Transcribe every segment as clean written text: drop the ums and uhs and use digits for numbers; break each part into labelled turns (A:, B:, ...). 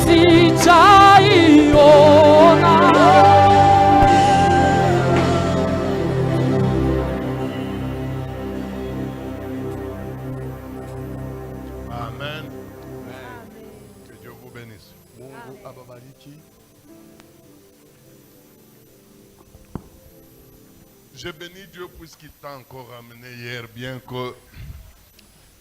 A: sijaiona.
B: Amen. Que Dieu vous bénisse. Je bénis Dieu puisqu'il t'a encore amené hier, bien que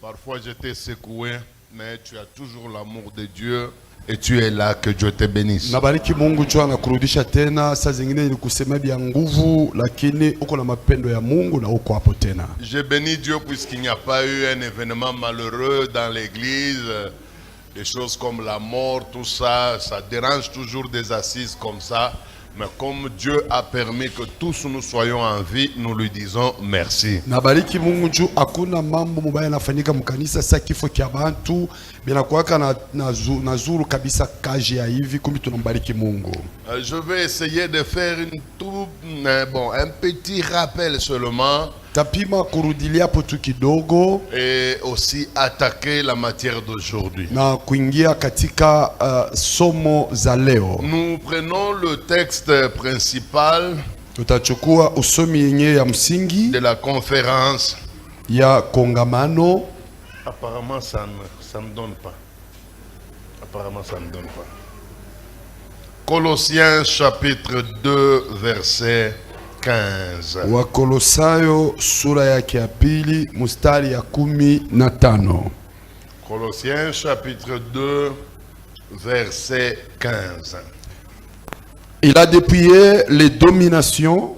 B: parfois j'étais secoué, mais tu as toujours l'amour de Dieu et tu es là. Que Dieu te bénisse.
C: Nabariki Mungu jua na kurudisha tena. Saa zingine ni kusema bia nguvu, lakini uko na mapendo ya Mungu na uko hapo tena.
B: Je bénis Dieu puisqu'il n'y a pas eu un événement malheureux dans l'église. Des choses comme la mort, tout ça, ça dérange toujours des assises comme ça. Mais comme Dieu a permis que tous nous soyons en vie, nous lui disons merci.
C: Nabariki Mungu juu hakuna mambo mubaya yanafanyika mkanisa. Sasa kifo kia bantu binakuwaka na zuru kabisa kaji ya hivi, kumbi tunambariki Mungu.
B: Je vais essayer de faire un petit rappel seulement.
C: Tapima kurudilia potu kidogo.
B: Et aussi attaquer la matière d'aujourd'hui.
C: Na kuingia katika somo za leo.
B: Nous prenons le texte principal.
C: Tutachukua usomi yenye ya msingi
B: de la conférence
C: ya kongamano.
B: Apparemment ça ne donne pas. Apparemment ça ne donne pas. Colossiens chapitre 2 verset 15.
C: Wakolosayo sura yake ya pili mustari ya 15.
B: Colossiens chapitre 2 verset 15.
C: Il a dépouillé les dominations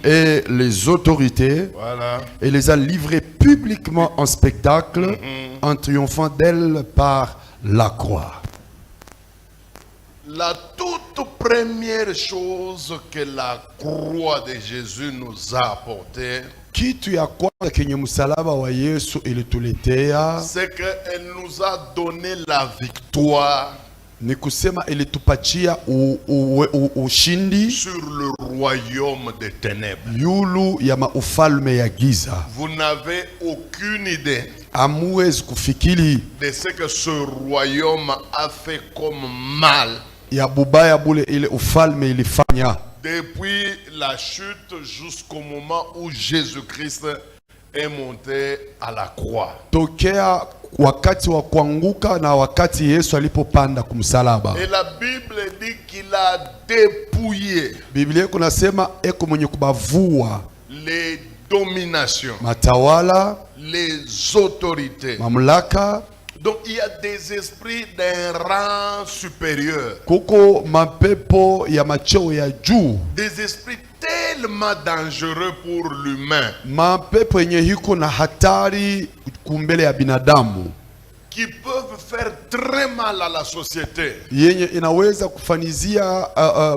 C: et les autorités,
B: voilà,
C: et les a livrées publiquement en spectacle, en triomphant d'elles par la croix.
B: La toute première chose que la croix de Jésus nous a apportée,
C: kitu ya kwanza kenye msalaba wa Yesu ilituletea,
B: c'est qu'elle nous a donné la victoire
C: ni kusema ilitupatia ushindi
B: sur le royaume des ténèbres.
C: Yulu ya maufalme ya giza.
B: Vous n'avez aucune idée
C: Amuwezi kufikiri
B: de ce que ce royaume a fait comme mal
C: ya bubaya bule ile ufalme ilifanya
B: depuis la chute jusqu'au moment où Jésus-Christ est monté à la croix.
C: Tokea wakati wa kuanguka na wakati Yesu alipopanda kumsalaba.
B: Et la Bible dit qu'il a dépouillé
C: Biblia kunasema eko mwenye kubavua
B: les dominations,
C: matawala,
B: les autorités.
C: mamlaka.
B: Donc il y a des esprits d'un rang supérieur,
C: Kuko mapepo ya macheo ya juu,
B: des esprits tellement dangereux pour l'humain,
C: mapepo yenye hiko na hatari kumbele ya binadamu,
B: qui peuvent faire très mal à la société.
C: yenye inaweza kufanizia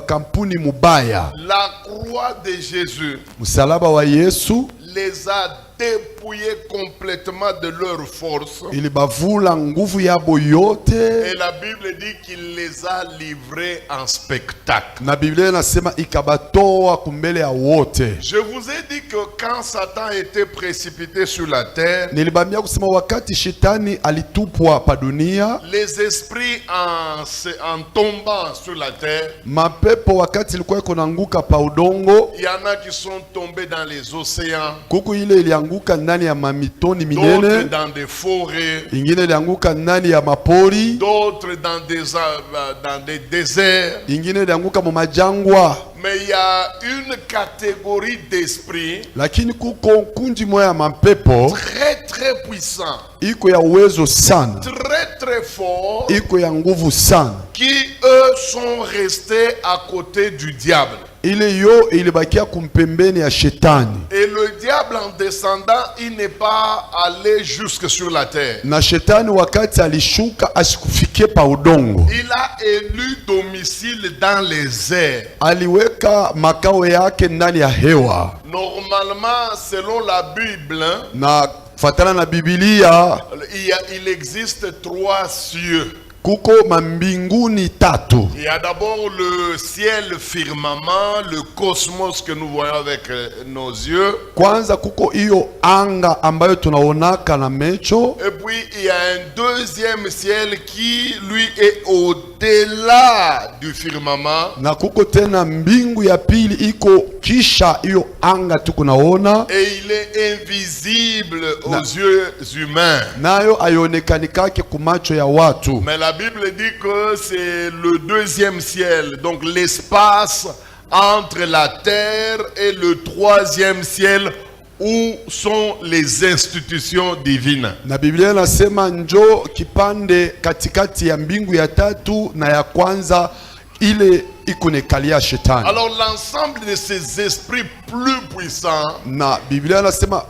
C: kampuni mubaya.
B: La croix de Jésus
C: Msalaba wa Yesu
B: les a dépouillés complètement de leur force.
C: ilibavula nguvu yabo yote,
B: Et la Bible dit qu'il les a livrés en spectacle.
C: na Biblia inasema ikabatoa kumbele ya wote.
B: Je vous ai dit que quand Satan était précipité sur la terre,
C: Nilibambia kusema wakati shetani alitupwa pa dunia,
B: les esprits en tombant sur la terre,
C: mapepo wakati ilikuwa iko naanguka pa udongo,
B: il y en a qui sont tombés dans les océans,
C: kuku ile ilianguka ndani ya mamitoni
B: d'autres
C: minene,
B: dans des forêts,
C: ingine ilianguka ndani ya mapori,
B: d'autres dans des déserts.
C: ingine ilianguka mu majangwa.
B: Mais il y a une catégorie d'esprits
C: Lakini kuko kundi moya ya mapepo
B: très puissants,
C: iko ya uwezo sana,
B: très forts,
C: iko ya nguvu sana,
B: qui eux sont restés à côté du diable.
C: ile yo ilibakia kumpembeni ya shetani,
B: Et le diable en descendant, il n'est pas allé jusque sur la terre.
C: na shetani wakati alishuka asikufikie pa udongo,
B: Il a élu domicile dans les airs.
C: aliweka makao yake ndani ya hewa.
B: Normalement, selon la Bible,
C: Na fatana na Biblia
B: il existe 3 cieux.
C: kuko mambinguni tatu.
B: Il y a d'abord le ciel firmament, le cosmos que nous voyons avec nos yeux.
C: Kwanza kuko iyo anga ambayo tunaonaka na mecho.
B: Et puis il y a un deuxième ciel qui lui est au-delà du firmament.
C: Na kuko tena mbingu ya pili iko kisha iyo anga tukunaona.
B: Et il est invisible aux yeux humains.
C: Nayo ayonekanikake kumacho ya watu.
B: Mais la Bible dit que c'est le deuxième ciel, donc l'espace entre la terre et le troisième ciel où sont les institutions divines.
C: Na Biblia inasema njo kipande katikati ya mbingu ya tatu na ya kwanza ile ikunekalia shetani.
B: Alors l'ensemble de ces esprits plus puissants
C: na Biblia inasema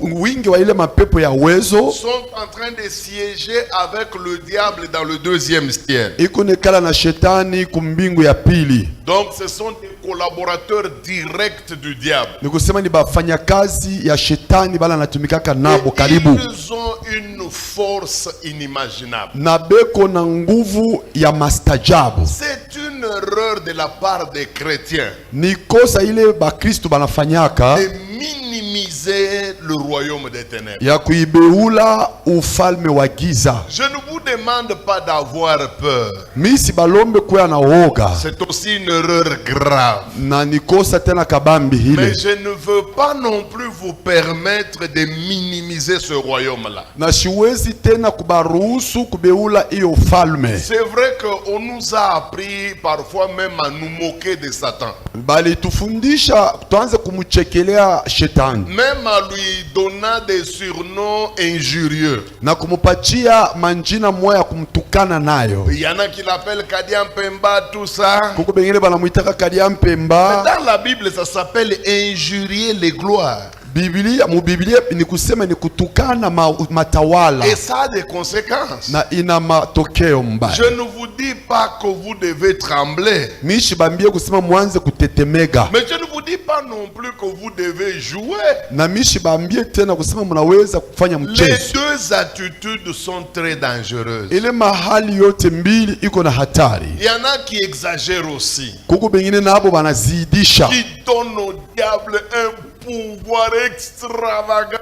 C: wingi wa ile mapepo ya uwezo
B: sont en train de siéger avec le diable dans le deuxième ciel.
C: Ikunekala na shetani kumbingu ya pili.
B: Donc ce sont des collaborateurs directs du diable.
C: Ni kusema ni bafanyakazi ya shetani bala natumikaka nabo karibu.
B: Ils ont une force inimaginable.
C: Na beko na nguvu ya mastajabu.
B: C'est une erreur de la part des chrétiens.
C: Ni kosa ile ba Kristo banafanyaka
B: de minimiser le royaume des ténèbres.
C: Ya kuibeula ufalme wa giza.
B: Je ne vous demande pas d'avoir peur.
C: Misi balombe kuya na woga.
B: C'est aussi une erreur grave.
C: Na ni kosa tena kabambi hile.
B: Mais je ne veux pas non plus vous permettre de minimiser ce royaume-là.
C: Na siwezi tena kubaruhusu kubeula iyo ufalme.
B: C'est vrai qu'on nous a appris parfois même à nous moquer de Satan.
C: Bali tufundisha tuanze kumuchekelea shetani.
B: Même à lui donnant des surnoms injurieux.
C: Na kumupatia manjina moya kumtukana nayo.
B: Il y en a qui l'appellent Kadiam Pemba, tout ça.
C: Kuko bengine banamuitaka Kadiam Pemba.
B: Mais dans la Bible, ça s'appelle injurier les gloires.
C: Biblia ni kusema ni kutukana matawala.
B: Et ça a des conséquences.
C: Na ina matokeo mbaya.
B: Je ne vous dis pas que vous devez trembler.
C: Mishi bambie kusema mwanze kutetemega.
B: Mais je ne vous dis pas non plus que vous devez jouer.
C: Na mishi bambie tena kusema mnaweza kufanya mchezo.
B: Les deux attitudes sont très dangereuses.
C: Ile mahali yote mbili iko na hatari.
B: Il y en a qui exagèrent aussi.
C: Kuko bengine nabo banazidisha.
B: Qui donnent au diable un pouvoir extravagant.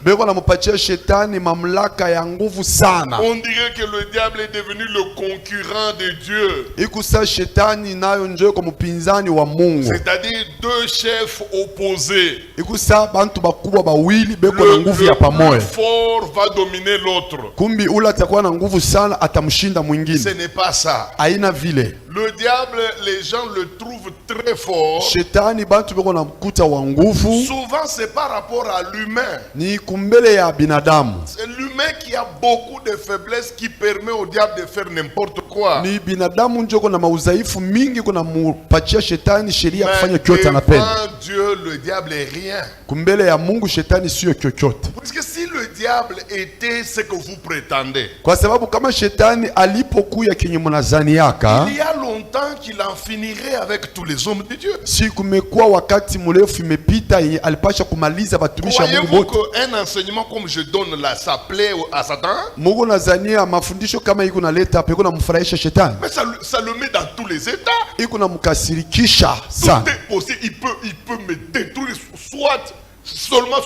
C: Beko na mupatia shetani mamlaka ya nguvu sana.
B: On dirait que le diable est devenu le concurrent de Dieu.
C: Ikusa shetani nayo njo kwa mpinzani wa Mungu.
B: C'est-à-dire deux chefs opposés.
C: Ikusa bantu bakubwa bawili beko na nguvu ya pamoja.
B: Le fort va dominer l'autre.
C: Kumbi ula atakuwa na nguvu sana atamshinda mwingine.
B: Ce n'est pas ça.
C: Aina vile.
B: Le diable, les gens le trouvent très fort.
C: Shetani bantu beko na mkuta wa nguvu.
B: Souvent c'est par rapport à l'humain.
C: Ni kumbele ya binadamu.
B: C'est l'humain qui a beaucoup de faiblesses qui permet au diable de faire n'importe quoi.
C: Ni binadamu njoko na mauzaifu mingi kuna mupatia shetani sheria kufanya kyote anapenda.
B: Devant Dieu, le diable est rien.
C: Kumbele ya Mungu shetani sio chochote.
B: Parce que si le diable était ce que vous prétendez.
C: Kwa sababu kama shetani alipokuya kenye mnazani yaka.
B: Il y a longtemps qu'il en finirait avec tous les hommes de Dieu.
C: Si kumekuwa wakati mrefu imepita alipasha kumaliza batumisha Mungu wote.
B: Croyez-vous qu'un enseignement comme je donne là, ça plaît à Satan?
C: Mungu nazania mafundisho kama iko naleta hapo iko namfurahisha shetani.
B: Mais ça le met dans tous les états.
C: Iko namkasirikisha sana.
B: Tout est possible, il peut me détruire soit seulement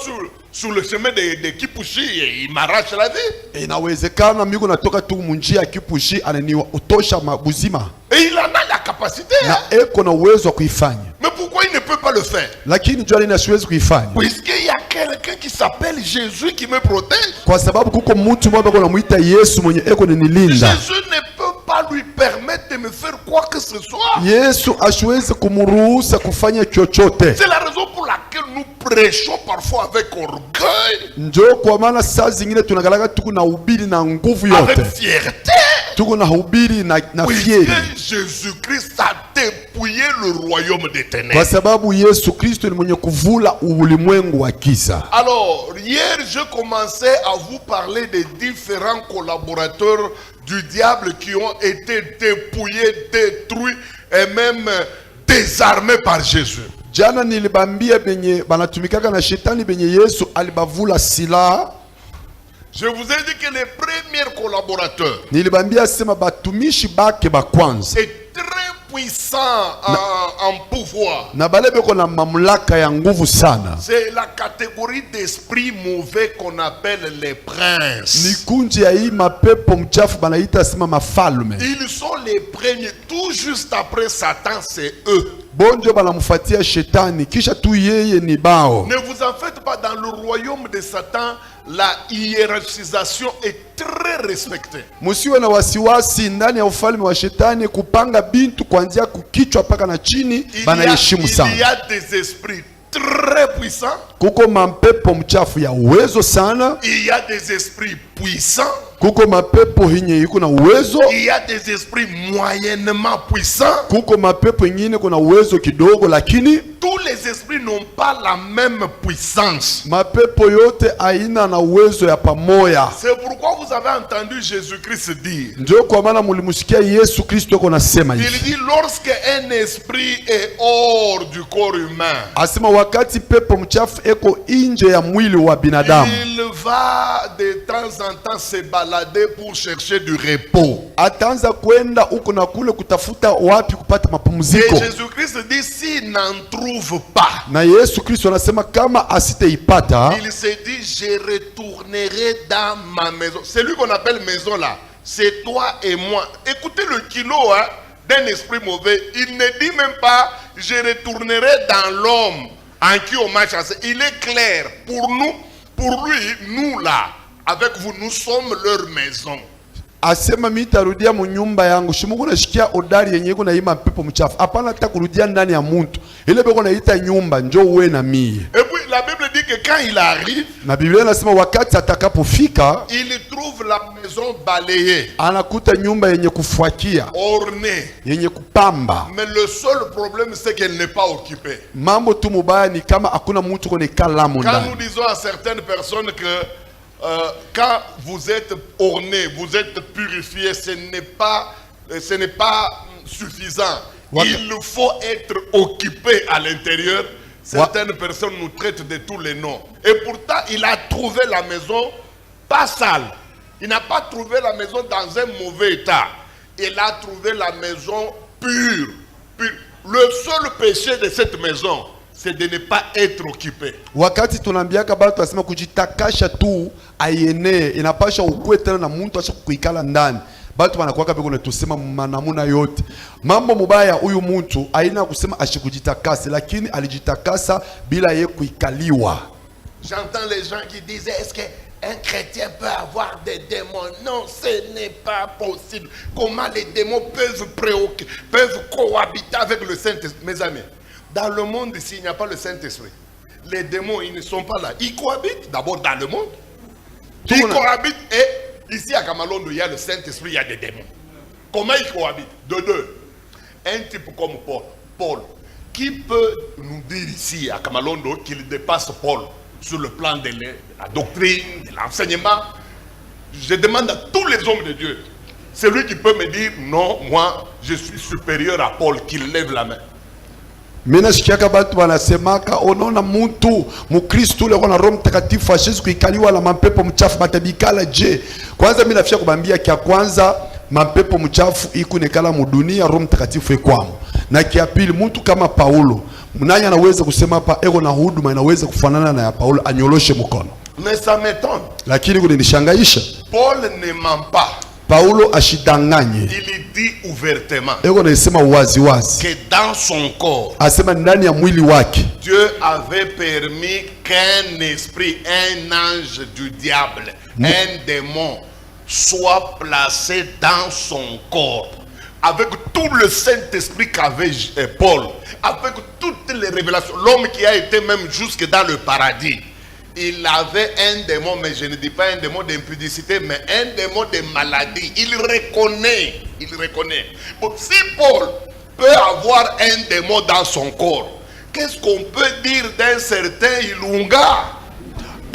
B: sur le chemin de Kipushi et il m'arrache la vie.
C: Inawezekana mimi natoka tu munjia ya Kipushi ananiotosha mabuzima.
B: Et il en a la capacité.
C: Na eko na uwezo wa kuifanya.
B: Mais pourquoi il ne peut pas le faire?
C: Lakini jua lina siwezi kuifanya.
B: Puisqu'il y a quelqu'un qui s'appelle Jésus qui me protège.
C: Kwa sababu kuko mtu mmoja kwa namuita Yesu mwenye eko ninilinda.
B: Jésus ne peut pas lui permettre de me faire quoi que ce soit.
C: Yesu asiwezi kumruhusa kufanya chochote.
B: C'est la raison pour laquelle nous prêchons parfois avec orgueil.
C: Ndio kwa maana saa zingine tunagalaka tuko na ubiri na nguvu yote.
B: Avec fierté.
C: Tuko na ubiri na fieri.
B: Jésus-Christ a dépouillé le royaume des ténèbres.
C: Kwa sababu Yesu Kristo ni mwenye kuvula ulimwengu wa giza.
B: Alors, hier, je commençais à vous parler des différents collaborateurs du diable qui ont été dépouillés, détruits et même désarmés par Jésus.
C: Jana nilibambia benye banatumikaka na shetani benye Yesu alibavula silaha.
B: Je vous ai dit que les premiers collaborateurs
C: Nilibambia sema batumishi bake ba kwanza
B: est très puissant en pouvoir.
C: na bale beko na mamlaka ya nguvu sana.
B: C'est la catégorie d'esprit mauvais qu'on appelle les
C: Ni
B: princes.
C: kunji ya hii mapepo mchafu banaita sema mafalme.
B: Ils sont les premiers. Tout juste après Satan, c'est eux.
C: Bonjo banamfuatia shetani kisha tu yeye ni bao.
B: Ne vous en faites pas, dans le royaume de Satan, la hiérarchisation est très respectée.
C: Musiwe na wasiwasi ndani ya ufalme wa shetani, kupanga bintu kuanzia kukichwa paka na chini banaheshimu
B: Il y
C: sana.
B: a des esprits très puissants.
C: Kuko mapepo mchafu ya uwezo sana,
B: Il y a des esprits puissants.
C: kuko mapepo hinye iko na uwezo,
B: Il y a des esprits moyennement puissants.
C: kuko mapepo ingine kuna uwezo kidogo, lakini
B: Tous les esprits n'ont pas la même puissance.
C: mapepo yote aina na uwezo ya pamoja.
B: C'est pourquoi vous avez entendu Jésus-Christ dire.
C: Ndio kwa maana mulimusikia Yesu Kristo ako nasema
B: Il
C: hivi,
B: dit lorsque un esprit est hors du corps humain,
C: asema wakati pepo mchafu eko nje ya mwili wa binadamu,
B: il va de temps en temps se balader pour chercher du repos.
C: ataanza kwenda huko na kule kutafuta wapi kupata
B: Et
C: mapumziko.
B: Jésus-Christ dit s'il n'en trouve pas,
C: Na Yesu Kristo anasema kama asiteipata,
B: il se dit je retournerai dans ma maison. C'est lui qu'on appelle maison là. C'est toi et moi. Écoutez le kilo d'un esprit mauvais. Il ne dit même pas je retournerai dans l'homme en qui on m'a chassé. Il est clair pour nous, pour lui, nous là, avec vous, nous sommes leur maison.
C: asema mimi tarudia mu nyumba yangu. Shimuko nashikia odari yenye iko na hii mapepo mchafu. Hapana hata kurudia ndani ya mtu. Ile beko naita nyumba njoo uwe na mie.
B: Et puis la Bible dit que quand il arrive,
C: Na Biblia inasema wakati atakapofika
B: il trouve la maison balayée,
C: anakuta nyumba yenye kufuakia,
B: ornée.
C: yenye kupamba.
B: Mais le seul problème, c'est qu'elle n'est pas occupée.
C: Mambo tu mubaya ni kama hakuna mtu kwenye kalamu
B: Quand
C: ndani.
B: nous disons à certaines personnes que quand vous êtes orné, vous êtes purifié, ce n'est pas suffisant. Il faut être occupé à l'intérieur. Certaines personnes nous traitent de tous les noms. Et pourtant, il a trouvé la maison pas sale. Il n'a pas trouvé la maison dans un mauvais état. Il a trouvé la maison pure. Le seul péché de cette maison, c'est de ne pas être occupé.
C: Wakati tunaambiaka batu asema kujitakasha tu aienee, inapasha ukue tena na mtu asha kuikala ndani. Batu wanakuwaka beko na tusema manamuna yote. Mambo mubaya huyu mtu aina kusema ashikujitakase, lakini alijitakasa bila ye kuikaliwa.
B: J'entends les gens qui disent est-ce qu'un chrétien peut avoir des démons? Non, ce n'est pas possible. Comment les démons peuvent cohabiter avec le Saint-Esprit? Mes amis, dans le monde ici, il n'y a pas le Saint-Esprit. Les démons, ils ne sont pas là. Ils cohabitent d'abord dans le monde. Ils cohabitent et ici à Kamalondo, il y a le Saint-Esprit, il y a des démons. Comment ils cohabitent? De deux. Un type comme Paul. Qui peut nous dire ici à Kamalondo qu'il dépasse Paul sur le plan de la doctrine, de l'enseignement? Je demande à tous les hommes de Dieu. Celui qui peut me dire non, moi je suis supérieur à Paul, qu'il lève la main.
C: Mina shikiaka batu wanasemaka onaona mtu mukristo ule kwa na Roho Mtakatifu ashizi kuikaliwa na mapepo mchafu batabikala je? Kwanza mimi nafia kubambia kia kwanza mapepo mchafu ikunekala mudunia, Roho Mtakatifu ekwamo. Na kia pili mtu kama Paulo mnanya anaweza kusema hapa ego na huduma inaweza kufanana na ya Paulo, anyoloshe mkono.
B: Mais ça m'étonne.
C: Lakini kunishangaisha
B: Paul ne ment pas.
C: Paulo ashidanganye.
B: Il dit ouvertement
C: Ego nasema wazi wazi
B: que dans son corps,
C: asema ndani ya mwili wake
B: Dieu avait permis qu'un esprit, un ange du diable, un démon soit placé dans son corps. Avec tout le Saint-Esprit qu'avait Paul, avec toutes les révélations, l'homme qui a été même jusque dans le paradis, il avait un démon, mais je ne dis pas un démon d'impudicité, mais un démon de maladie. Il reconnaît. Bon, si Paul peut avoir un démon dans son corps, qu'est-ce qu'on peut dire d'un certain Ilunga?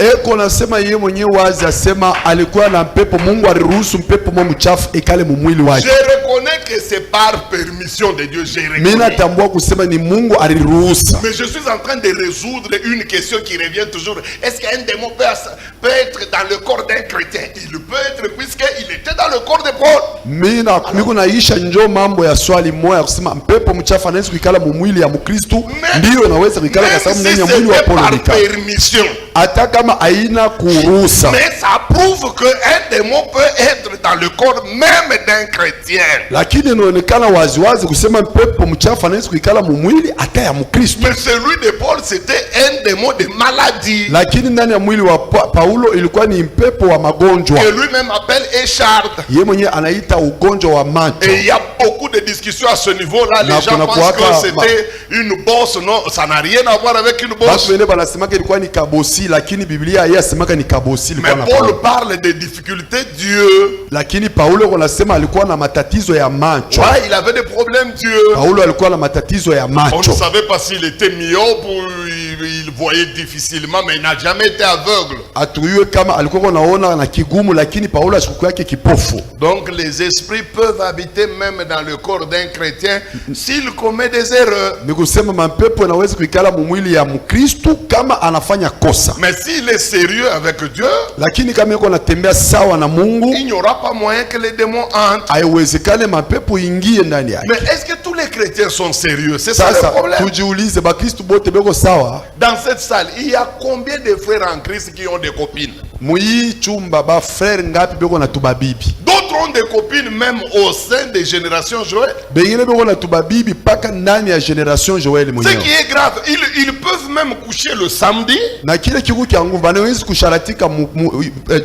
C: eko nasema yeye mwenyewe wazi asema alikuwa na mpepo, Mungu aliruhusu mpepo mwa mchafu ikale mumwili wake.
B: Je reconnais que c'est par permission de Dieu, je reconnais.
C: Mimi natambua kusema ni Mungu aliruhusa.
B: Mais je suis en train de résoudre une question qui revient toujours. Est-ce qu'un démon peut être dans le corps d'un chrétien? Il peut être, puisqu'il était dans le corps de Paul.
C: Mimi niko naisha njoo mambo ya swali moja kusema mpepo mchafu anaweza kuikala mumwili ya Mkristo. Ndio naweza kuikala kwa sababu ndani ya mwili wa Paulo ni
B: permission.
C: Hata kama haina kuruhusa.
B: Mais ça prouve que un démon peut être dans le corps même d'un chrétien.
C: Lakini inaonekana waziwazi kusema mpepo mchafu anaweza kuikala mumwili hata ya Mkristo.
B: Mais celui de Paul c'était un démon de maladie.
C: Lakini ndani ya mwili wa Paulo ilikuwa ni mpepo wa magonjwa.
B: Que lui-même appelle écharde.
C: Yeye mwenyewe anaita ugonjwa wa macho.
B: Et il y a beaucoup de discussions à ce niveau-là. Les gens pensent que c'était une bosse. Non, ça n'a rien à voir avec une bosse.
C: Basi wengine wanasemaka ilikuwa ni kabosi, lakini Biblia yasemaka ni kabosi.
B: Mais Paul parle des difficultés Dieu.
C: Lakini Paulo anasema alikuwa na matatizo ya macho.
B: Ouais, il avait des problèmes Dieu.
C: Paulo alikuwa na matatizo ya macho.
B: On ne savait pas s'il était myope ou il voyait difficilement, mais il n'a jamais été aveugle.
C: Atuyue kama alikuwa anaona na kigumu, lakini Paulo asikuwa yake kipofu.
B: Donc les esprits peuvent habiter même dans le corps d'un chrétien s'il commet des erreurs.
C: Ni kusema mapepo yanaweza kuikala mwili ya Mkristo kama anafanya kosa.
B: Mais s'il est sérieux avec Dieu,
C: lakini kama yuko anatembea sawa na Mungu,
B: il n'y aura pas moyen que les démons entrent.
C: Haiwezekane mapepo ingie ndani yake.
B: Mais est-ce que tous les chrétiens sont sérieux? C'est ça le problème.
C: Tujiulize bakristo bote beko sawa.
B: Dans cette salle, il y a combien de frères en Christ qui ont des copines?
C: Muyi chumba ba frère ngapi beko na tubabibi.
B: D'autres ont des copines même au sein des générations Joël.
C: Bengine beko na tubabibi paka ndani ya génération Joël mwenyewe.
B: Ce qui est grave, ils peuvent même coucher le samedi.
C: Na kile kiku kia nguvu banaweza kusharatika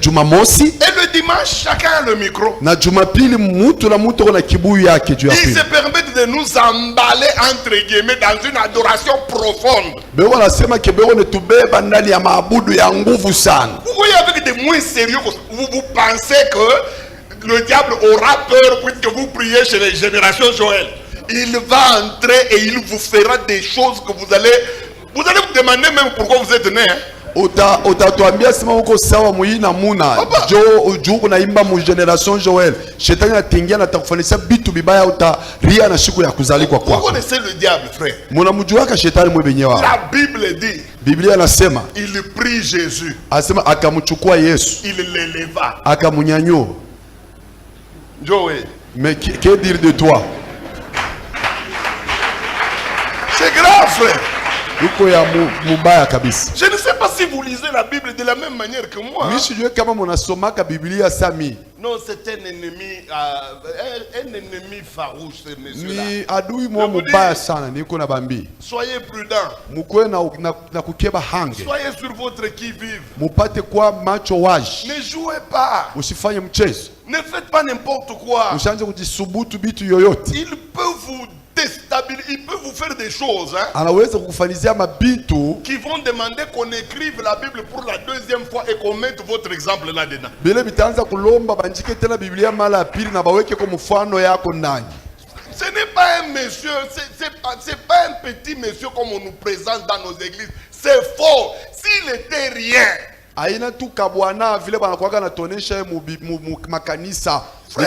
C: Jumamosi.
B: Et le dimanche, chacun a le micro.
C: Na Jumapili mutu na mutu na kibuyu yake juu ya pili.
B: Ils se permettent de nous emballer entre guillemets dans une adoration profonde.
C: Beko nasema ke beko netubeba ndani ya maabudu ya nguvu sana.
B: Vous voyez avec des moins sérieux, vous pensez que le diable aura peur puisque vous priez chez les générations Joël. Il va entrer et il vous fera des choses que vous allez vous demander même pourquoi vous êtes né.
C: Utatuambia sema uko sawa muina muna jo kunaimba mu generation Joel. Shetani anatingia na atakufanisha bitu bibaya, utaria na siku ya kuzalikwa kwako.
B: Vous connaissez le diable, frère?
C: Mnamjuaka shetani mwe benyewa.
B: La Bible dit,
C: Biblia inasema
B: il prit Jésus.
C: Asema akamchukua Yesu.
B: Il l'éleva.
C: Akamunyanyua.
B: Joël.
C: Mais que dire de toi?
B: C'est grave, frère.
C: Uko ya mubaya kabisa.
B: Je ne sais pas si vous lisez la Bible de la même manière que moi.
C: Mimi sijue kama mnasomaka Biblia sami.
B: Non, c'est un ennemi farouche, ce monsieur-là.
C: Ni adui mwa mubaya sana niko na bambi.
B: Soyez prudents.
C: Mukwe na kukeba hange.
B: Soyez sur votre qui-vive.
C: Mupate kwa macho wazi.
B: Ne jouez pas.
C: Usifanye mchezo.
B: Ne faites pas n'importe quoi.
C: Usianze kujisubutu bitu yoyote.
B: Il peut vous déstabiliser, il peut vous faire des choses, hein,
C: anaweza kukufanizia mabitu
B: qui vont demander qu'on écrive la Bible pour la deuxième fois et qu'on mette votre exemple là-dedans.
C: Bile bitaanza kulomba banjike tena Biblia mara ya pili na baweke kwa mfano yako ndani.
B: Ce n'est pas un monsieur, c'est pas un petit monsieur comme on nous présente dans nos églises. C'est faux. S'il était rien,
C: aina tu kabwana vile banakuwa natonesha mu makanisa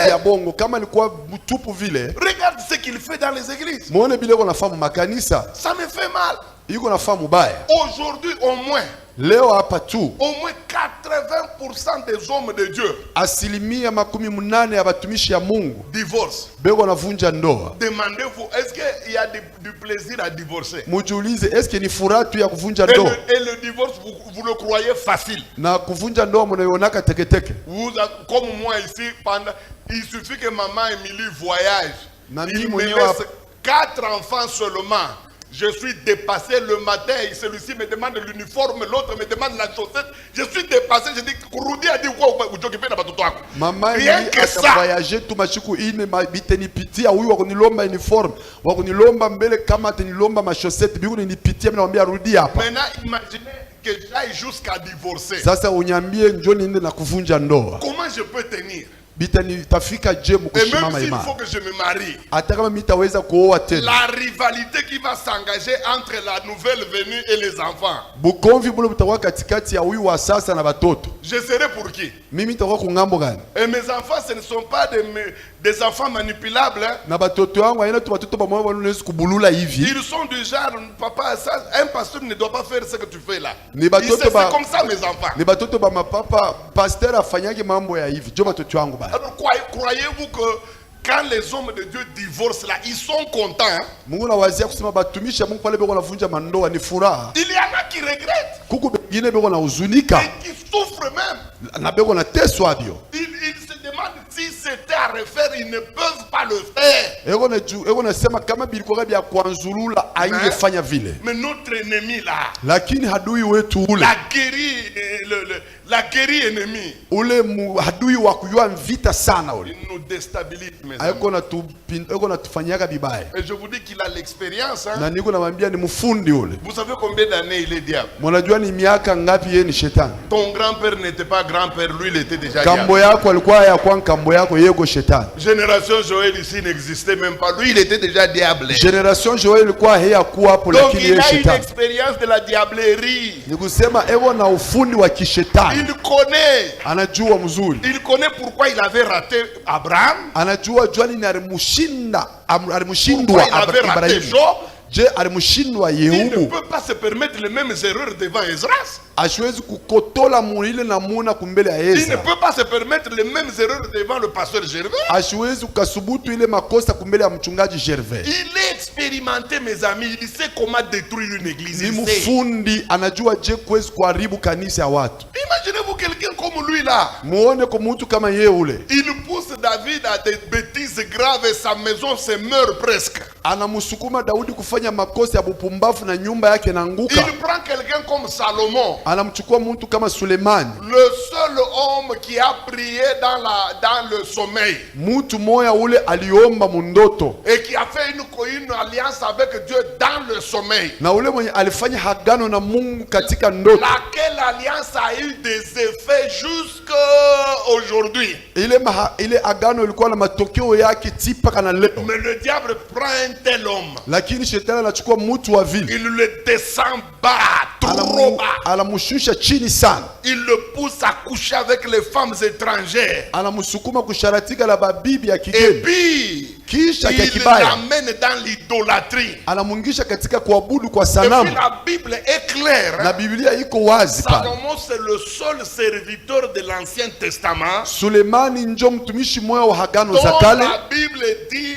C: ya bongo kama alikuwa mtupu vile.
B: Regarde ce qu'il fait dans les églises.
C: Muone bile wanafahamu makanisa.
B: Ça me fait mal.
C: Iko nafahamu baya.
B: Aujourd'hui au moins,
C: leo hapa tu,
B: au moins 80% des hommes de Dieu,
C: asilimia 80 ya batumishi ya Mungu
B: divorce.
C: Beko navunja ndoa.
B: Demandez-vous, est-ce qu'il y a du plaisir à divorcer?
C: Mujiulize, est-ce que ni furaha tu ya kuvunja ndoa?
B: Et le divorce, vous le croyez facile?
C: Na kuvunja ndoa mnaionaka teketeke.
B: Comme moi ici, il suffit que maman Émilie voyage. Il me laisse 4 enfants seulement. Je suis dépassé le matin, celui-ci me demande l'uniforme, l'autre me demande la chaussette. Je suis dépassé, je dis, Kurudi a dit quoi?
C: Maman
B: rien que ça.
C: Voyager tout machiku ine biteni piti a huyu wakunilomba uniforme, wakunilomba mbele kama tenilomba ma chaussette, biku ninipitia mna wambia rudi hapa.
B: Maintenant imaginez que j'aille jusqu'à divorcer.
C: Sasa unyambie njoni nende na kuvunja ndoa.
B: Comment je peux tenir?
C: tafika je
B: Et même
C: mkushimama
B: s'il
C: imara.
B: faut que je me marie,
C: Hata kama mitaweza kuoa tena,
B: la rivalité qui va s'engager entre la nouvelle venue et les enfants,
C: bukomvi bule butakuwa katikati ya huyu wa sasa na batoto,
B: je serai pour qui?
C: mimi nitakuwa kungambo gani?
B: Et mes enfants, ce ne sont pas des enfants manipulables. Hein.
C: Na batoto wangu haina tu batoto bamoja wanaweza kubulula hivi.
B: Ils sont du genre, papa, ça, un pasteur ne doit pas faire ce que tu fais là.
C: Ni batoto
B: C'est comme ça mes enfants.
C: Ni batoto ba mapapa pasteur afanyake mambo ya hivi. Jo batoto wangu ba.
B: Alors croyez-vous que quand les hommes de Dieu divorcent là, ils sont contents? Hein?
C: Mungu na wazia kusema batumisha Mungu pale beko navunja mandoa ni furaha.
B: Il y en a qui regrettent.
C: Kuku bengine beko na huzunika.
B: Et qui souffrent même.
C: Na beko na teswa bio.
B: Ils se demandent si c'était à refaire, ils ne peuvent pas le faire.
C: Ego na sema kama bilikuwa bya kwanzulula aingefanya vile.
B: Mais notre ennemi là,
C: Lakini hadui wetu ule.
B: La guerre ennemie.
C: Ule hadui wa kujua vita sana ule.
B: Il nous déstabilise mes amis.
C: Ego na tufanyaka bibaya.
B: Et je vous dis qu'il a l'expérience. Hein?
C: Na niko namwambia ni mfundi ule.
B: Vous savez combien d'années il est diable?
C: Mnajua ni miaka ngapi yeye ni shetani?
B: Ton grand-père n'était pas grand-père, lui il était déjà
C: Kambo
B: diable.
C: yako alikuwa ya kwa kambo yako yego shetani.
B: Génération Joël ici n'existait même pas. Lui il était déjà diable.
C: Generation Joel ilikuwa hea kuwa hapo
B: Donc
C: lakini
B: il
C: yeye
B: a une
C: shetani.
B: expérience de la diablerie.
C: Ni kusema ego na ufundi wa kishetani.
B: Il connaît.
C: Anajua mzuri.
B: Il connaît pourquoi il avait raté Abraham.
C: Anajua jwani ni alimushindwa
B: Pourquoi il avait raté
C: Ibrahim.
B: Job.
C: Je alimushindwa
B: Il ne
C: Yehu.
B: peut pas se permettre les mêmes erreurs devant Esdras.
C: Ashwezi kukotola muile na muna kumbele ya
B: Il ne
C: Ezra.
B: peut pas se permettre les mêmes erreurs devant le pasteur Gervais.
C: Ashwezi kukasubutu ile makosa kumbele ya mchungaji Gervais.
B: Il est expérimenté mes amis. Il sait comment détruire une église.
C: Ni
B: Il sait.
C: mfundi anajua je kuwezi kuharibu kanisa ya watu.
B: Imaginez-vous quelqu'un comme lui là.
C: Muone kwa mtu kama yeye ule.
B: Il pousse David à des bêtises graves et sa maison se meurt presque.
C: Anamsukuma Daudi kufanya makosa ya bupumbavu na nyumba yake inaanguka.
B: Il prend quelqu'un comme Salomon.
C: Anamchukua mtu kama Sulemani.
B: Le seul homme qui a prié dans le sommeil.
C: Mtu moya ule aliomba mundoto.
B: Et qui a fait une alliance avec Dieu dans le sommeil.
C: Na ule mwenye alifanya hagano na Mungu katika ndoto.
B: Laquelle alliance a eu des effets jusqu'à aujourd'hui.
C: Ile agano ilikuwa na matokeo yake tipaka na leo.
B: Mais le diable prend un tel homme.
C: Lakini shetani anachukua mtu wa vile.
B: Il le descend bas, trop bas.
C: Anamshusha chini sana.
B: Il le pousse à coucher avec les femmes étrangères.
C: Anamsukuma kusharatika la babibi ya
B: Et
C: kigeni.
B: puis,
C: Kisha
B: il
C: kibaya
B: l'amène dans l'idolâtrie.
C: anamungisha katika kuabudu kwa
B: Et puis
C: sanamu.
B: la Bible est claire.
C: Na Biblia iko wazi pale.
B: Salomon c'est le seul serviteur de l'Ancien Testament.
C: Sulemani njo mtumishi moya wa hagano
B: Dont
C: za kale.
B: la Bible dit,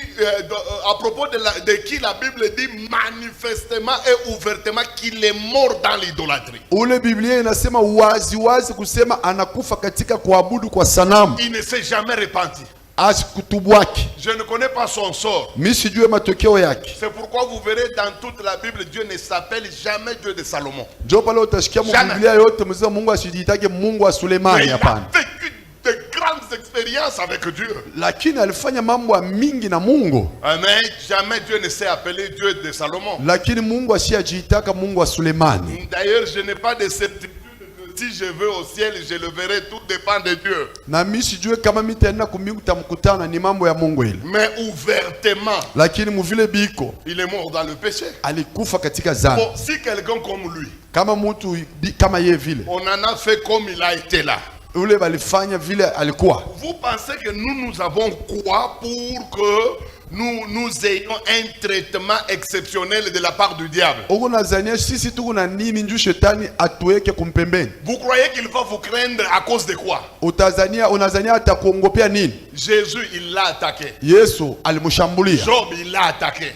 B: à propos de qui la Bible dit manifestement et ouvertement qu'il est mort dans l'idolâtrie.
C: Ule Biblia inasema wazi wazi kusema anakufa katika kuabudu kwa sanamu.
B: Il ne s'est jamais repenti.
C: Asikutubwaki.
B: Je ne connais pas son sort.
C: Mimi sijue matokeo yake.
B: C'est pourquoi vous verrez dans toute la Bible, Dieu ne s'appelle jamais Dieu de Salomon.
C: Njo pale utashikia mu
B: Jamais.
C: Biblia yote mzee Mungu asijitage Mungu wa
B: Mais
C: Sulemani
B: il a
C: hapana.
B: vécu de grandes expériences avec Dieu.
C: Lakini alifanya mambo mingi na Mungu.
B: Mais jamais Dieu ne s'est appelé Dieu de Salomon.
C: Lakini Mungu asijiitaka Mungu wa Sulemani.
B: D'ailleurs, je n'ai pas de certitude que si je vais au ciel, je le verrai. Tout dépend de Dieu.
C: Na mimi sijue kama mitaenda kumbingu tamkutana ni mambo ya Mungu ile.
B: Mais ouvertement,
C: Lakini muvile biko
B: il est mort dans le péché.
C: alikufa katika dhambi.
B: Bon, si quelqu'un comme lui,
C: Kama mtu kama yeye vile.
B: on en a fait comme il a été là.
C: Ule balifanya vile alikuwa.
B: Vous pensez que nous avons quoi pour que nous ayons un traitement exceptionnel de la part du diable?
C: Uko nazania sisi tuko na nini njoo shetani atuweke kumpembeni?
B: Vous croyez qu'il va vous craindre à cause de quoi?
C: Unazania atakuongopea nini?
B: Jésus, il l'a attaqué.
C: Yesu alimshambulia.
B: Job, il l'a attaqué.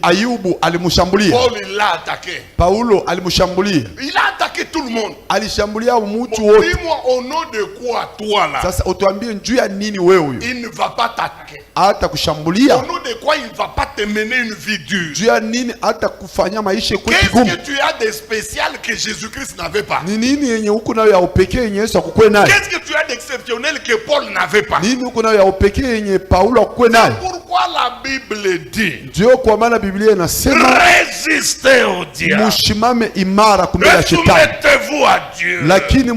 C: Ayubu alimshambulia.
B: Paul, il l'a attaqué.
C: Paulo alimshambulia.
B: Il a attaqué tout le monde.
C: Alishambulia mtu
B: Bon,
C: wote.
B: dis-moi au nom de quoi toi là?
C: Sasa utuambie njuu ya nini wewe huyo?
B: Il ne va pas t'attaquer.
C: Hata kushambulia.
B: Au nom de quoi il ne va pas te mener une vie dure?
C: Njuu ya nini hata kufanya maisha kwa
B: Qu'est-ce
C: kigumu?
B: que tu as de spécial que Jésus-Christ n'avait pas?
C: Ni nini yenye huko nayo ya upekee yenye Yesu akukwe nayo?
B: Qu'est-ce que tu as d'exceptionnel que Paul n'avait pas?
C: Nini huko nayo ya upekee yenye Paulo akukwe nayo?
B: Pourquoi la Bible dit
C: Ndio kwa maana Biblia inasema
B: résistez au diable.
C: Mushimame imara kumbele ya
B: Et
C: shetani,
B: soumettez-vous à Dieu.
C: lakini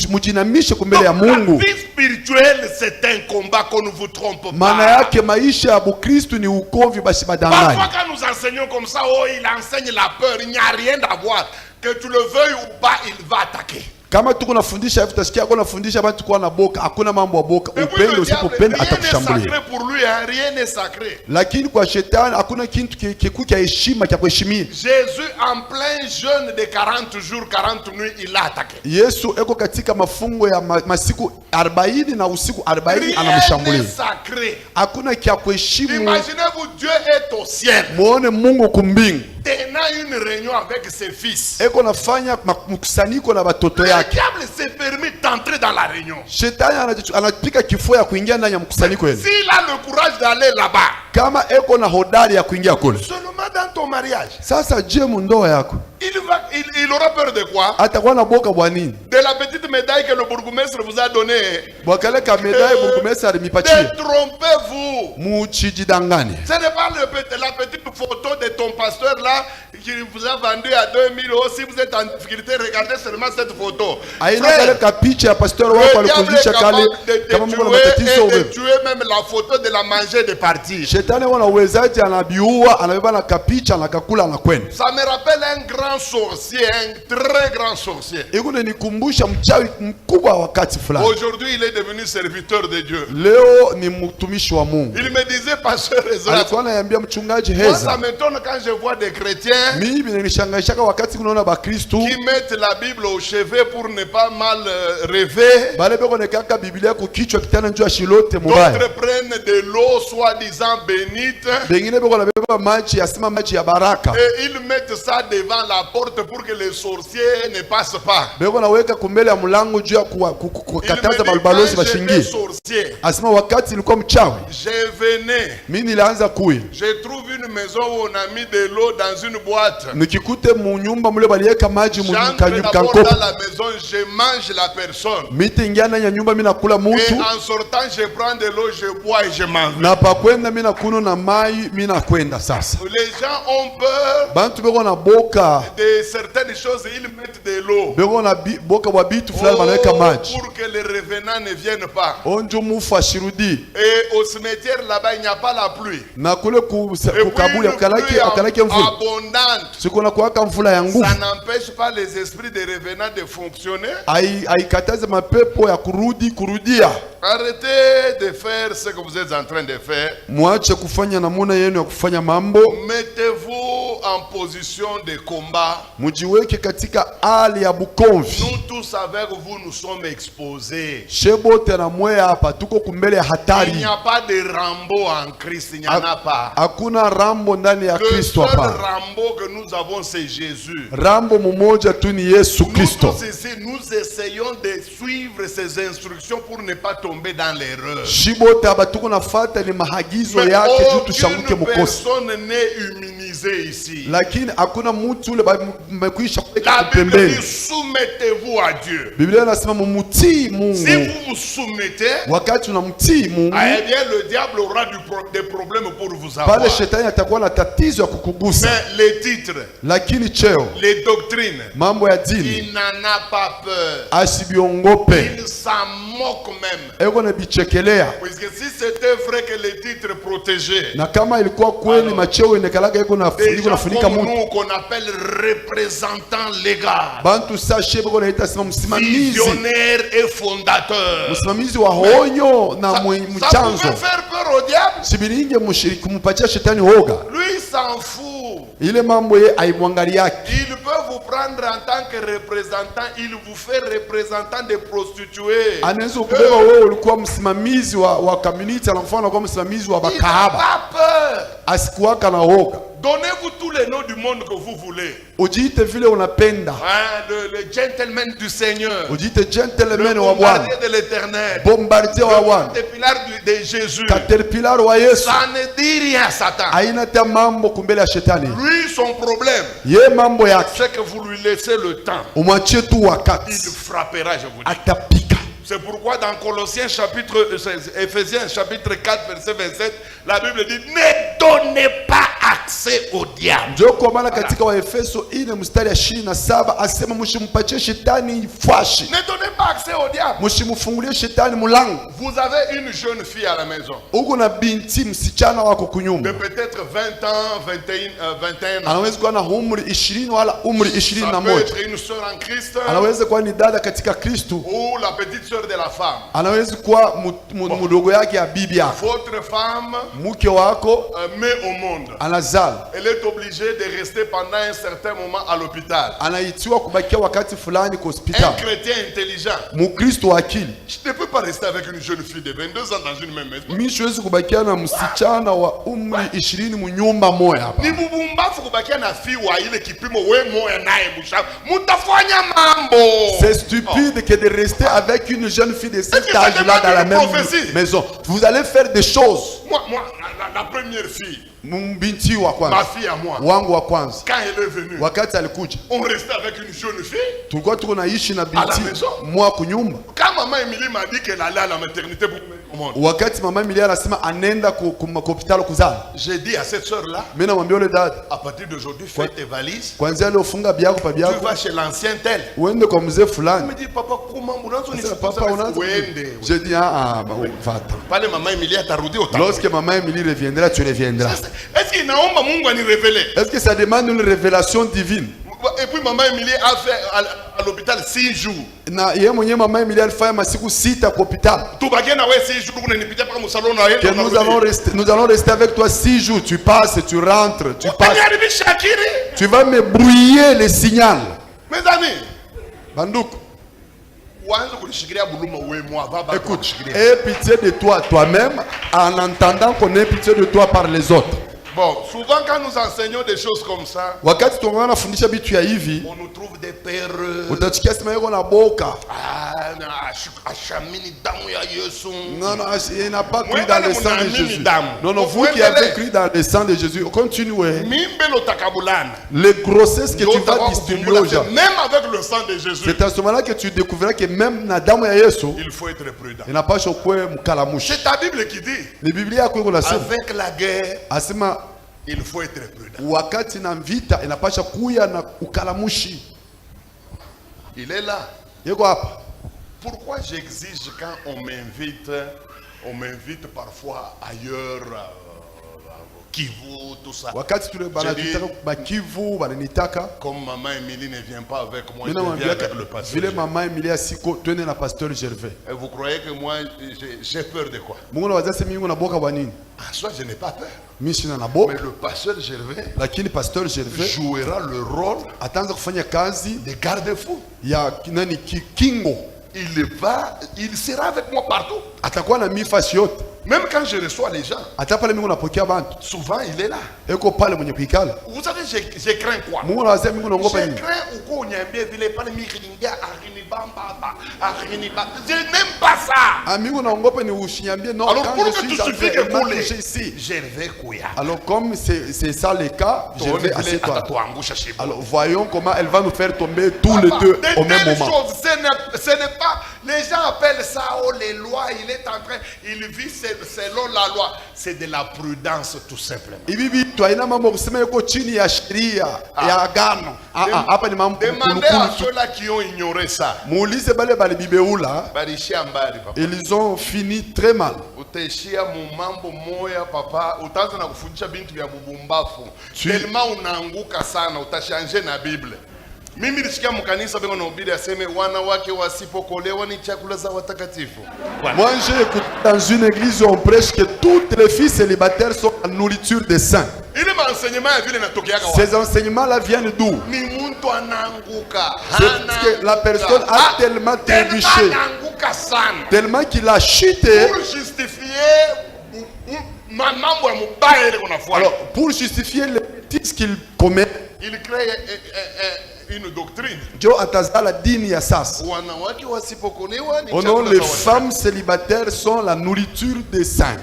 C: mujinamishe kumbele ya
B: La
C: Mungu.
B: vie spirituelle, c'est un combat qu'on ne vous trompe
C: Maana
B: pas.
C: yake maisha ya Bukristu ni ukovi, basi badanganya.
B: Parfois quand nous enseignons comme ça, oh, il enseigne la peur, il n'y a rien à voir. Que tu le veuilles ou pas, il va attaquer.
C: Kama tuko nafundisha hivi tutasikia kuna fundisha watu kwa na boka, hakuna mambo ya boka.
B: Mais oui,
C: Upende
B: le diable,
C: usipopenda
B: rien n'est
C: atakushambulia.
B: sacré pour lui, hein, rien n'est sacré.
C: Lakini kwa shetani hakuna kitu kikuu cha heshima cha kuheshimia.
B: Jésus en plein jeûne de 40 jours, 40 nuits, il l'a attaqué.
C: Yesu eko katika mafungo ya masiku 40 na usiku 40
B: Rien
C: anamshambulia.
B: n'est sacré.
C: Hakuna kia kuheshimu.
B: Imaginez-vous, Dieu est au ciel,
C: Muone Mungu kumbingu.
B: tenant une réunion avec ses fils.
C: Eko nafanya mkusanyiko na watoto
B: Le
C: yake.
B: diable s'est permis d'entrer dans la réunion.
C: Shetani anapika kifua ya kuingia ndani ya mkusanyiko ile.
B: S'il a le courage d'aller là-bas,
C: Kama eko na hodari ya kuingia kule.
B: seulement dans ton mariage,
C: Sasa je, mundoa yako
B: il aura peur de quoi?
C: atakuwa na boka bwa nini?
B: De la petite médaille que le bourgmestre vous a donnée.
C: Bwakale ka medai burgomestre alimipatia.
B: Détrompez-vous.
C: Muchijidanganye.
B: Ce n'est pas la petite photo de ton pasteur là qui vous a vendu à 2000 €. Si vous êtes en difficulté, regardez seulement cette photo.
C: Aina
B: Frère,
C: kale ka picha ya pastor
B: le
C: wako
B: diable est
C: alikuzisha kale
B: capable de
C: kama Mungu na
B: tuer
C: matatizo
B: et de
C: wewe.
B: tuer même la photo de la manger de partie.
C: Shetani wana uwezaji, anabiua, anabeba na kapicha, anakakula, anakwenda.
B: Ça me rappelle un grand sorcier, un très grand sorcier.
C: Ikune nikumbusha mchawi mkubwa wakati fulani.
B: Aujourd'hui, il est devenu serviteur de Dieu.
C: Leo ni mtumishi wa Mungu.
B: Il me disait, pasteur Ezra,
C: Alikuwa ananiambia mchungaji
B: moi ça
C: Heza,
B: m'étonne quand je vois des chrétiens
C: mimi nilishangaishaka wakati kunaona Bakristu
B: qui mettent la Bible au chevet pour ne pas mal rêver.
C: bale beko nekaka Biblia kukichwa kitana njoo ashilote mubaya.
B: D'autres prennent de l'eau soi-disant bénite
C: Bengine beko nabeba maji, asema maji ya baraka.
B: et ils mettent ça devant la porte pour que les sorciers ne passent pas.
C: Beko naweka kumbele ya mlango juu ya
B: Il me
C: kukataza
B: dit,
C: balbalozi
B: quand j'étais
C: bashingie.
B: sorcier,
C: Asema wakati nilikuwa mchawi,
B: je venais,
C: mimi nilianza kuya.
B: je trouve une maison où on a mis de l'eau dans une boîte.
C: Nikikute mu nyumba mule baliweka maji mu
B: J'entre d'abord
C: kankopo.
B: dans la maison, je mange la personne.
C: Miti ingia ndani ya nyumba, mimi nakula
B: Et
C: mutu.
B: en sortant, je prends de l'eau, je bois et je mange.
C: Na pa kwenda mimi nakunywa na mai, mimi nakwenda sasa.
B: Les gens ont peur
C: Bantu beko na boka,
B: de certaines choses, ils mettent de l'eau.
C: beko na boka wa bitu fulani banaweka maji.
B: Pour que les revenants ne viennent pas.
C: Onjo mufa shirudi.
B: Et au cimetière là-bas, il n'y a pas la pluie.
C: Na kule
B: Et puis
C: kukabuli
B: une pluie
C: akalake mvula.
B: abondante.
C: Siku na kuwaka mvula ya nguvu.
B: Ça n'empêche pas les esprits des revenants de fonctionner.
C: Haikataze mapepo ya kurudia.
B: Arrêtez de faire ce que vous êtes en train de faire.
C: Mwache kufanya namuna yenu ya kufanya mambo.
B: Mettez-vous en position de combat.
C: Mujiweke katika hali ya bukomvi.
B: Nous tous avec vous, nous sommes exposés.
C: Shebote na mwea hapa tuko kumbele ya
B: Il
C: hatari.
B: n'y a pas de Rambo en Christ, il n'y en a pas.
C: Hakuna Rambo ndani ya
B: Le
C: Kristo
B: seul
C: hapa.
B: Rambo que nous avons, c'est Jésus.
C: Rambo mmoja tu ni Yesu
B: Nous
C: Kristo.
B: tous ici, nous essayons de suivre ses instructions pour ne pas tomber dans l'erreur.
C: Shibote hapa tuko nafuata ni mahagizo
B: Mais
C: yake juu tushanguke
B: aucune
C: mukosi.
B: personne n'est immunisée ici.
C: Lakini hakuna mtu ule mmekwisha kuweka
B: La Bible
C: pembeni.
B: dit soumettez-vous à Dieu.
C: Biblia inasema mumutii
B: Si
C: Mungu.
B: vous vous soumettez,
C: Wakati unamtii Mungu,
B: eh bien le diable aura des problèmes pour vous avoir.
C: pale shetani atakuwa na tatizo ya kukugusa.
B: Mais les titres,
C: Lakini cheo,
B: les doctrines,
C: mambo ya dini
B: il n'en a pas peur.
C: asibiongope.
B: Il s'en moque même.
C: Eko na bichekelea.
B: Puisque si c'était vrai que les titres protégeaient,
C: Na kama ilikuwa kweli macheo inekalaga iko na
B: des gens
C: funika
B: comme
C: mtu.
B: nous qu'on appelle représentants légaux,
C: Bantu sashe beko naita sema msimamizi.
B: visionnaires et fondateurs,
C: Msimamizi wa honyo na
B: ça
C: mchanzo.
B: pouvait faire peur au diable.
C: Sibiringe mushiriki kumpatia shetani hoga.
B: Lui s'en fout.
C: Ile mambo ye aimwangali yake.
B: Il peut vous prendre en tant que représentant, il vous fait représentant des prostituées.
C: Anaweza kubeba wewe ulikuwa msimamizi wa community, anafanya anakuwa msimamizi wa
B: Il n'a
C: bakahaba.
B: pas peur.
C: Asikuwaka na hoga.
B: Donnez-vous tous les noms du monde que vous voulez.
C: Ujiite vile unapenda.
B: Hein, le gentleman du Seigneur,
C: Ujiite gentleman
B: le
C: wa Bwana.
B: bombardier de l'éternel,
C: Bombardier wa Bwana.
B: le pilar de Jésus.
C: Caterpillar wa Yesu.
B: Ça ne dit rien à Satan.
C: Haina ta mambo kumbele ya shetani.
B: Lui, son problème,
C: Ye mambo yake.
B: c'est que vous lui laissez le temps.
C: Umwachie tu
B: Il
C: wakati.
B: frappera, je vous dis.
C: Atapika.
B: C'est pourquoi dans Colossiens Éphésiens chapitre 4 verset 27, la Bible dit ne donnez pas accès au diable.
C: Ndio kwa maana katika Waefeso 4 mstari ya 27 asema msimpatie shetani fashi.
B: Ne donnez pas accès au diable.
C: Msimfungulie shetani mlango.
B: Vous avez une jeune fille à la maison.
C: Uko na binti msichana wako kunyumba.
B: De peut-être 20 ans, 21 ans.
C: Anaweza kuwa na umri 20 wala umri 21.
B: Ça peut être une sœur en Christ.
C: Anaweza kuwa ni dada katika Kristo.
B: Ou la petite sœur de la femme.
C: Anaweza kuwa mdogo yake ya bibi yako.
B: Votre femme
C: mke wako
B: met au monde.
C: Anazala.
B: Elle est obligée de rester pendant un certain moment à l'hôpital.
C: Anaitiwa kubakia wakati fulani kwa hospitali.
B: Un chrétien intelligent.
C: Mkristo akili.
B: Je ne peux pas rester avec une jeune fille de 22 ans dans une même maison.
C: Mimi siwezi kubakia na msichana wa umri 20 mnyumba moja hapa.
B: Ni bubumbafu kubakia na fille wa ile kipimo wewe moja naye mshafu. Mutafanya mambo.
C: C'est stupide que de rester avec une jeune fille de cet âge-là dans la même maison. Vous allez faire des choses.
B: Moi la première fille.
C: Mbinti wa kwanza.
B: Ma fille à moi.
C: Wangu wa kwanza.
B: Quand elle est venue.
C: Wakati alikuja.
B: On restait avec une jeune fille.
C: Tulikuwa tuko naishi na binti mwa kunyumba.
B: Quand maman Emilie m'a dit qu'elle allait à la maternité pour mettre au monde.
C: Wakati mama Emilie anasema anaenda kwa hospitali kuzaa.
B: J'ai dit à cette sœur là.
C: Mimi namwambia yule dada.
B: À partir d'aujourd'hui fais tes valises.
C: Kwanza leo funga biako pa biako.
B: Tu vas chez l'ancien tel.
C: Uende kwa mzee fulani.
B: Elle me dit papa comment unaanza ni
C: papa unaanza. J'ai dit va-t'en.
B: Pale maman Emilie atarudi au
C: Lorsque maman Emilie reviendra, tu reviendras.
B: Est-ce qu'il naomba Mungu anirévéler?
C: Est-ce que ça demande une révélation divine?
B: Et puis maman Emilie a fait à l'hôpital 6 jours.
C: Na yeye mwenyewe mama Emilie alifanya masiku 6 kwa hospitali.
B: Tubakie na wewe 6 jours unanipitia paka msaloni na yeye.
C: Nous allons rester avec toi 6 jours. Tu passes, tu rentres, tu passes. Tu vas me brouiller le signal.
B: Mes amis,
C: Banduku.
B: Écoute,
C: aie pitié de toi toi-même en entendant qu'on ait pitié de toi par les autres.
B: Bon, souvent quand nous enseignons des choses comme ça,
C: wakati tunafundisha vitu ya hivi,
B: on nous trouve des pères.
C: Utasikia sema yako na boka.
B: Ashamini damu ya Yesu.
C: Non, non, il n'a pas cru dans le sang de Jésus. Non, non, vous qui avez cru dans le sang de Jésus, continuez. Les grossesses que tu vas distribuer aux gens,
B: même avec le sang de Jésus,
C: c'est à ce moment-là que tu découvriras que même na damu ya Yesu,
B: il faut être prudent.
C: Il n'a pas chokwe mkalamushi.
B: C'est ta Bible qui dit.
C: Les Biblias yako la sema.
B: Avec la guerre,
C: asema
B: il faut être prudent.
C: Wakati na vita inapasha kuya na ukalamushi.
B: Il est là.
C: Yego hapa.
B: Pourquoi j'exige quand on m'invite parfois ailleurs, Kivu, tout ça.
C: Wakati tule banataka bakivu bananitaka.
B: Comme maman Emilie ne vient pas avec moi, je viens avec le pasteur.
C: Vile maman Emilie asiko twende na pasteur Gervais.
B: Et vous croyez que moi j'ai peur de quoi?
C: Mungu wazase mingi na boka banini?
B: En soi, je n'ai pas peur.
C: Mais
B: le pasteur Gervais,
C: lakini pasteur Gervais
B: jouera le rôle
C: ataanza kufanya kazi
B: de garde-fou.
C: Ya nani kingo.
B: Il sera avec moi partout.
C: Atakuwa na mifasi yote.
B: Même quand je reçois les gens, souvent il est là. Vous savez, je crains quoi? Je crains je n'aime pas ça. Alors pour que tout suffit que vous les...
C: Alors comme c'est ça le cas, je vais assez toi. Alors voyons comment elle va nous faire tomber tous les deux au même moment.
B: Ce n'est pas... Les gens appellent ça les lois. Il est en train... Il vit selon la loi. C'est de la prudence tout simplement. Demandez à ceux-là qui ont ignoré ça.
C: Ils ont fini très mal.
B: Tellement unaanguka sana utashange na Biblia. Mimi nilisikia mkanisa bengo na ubiri aseme wanawake wasipokolewa ni chakula za watakatifu.
C: Moi j'ai écouté dans une église où on prêche que toutes les filles célibataires sont la nourriture des saints. Ces enseignements-là viennent d'où? C'est que la personne a tellement trébuché, tellement qu'il a chuté.
B: Pour justifier
C: les bêtises qu'il commet,
B: il crée une doctrine.
C: Les femmes célibataires sont la nourriture des saints.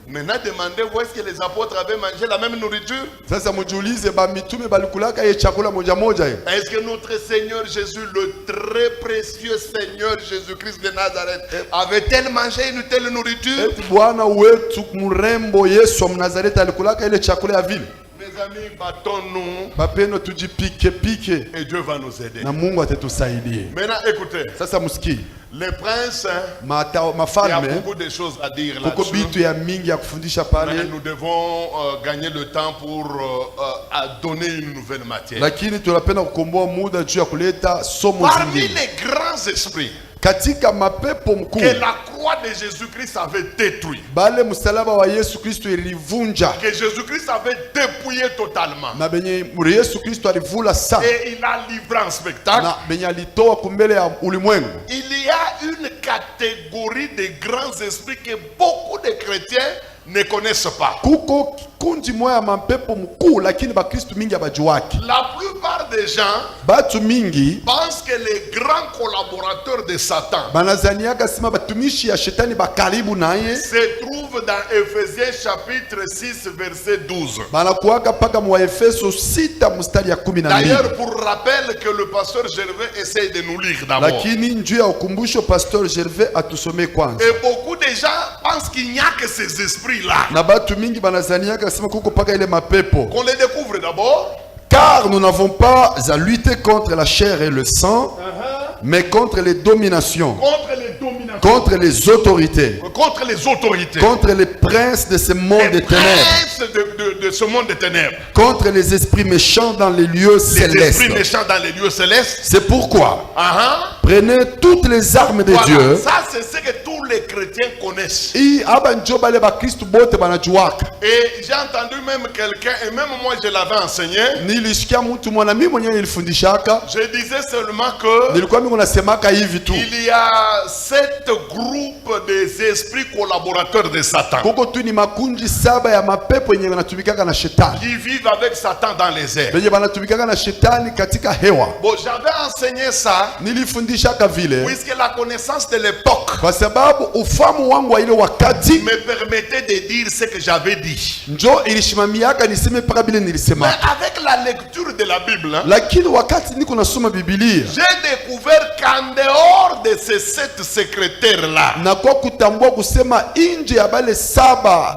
B: Maintenant, demandez-vous, est-ce que les apôtres avaient mangé la même nourriture?
C: Sasa mujiulize ba mitume balikulaka ye chakula moja moja ye.
B: Est-ce que notre Seigneur Jésus, le très précieux Seigneur Jésus-Christ de Nazareth, avait-elle mangé une telle nourriture?
C: Eti Bwana wetu mrembo Yesu wa Nazareti alikulaka ile chakula ya vile?
B: Mes amis, battons-nous
C: Bapeno tujipike pike
B: et Dieu va nous aider.
C: na Mungu atatusaidia.
B: Maintenant, écoutez,
C: Sasa msikii.
B: les princes, il y a
C: Mafalme
B: beaucoup de choses à dire
C: kuko
B: là-dessus.
C: bitu ya mingi ya kufundisha
B: Mais
C: pale,
B: nous devons gagner le temps pour donner une nouvelle matière.
C: lakini tunapenda kukomboa muda juu ya kuleta somo
B: Parmi
C: zingine.
B: les grands esprits
C: Katika mapepo mkuu
B: que la croix de Jésus-Christ avait détruit,
C: bale msalaba wa Yesu Kristo ilivunja
B: que Jésus-Christ avait dépouillé totalement,
C: na benye Yesu Kristo alivula sana
B: et il a livré en spectacle,
C: na benye alitoa kumbele ya ulimwengu.
B: il y a une catégorie de grands esprits que beaucoup de chrétiens ne connaissent pas.
C: Kuko kundi moya ya mapepo mkuu, lakini bakristu mingi abajuwaki.
B: La plupart des gens
C: Batu mingi
B: pensent que les grands collaborateurs de Satan
C: banazaniaka sima batumishi ya shetani bakaribu naye
B: se trouvent dans Ephésiens chapitre 6 verset 12.
C: banakuwaka paka mwa Efeso 6 mstari ya 12.
B: D'ailleurs, pour rappel que le pasteur Gervais essaye de nous lire d'abord.
C: Lakini njuu ya ukumbusho Pastor Gervais atusomee kwanza.
B: Et beaucoup de gens pensent qu'il n'y a que ces esprits-là.
C: Na batu mingi banazaniaka sima kuko paka ile mapepo.
B: Qu'on les découvre d'abord.
C: Car nous n'avons pas à lutter contre la chair et le sang, mais contre les dominations,
B: Contre les dominations.
C: contre les autorités,
B: Contre les autorités.
C: contre les princes de ce monde
B: Les
C: des ténèbres,
B: princes de ce monde des ténèbres.
C: contre les esprits méchants dans les lieux
B: Les
C: célestes.
B: esprits méchants dans les lieux célestes.
C: C'est pourquoi
B: Uh-huh.
C: prenez toutes les armes de
B: Voilà.
C: Dieu.
B: Ça, c'est ce que tous les chrétiens connaissent.
C: Et
B: Et j'ai entendu même quelqu'un, et même moi je l'avais enseigné. Je disais seulement que il y a 7 groupes des esprits collaborateurs de Satan qui vivent avec Satan dans les airs. Bon, j'avais enseigné ça puisque la connaissance de l'époque me permettait de dire ce que j'avais dit. Mais avec la lecture de la Bible, j'ai découvert qu'en dehors de ces 7 secrétaires-là,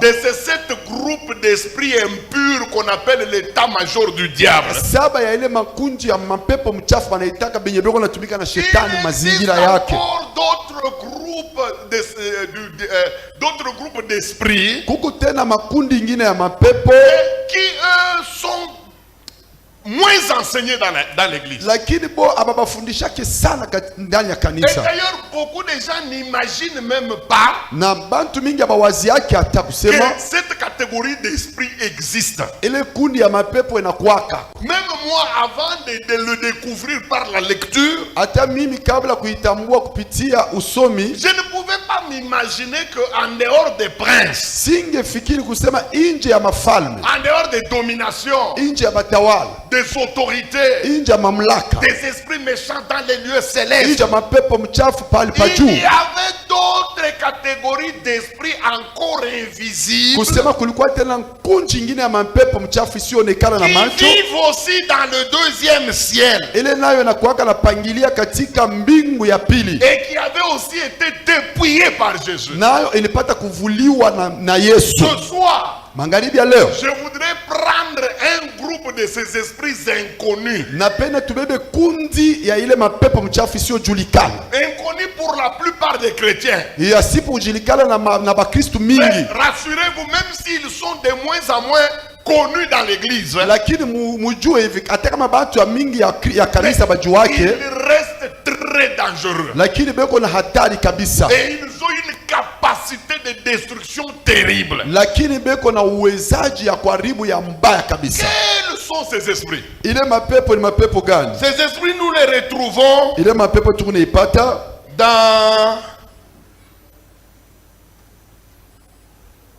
B: de ces 7 groupes d'esprits impurs qu'on appelle l'état-major du diable, il existe encore d'autres groupes d'esprits qui eux sont moins enseignés dans l'église. Et d'ailleurs, beaucoup de gens n'imaginent même pas que cette catégorie d'esprit existe. Même moi, avant de le découvrir par la lecture, je ne pouvais pas m'imaginer qu'en dehors des princes, en dehors des dominations, des autorités, des esprits méchants dans les lieux célestes, il y avait d'autres catégories d'esprits encore invisibles qui vivent aussi dans le deuxième ciel et qui avaient aussi été dépouillés par Jésus. Ce soir, je voudrais prendre un groupe de ces esprits inconnus. Inconnus pour la plupart des chrétiens. Mais rassurez-vous, même s'ils sont de moins en moins connus dans l'église, ils restent très dangereux. Et ils ont une capacité de destruction terrible. Quels sont ces esprits? Ces esprits, nous les retrouvons dans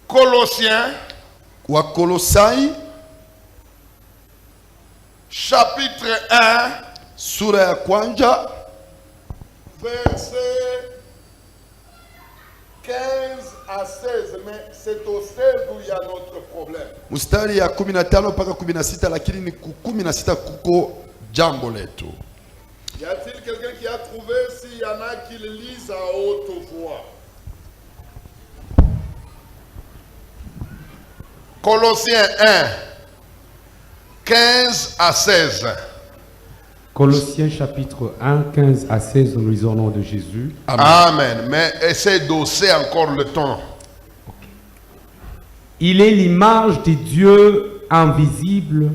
B: Colossiens chapitre 1 verset 15 à 16, mais c'est au 16 où il y a notre problème.
C: Mstari ya 15 mpaka 16, lakini ni ku 16 kuko jambo letu.
B: Y a-t-il quelqu'un qui a trouvé? S'il y en a qui le lisent à haute voix. Colossiens 1, 15 à 16.
D: Colossiens chapitre 1, 15 à 16, nous lisons au nom de Jésus.
B: Amen. Mais essaie d'hausser encore le ton.
D: Il est l'image de Dieu invisible,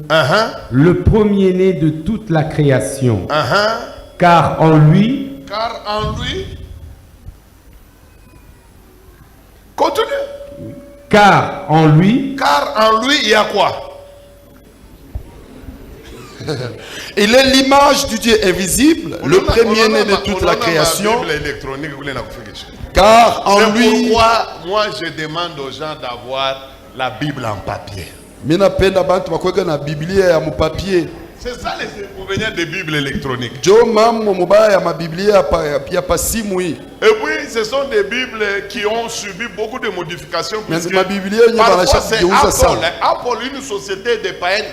D: le premier-né de toute la création. Car en lui,
B: continue.
D: Car en lui,
B: il y a quoi?
C: Il est l'image du Dieu invisible, le premier-né de toute la création. Car en lui,
B: c'est pourquoi moi je demande aux gens d'avoir la Bible en papier. C'est ça les inconvénients des Bibles électroniques. Et puis ce sont des Bibles qui ont subi beaucoup de modifications. Parfois c'est Apple, une société de païens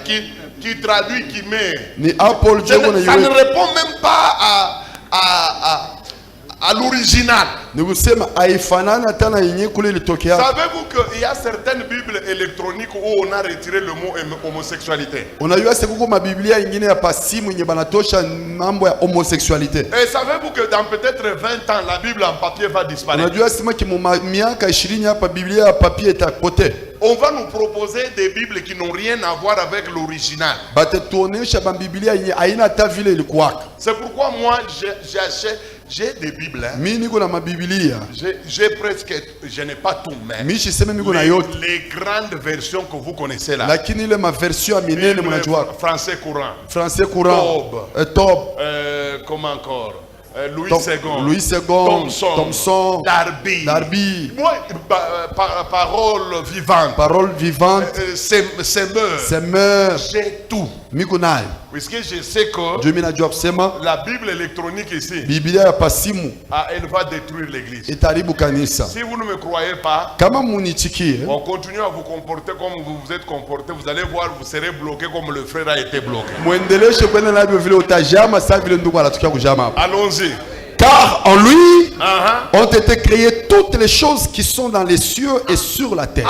B: qui traduit, qui met. Ça ne répond même pas à l'original. Savez-vous qu'il y a certaines Bibles électroniques où on a retiré le mot homosexualité? Et savez-vous que dans peut-être 20 ans, la Bible en papier va disparaître? On va nous proposer des Bibles qui n'ont rien à voir avec l'original. C'est pourquoi moi j'ai des Bibles. J'ai presque, je n'ai pas tout, mais les grandes versions que vous connaissez là. Français courant. Tob. Comment encore? Louis II, Thomson, Darby. Moi, parole vivante. Semeur. J'ai tout. Puisque je sais que la Bible électronique ici, elle va détruire l'église. Si vous ne me croyez pas, on continue à vous comporter comme vous vous êtes comporté. Vous allez voir, vous serez bloqué comme le frère a été bloqué. Allons-y.
C: Car en lui ont été créées toutes les choses qui sont dans les cieux et sur la terre.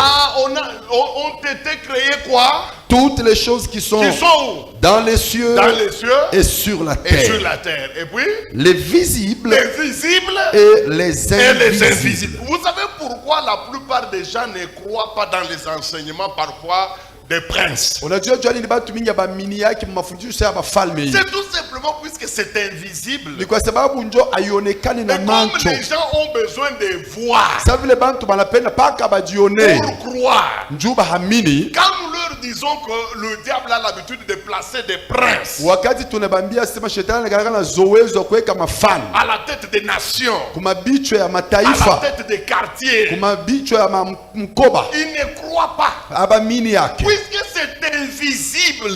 B: Ont été créées quoi?
C: Toutes les choses qui sont dans les cieux et sur la terre.
B: Et puis
C: les visibles et les invisibles.
B: Vous savez pourquoi la plupart des gens ne croient pas dans les enseignements parfois des princes? C'est tout simplement puisque c'est invisible. Mais comme les gens ont besoin de voir pour croire, quand nous leur disons que le diable a l'habitude de placer des princes à la tête des nations, à la tête des quartiers, ils ne croient pas. Puisque c'est invisible.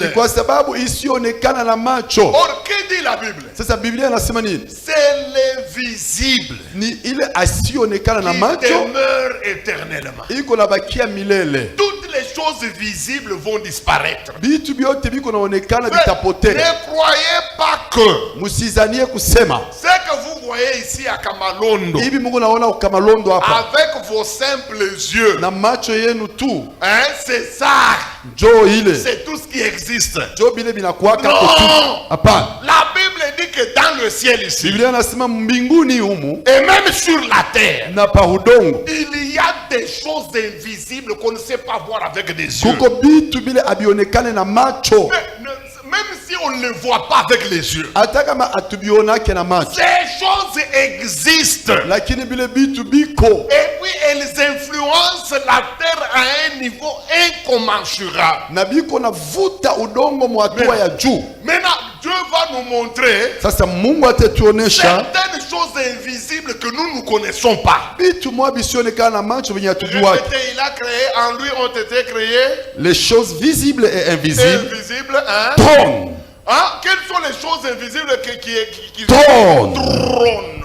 B: Or, que dit la Bible? C'est l'invisible qui demeure éternellement. Toutes les choses visibles vont disparaître. Ne croyez pas que ce que vous voyez ici à Kamalondo avec vos simples yeux, c'est ça. C'est tout ce qui existe. Non. La Bible dit que dans le ciel ici, et même sur la terre, il y a des choses invisibles qu'on ne sait pas voir avec des yeux. Même si on ne le voit pas avec les yeux, ces choses existent. Et puis elles influencent la terre à un niveau incommensurable. Maintenant, Dieu va nous montrer certaines choses invisibles que nous ne connaissons pas. Il a créé, en lui ont été créées
C: les choses visibles et invisibles.
B: Trône. Quelles sont les choses invisibles qui
C: trône.
B: Trône.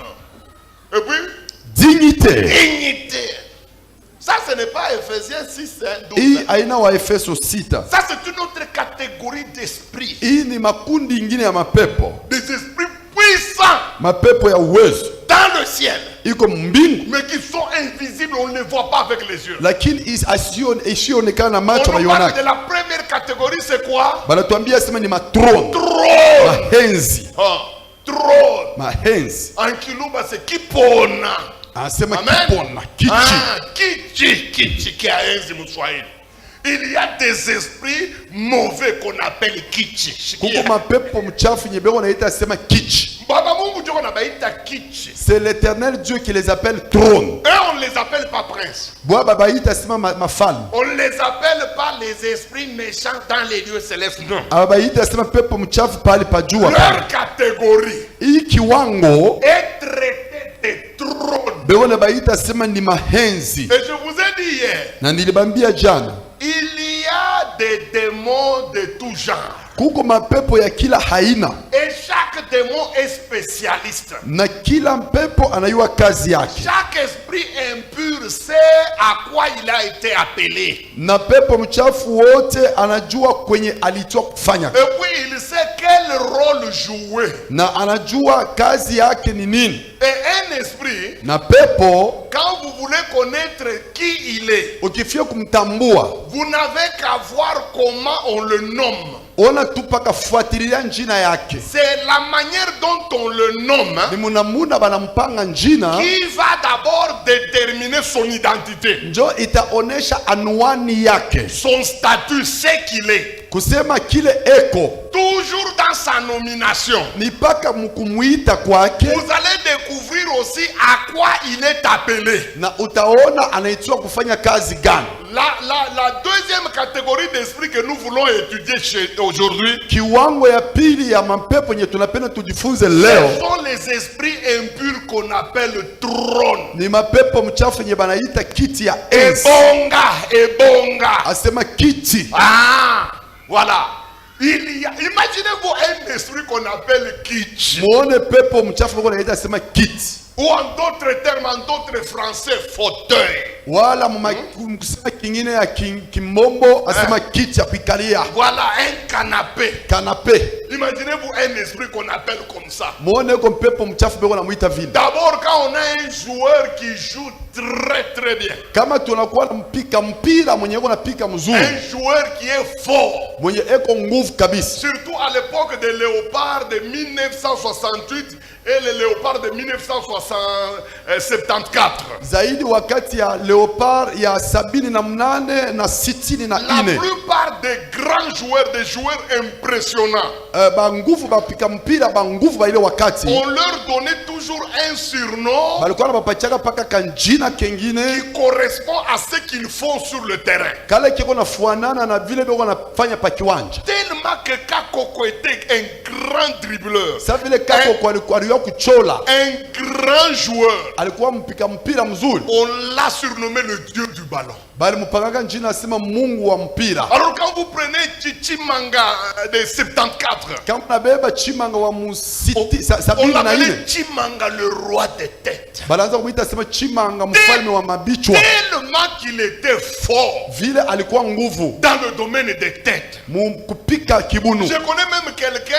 B: Et puis
C: dignité.
B: Dignité. Ça, ce n'est pas Ephésiens 6, 12.
C: Hii aina wa Efeso 6.
B: Ça, c'est une autre catégorie d'esprit.
C: Hii ni makundi ingine ya mapepo.
B: Des esprits puissants
C: Mapepo ya uwezo.
B: dans le ciel.
C: Iko mbingu.
B: Mais qui sont invisibles, on ne les voit pas avec les yeux.
C: Lakini isionekana na
B: On
C: macho
B: nous parle
C: bayonaki.
B: de la première catégorie, c'est quoi?
C: Banatuambia sema ni matrone.
B: Trône.
C: Mahenzi.
B: Ah, trône.
C: Mahenzi.
B: En Kiluba, c'est Kipona.
C: Anasema
B: Amen.
C: kipona, kichi.
B: Ah, Kichi, qui a enzi Mswahili. Il y a des esprits mauvais qu'on appelle Kichi.
C: Kuko mapepo mchafu nyebeko naita sema kichi.
B: Baba Mungu ndio anabaita Kichi.
C: C'est l'Éternel Dieu qui les appelle trône.
B: Et on ne les appelle pas princes.
C: Bwa baba ita sema mafalme.
B: On ne les appelle pas les esprits méchants dans les lieux célestes. Non.
C: Baba ita sema pepo mchafu pale pa juu hapa.
B: Leur catégorie
C: Hii kiwango
B: est traitée de trône.
C: beko na baita sema ni mahenzi.
B: Et je vous ai dit hier,
C: Na nilibambia jana.
B: il y a des démons de tout genre.
C: Kuko mapepo ya kila haina.
B: Et chaque démon est spécialiste.
C: Na kila pepo anayua kazi yake.
B: Chaque esprit impur sait à quoi il a été appelé.
C: Na pepo mchafu wote anajua kwenye alitoa kufanya.
B: Et puis il sait quel rôle jouer.
C: Na anajua kazi yake ni nini.
B: Et un esprit,
C: Na pepo
B: quand vous voulez connaître qui il est,
C: ukifia kumtambua,
B: vous n'avez qu'à voir comment on le nomme.
C: ona tu paka fuatilia njina yake.
B: C'est la manière dont on le nomme
C: Ni munamuna banampanga njina
B: qui va d'abord déterminer son identité,
C: njo itaonesha anwani yake.
B: son statut, c'est qu'il est.
C: Kusema kile eko
B: Toujours dans sa nomination.
C: ni paka mukumuita kwake,
B: Vous allez découvrir aussi à quoi il est appelé.
C: na utaona anaitwa kufanya kazi gani.
B: La deuxième catégorie d'esprit que nous voulons étudier aujourd'hui,
C: Kiwango ya pili ya mapepo nye tunapenda tujifunze
B: ce
C: leo
B: sont les esprits impurs qu'on appelle trône.
C: ni mapepo mchafu nye banaita kiti ya enzi.
B: Ebonga.
C: Asema kiti.
B: Ah, voilà. Imaginez-vous un esprit qu'on appelle Kitsch.
C: Muone pepo mchafu bako naita asema kiti.
B: Ou en d'autres termes, en d'autres français, fauteuil.
C: Wala mkusema kingine ya kimombo asema kiti ya kuikalia.
B: Voilà un canapé.
C: Canapé.
B: Imaginez-vous un esprit qu'on appelle comme ça.
C: Muone ko pepo mchafu bako namuita vile.
B: D'abord, quand on a un joueur qui joue très bien,
C: Kama tunakuwa na mpira mwenye eko napika mzuri,
B: un joueur qui est fort,
C: mwenye eko nguvu kabisa.
B: surtout à l'époque des léopards de 1968 et les léopards de 1974.
C: Zaidi wakati ya leopard ya 78 na 64.
B: La plupart des grands joueurs, des joueurs impressionnants,
C: Ba nguvu bapika mpira ba nguvu ba ile wakati
B: on leur donnait toujours un surnom
C: balikuwa na bapachaka paka kanjina kengine
B: qui correspond à ce qu'ils font sur le terrain.
C: kale kiko na fuanana na vile beko nafanya pa kiwanja.
B: Tellement que Kakoko était un grand dribbleur,
C: Sa vile kako kwa alikuwa kuchola,
B: un grand joueur.
C: alikuwa mpika mpira mzuri,
B: On l'a surnommé le dieu du ballon.
C: bali mpangaka njina asema Mungu wa mpira.
B: Alors quand vous prenez Chimanga de 74,
C: Kama nabeba Chimanga wa musiti
B: on
C: 74,
B: l'appelait Chimanga le roi des têtes.
C: banaanza kumuita asema Chimanga mfalme wa mabichwa.
B: Tellement qu'il était fort
C: Vile alikuwa nguvu
B: dans le domaine des têtes.
C: kupika kibunu.
B: Je connais même quelqu'un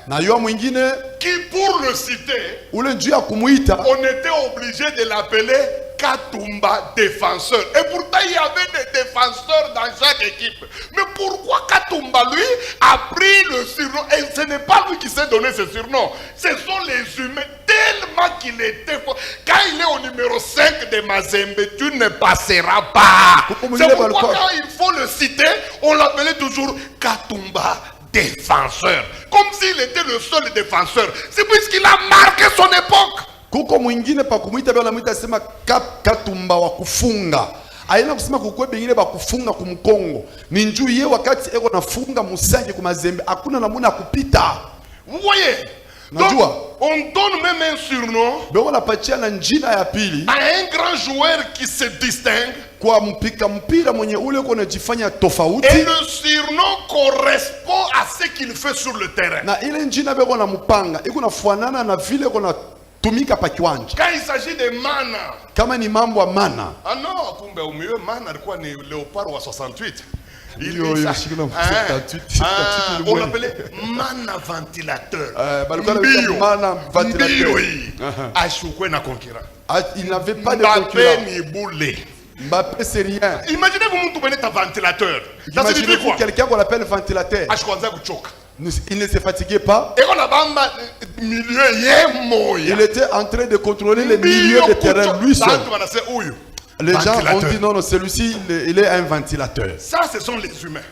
C: Na yua mwingine
B: qui, pour le citer,
C: ule njuu ya kumuita
B: on était obligé de l'appeler Katumba défenseur. Et pourtant, il y avait des défenseurs dans chaque équipe. Mais pourquoi Katumba, lui, a pris le surnom? Et ce n'est pas lui qui s'est donné ce surnom. Ce sont les humains. Tellement qu'il était fort. Quand il est au numéro 5 de Mazembe, tu ne passeras pas. C'est pourquoi quand il faut le citer, on l'appelait toujours Katumba défenseur. Comme s'il était le seul défenseur. C'est puisqu'il a marqué son époque.
C: Kuko mwingine pa kumuita bwana mwita sema Katumba wa kufunga. Aina kusema kukwe bengine ba kufunga kumkongo. Ni njuu ye wakati eko nafunga Musange ku Mazembe hakuna namuna kupita.
B: Vous voyez? Donc, on donne même un surnom
C: Beko napatia na njina ya pili
B: à un grand joueur qui se distingue.
C: kwa mpika mpira mwenye ule kona jifanya tofauti.
B: Et le surnom correspond à ce qu'il fait sur le terrain.
C: Na ile njina beko na mupanga iko nafuanana na vile kona kutumika pa kiwanja.
B: Quand il s'agit de mana,
C: Kama ni mambo ya mana,
B: ah non, kumbe umiwe mana alikuwa ni Leopard wa 68.
C: Yo, yo, shikila wa 78.
B: On l'appelait mana ventilateur.
C: balikuwa na mana ventilateur.
B: Ashukwe na concurrent.
C: Il n'avait pas de
B: Mbappé
C: concurrent.
B: ni boule.
C: Mbappé c'est rien.
B: Imaginez-vous mtu mwenye ta ventilateur. Ça signifie
C: Imaginez-vous
B: quoi?
C: quelqu'un qu'on appelle ventilateur.
B: Ashkwanza kuchoka.
C: Il ne se fatiguait pas.
B: Et on a bamba milieu yemoya.
C: Il était en train de contrôler les milieux de terrain lui seul. Les gens ont dit non, celui-ci, il est un ventilateur.
B: Ça, ce sont les humains.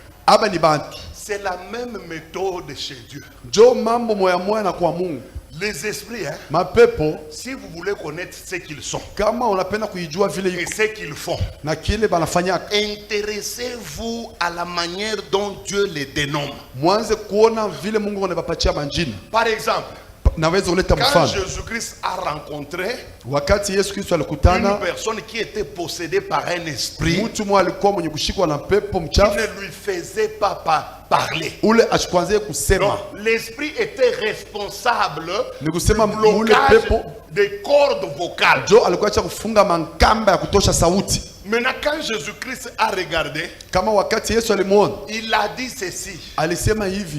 B: C'est la même méthode chez Dieu. Les esprits, si vous voulez connaître ce qu'ils sont et ce qu'ils font, intéressez-vous à la manière dont Dieu les dénomme. Par exemple, quand Jésus-Christ a rencontré une personne qui était possédée par un esprit, il ne lui faisait pas parler. Donc, l'esprit était responsable du blocage des cordes vocales. Maintenant, quand Jésus-Christ a regardé, il a dit ceci: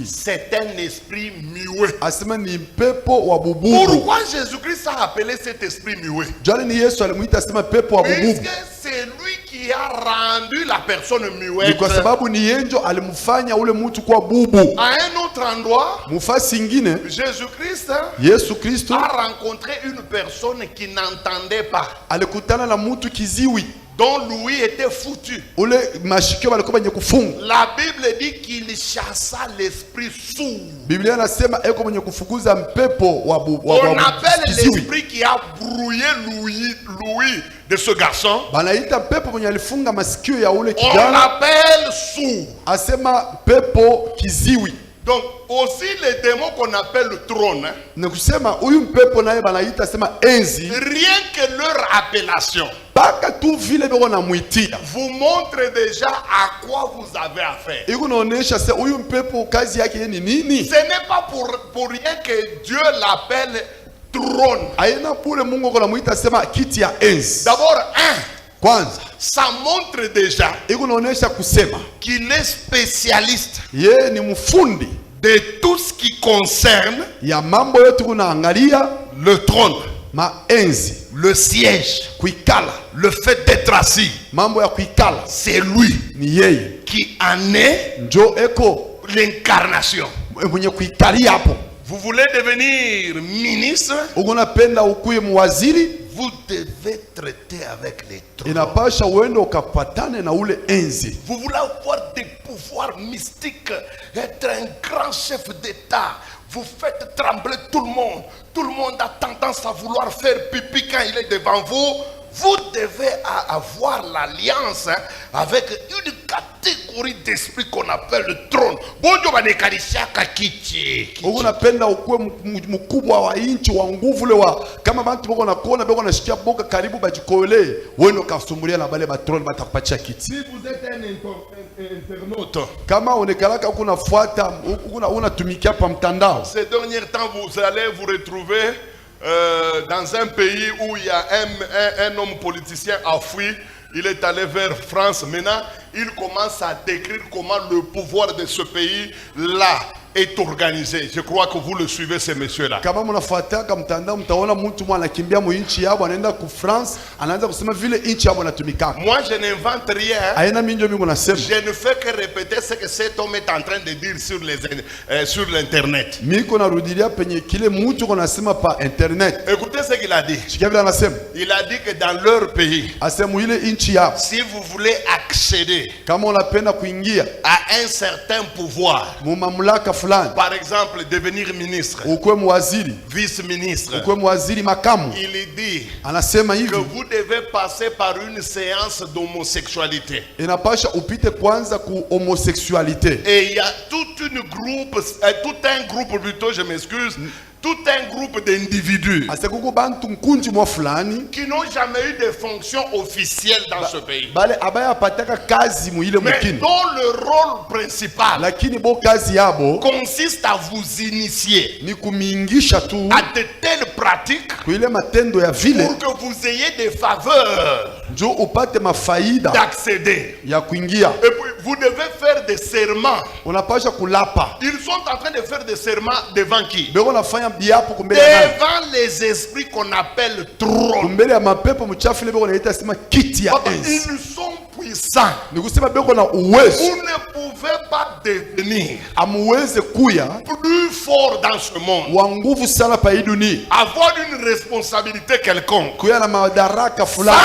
B: c'est un esprit muet. Pourquoi Jésus-Christ a appelé cet esprit muet? Puisque c'est lui qui a rendu la personne muette. À un autre endroit, Jésus-Christ a rencontré une personne qui n'entendait pas, dont l'ouïe était foutu. La Bible dit qu'il chassa l'esprit sourd. On appelle l'esprit qui a brouillé l'ouïe de ce garçon, on l'appelle sourd. Donc aussi les démons qu'on appelle le trône, rien que leur appellation vous montre déjà à quoi vous avez affaire. Ce n'est pas pour rien que Dieu l'appelle trône. D'abord, ça montre déjà qu'il est spécialiste de tout ce qui concerne le trône, le siège, le fait d'être assis. C'est lui qui en est l'incarnation. Vous voulez devenir ministre, vous devez traiter avec les trônes. Vous voulez avoir des pouvoirs mystiques, être un grand chef d'État, vous faites trembler tout le monde. Tout le monde a tendance à vouloir faire pipi quand il est devant vous. Vous devez avoir l'alliance avec une catégorie d'esprit qu'on appelle le trône. Si vous êtes un internaute, ces derniers temps vous allez vous retrouver dans un pays où il y a un homme politicien a fui, il est allé vers France. Maintenant, il commence à décrire comment le pouvoir de ce pays-là est organisé. Je crois que vous le suivez, ces messieurs-là. Moi, je n'invente rien. Je ne fais que répéter ce que cet homme est en train de dire sur l'internet. Écoutez ce qu'il a dit. Il a dit que dans leur pays, si vous voulez accéder à un certain pouvoir, par exemple devenir ministre, vice-ministre, il dit que vous devez passer par une séance d'homosexualité. Et il y a tout un groupe plutôt, je m'excuse, tout un groupe d'individus qui n'ont jamais eu de fonction officielle dans ce pays, mais dont le rôle principal consiste à vous initier à de telles pratiques
C: kuile matendo ya vile
B: pour que vous ayez des faveurs
C: njo upate mafaida
B: d'accéder.
C: ya kuingia.
B: Et puis, vous devez faire des serments.
C: Unapasha kulapa.
B: Ils sont en train de faire des serments devant qui?
C: Beko nafanya biapo kumbele ya nani?
B: Devant les esprits qu'on appelle trône.
C: Kumbele ya mapepo mchafu ile beko naita sema kiti ya
B: Papa,
C: enzi.
B: ils sont puissants.
C: Ni kusema beko na uwezo.
B: Vous ne pouvez pas devenir
C: Amuweze kuya
B: plus fort dans ce monde,
C: wa nguvu sana pa hii dunia.
B: avoir une responsabilité quelconque,
C: Kuya na madaraka fulani.